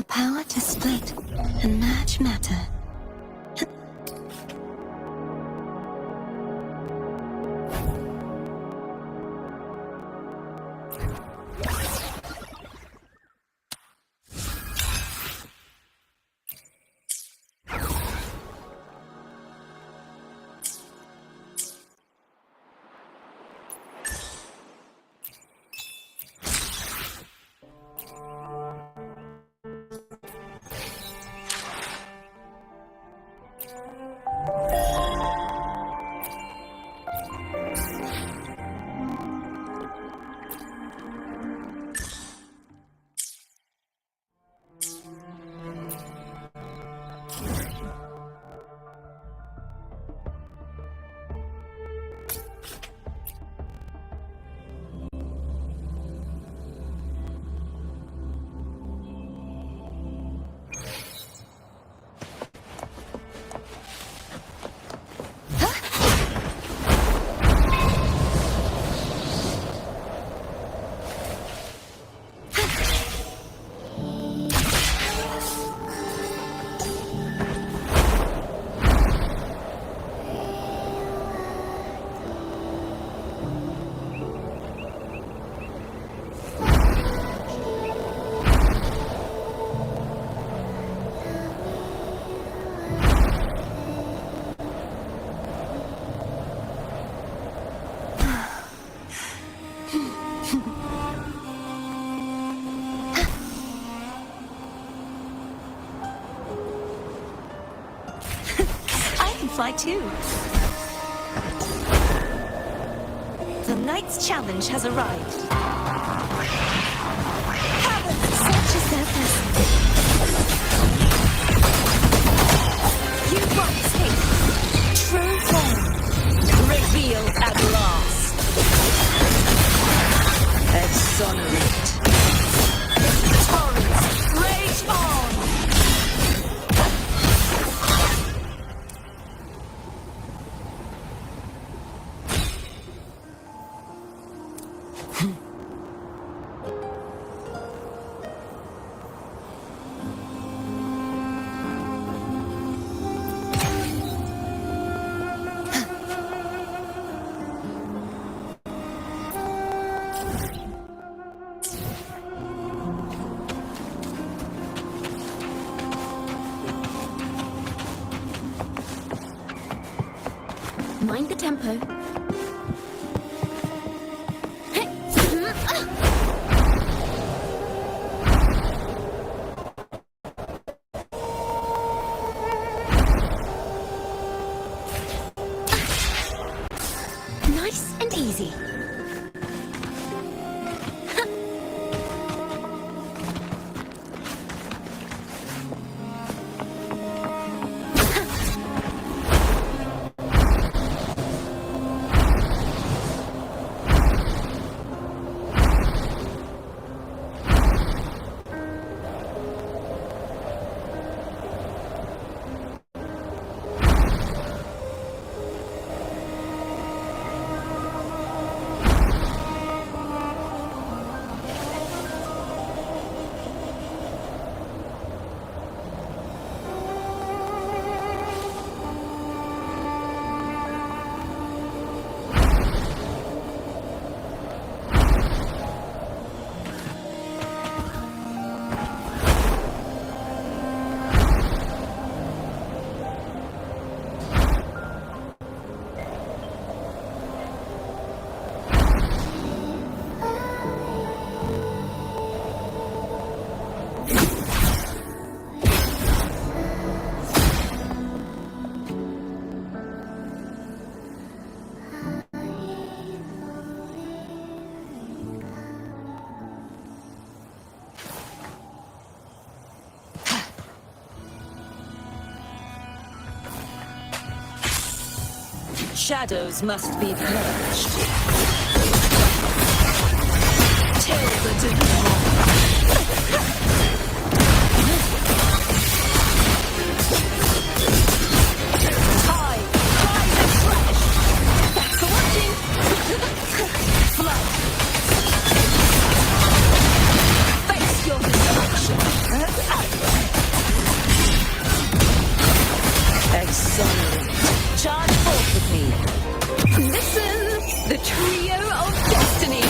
Power to split and merge matter. Fly too. The Knight's challenge has arrived. Caverns, search your surface. You won't escape. True form revealed at last. Exonerate. Torrents, rage on. Mind the tempo. Nice and easy. Shadows must be purged. Till the the trio of destiny.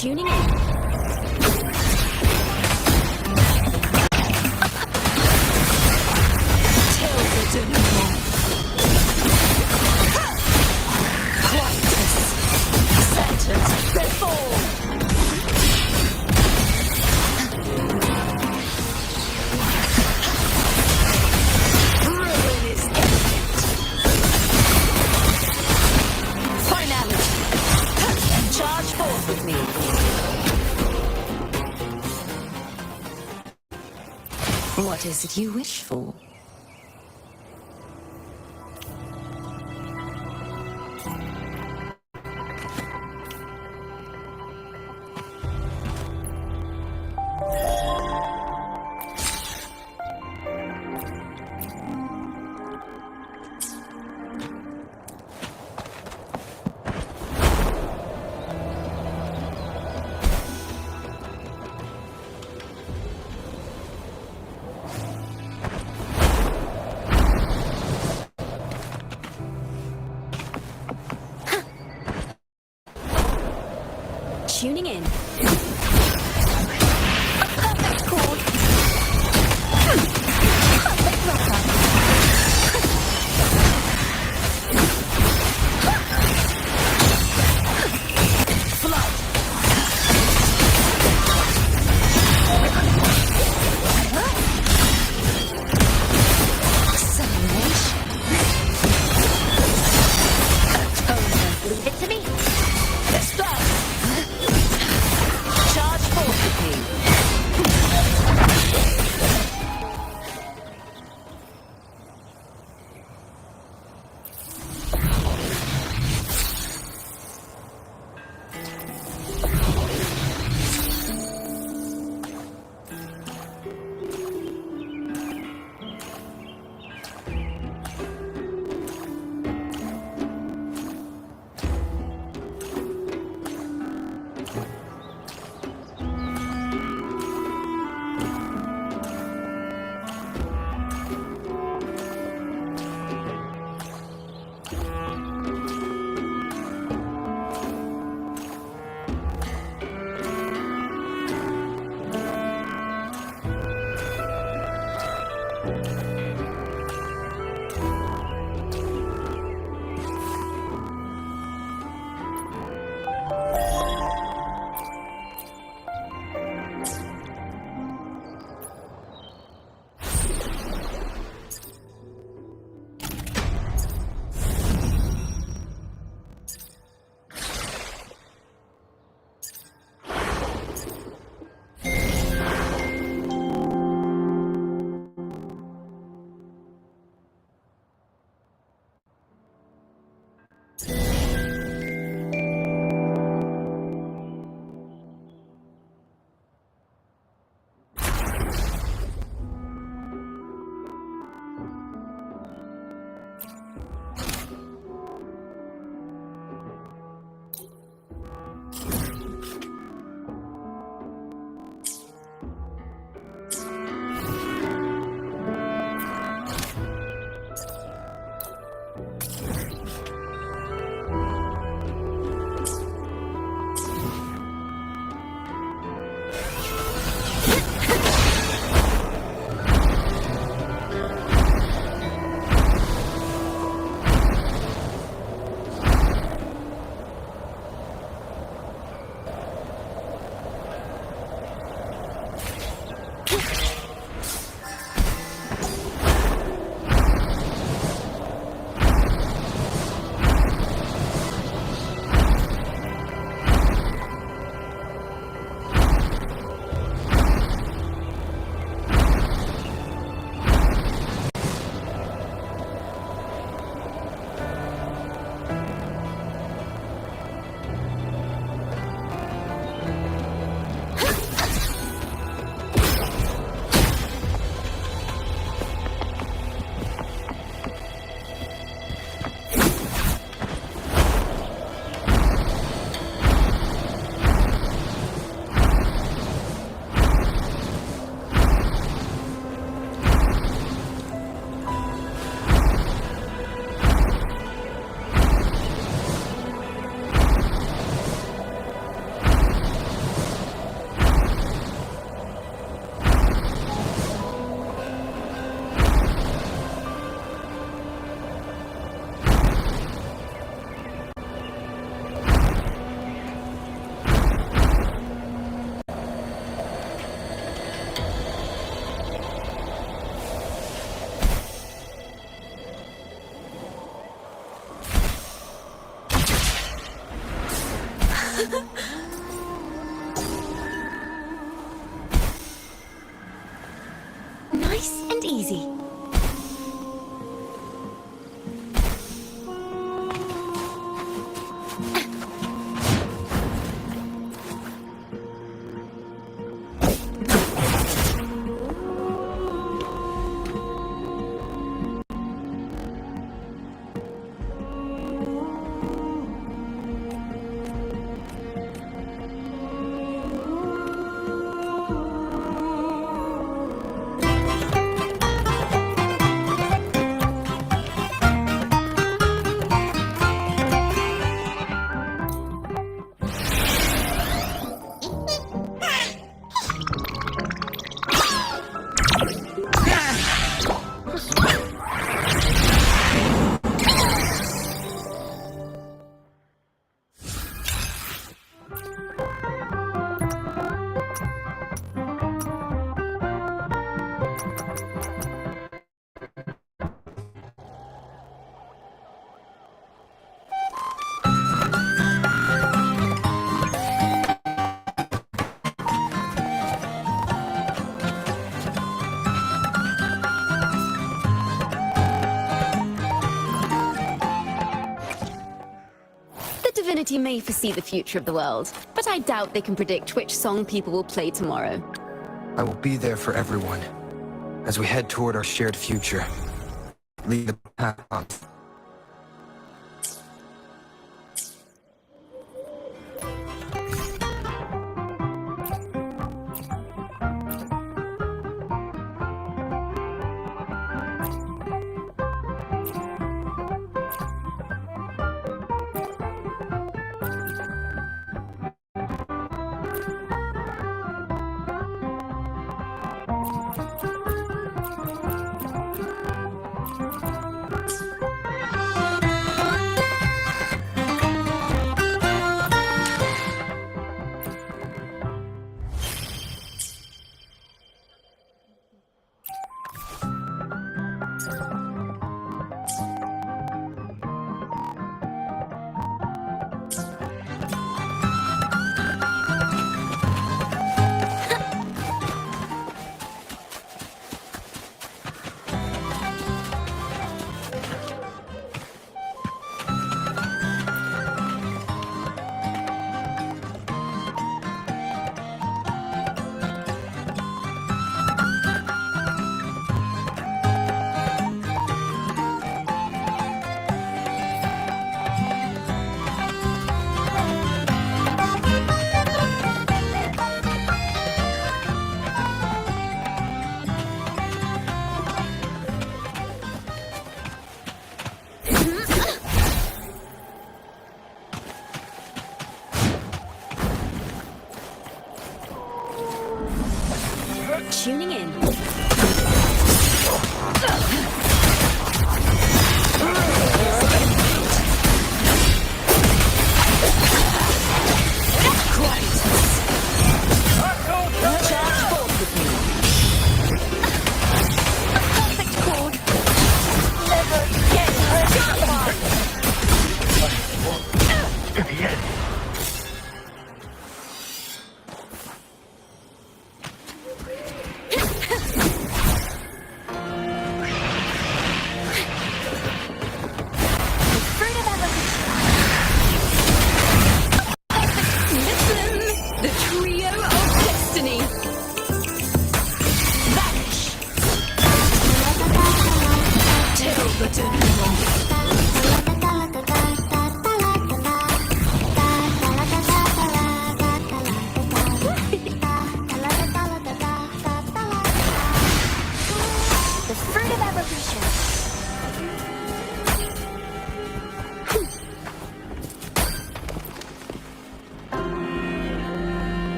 Tuning in. Till the denouement. Crisis. Sentence. They fall. Ruin is imminent. Finality. Charge forth with me. What is it you wish for? Tuning in. A perfect chord. Perfect record. Flood. Acceleration. Atonement. Leave it to me. Let's go. Nice and easy. Divinity may foresee the future of the world, but I doubt they can predict which song people will play tomorrow. I will be there for everyone as we head toward our shared future. Lead the path. Tuning in.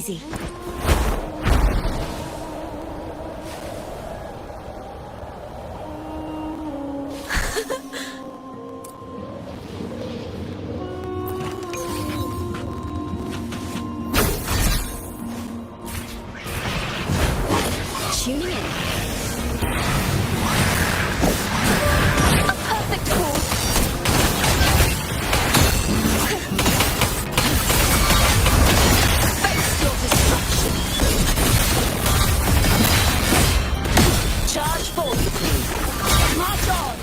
easy. Tuning in. A perfect chord. Face your destruction. Charge forward with me. March on.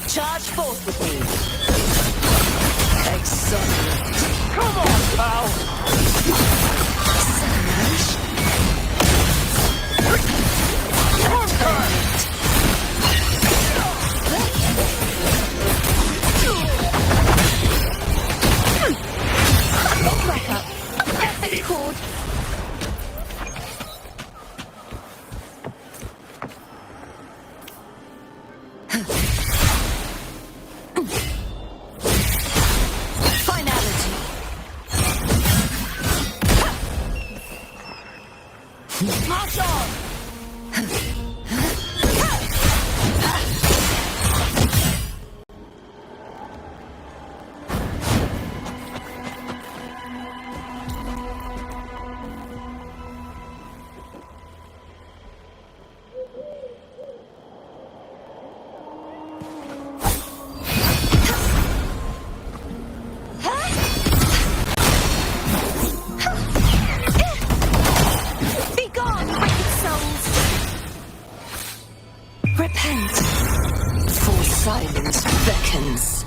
Charge forth with me. Exonerate. Come on, pal! Savage. Back up. A perfect chord. March on! Repent, for silence beckons.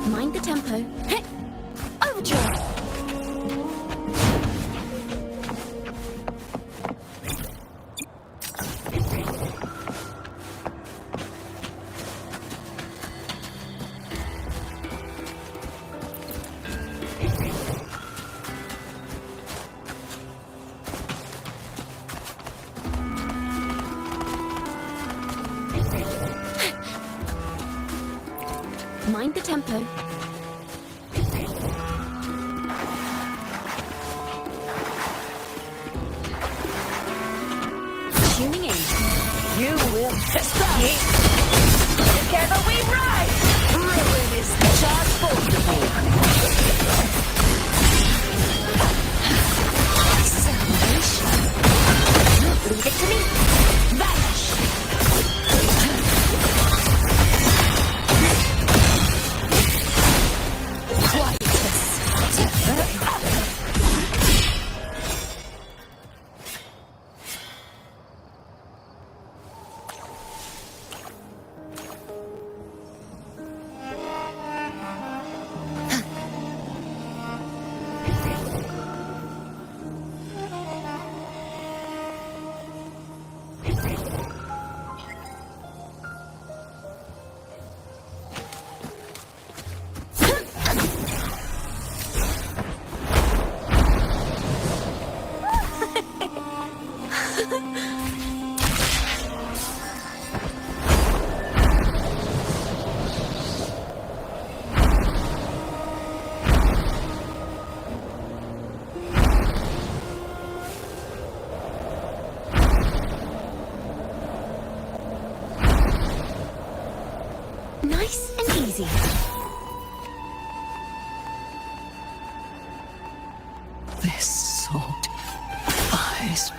Mind the tempo. Overture! Mind the tempo. Tuning in. You will escape. Together we rise! Ruin is transportable! Salvation. Leave it to me! Vanish! Quietus. Nice and easy. This sword eyes.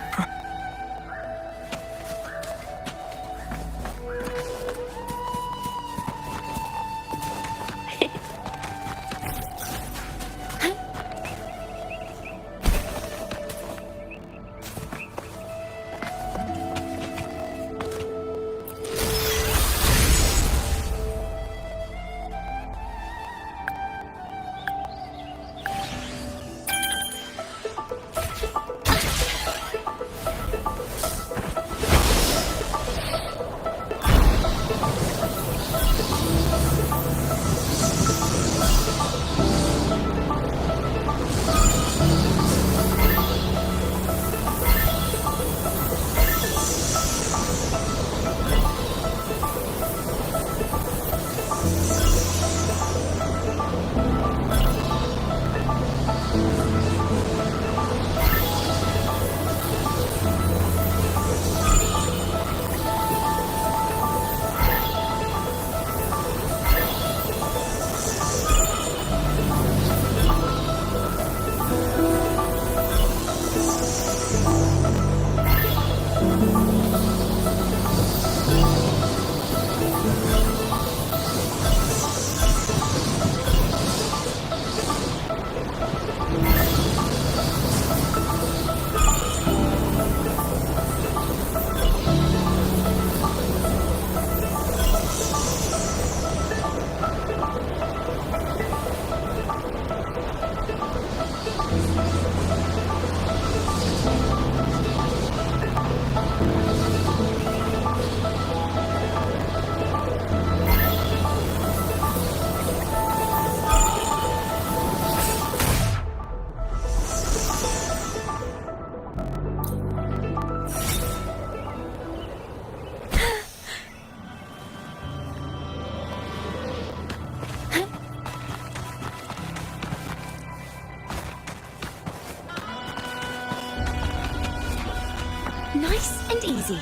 Nice and easy.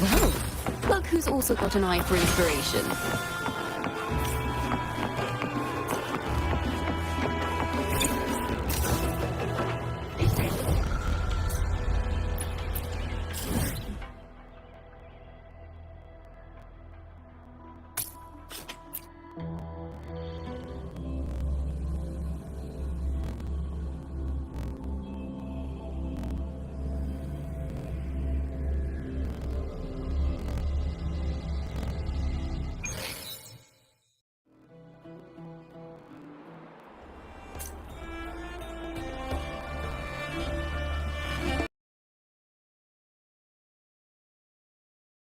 Well, look who's also got an eye for inspiration.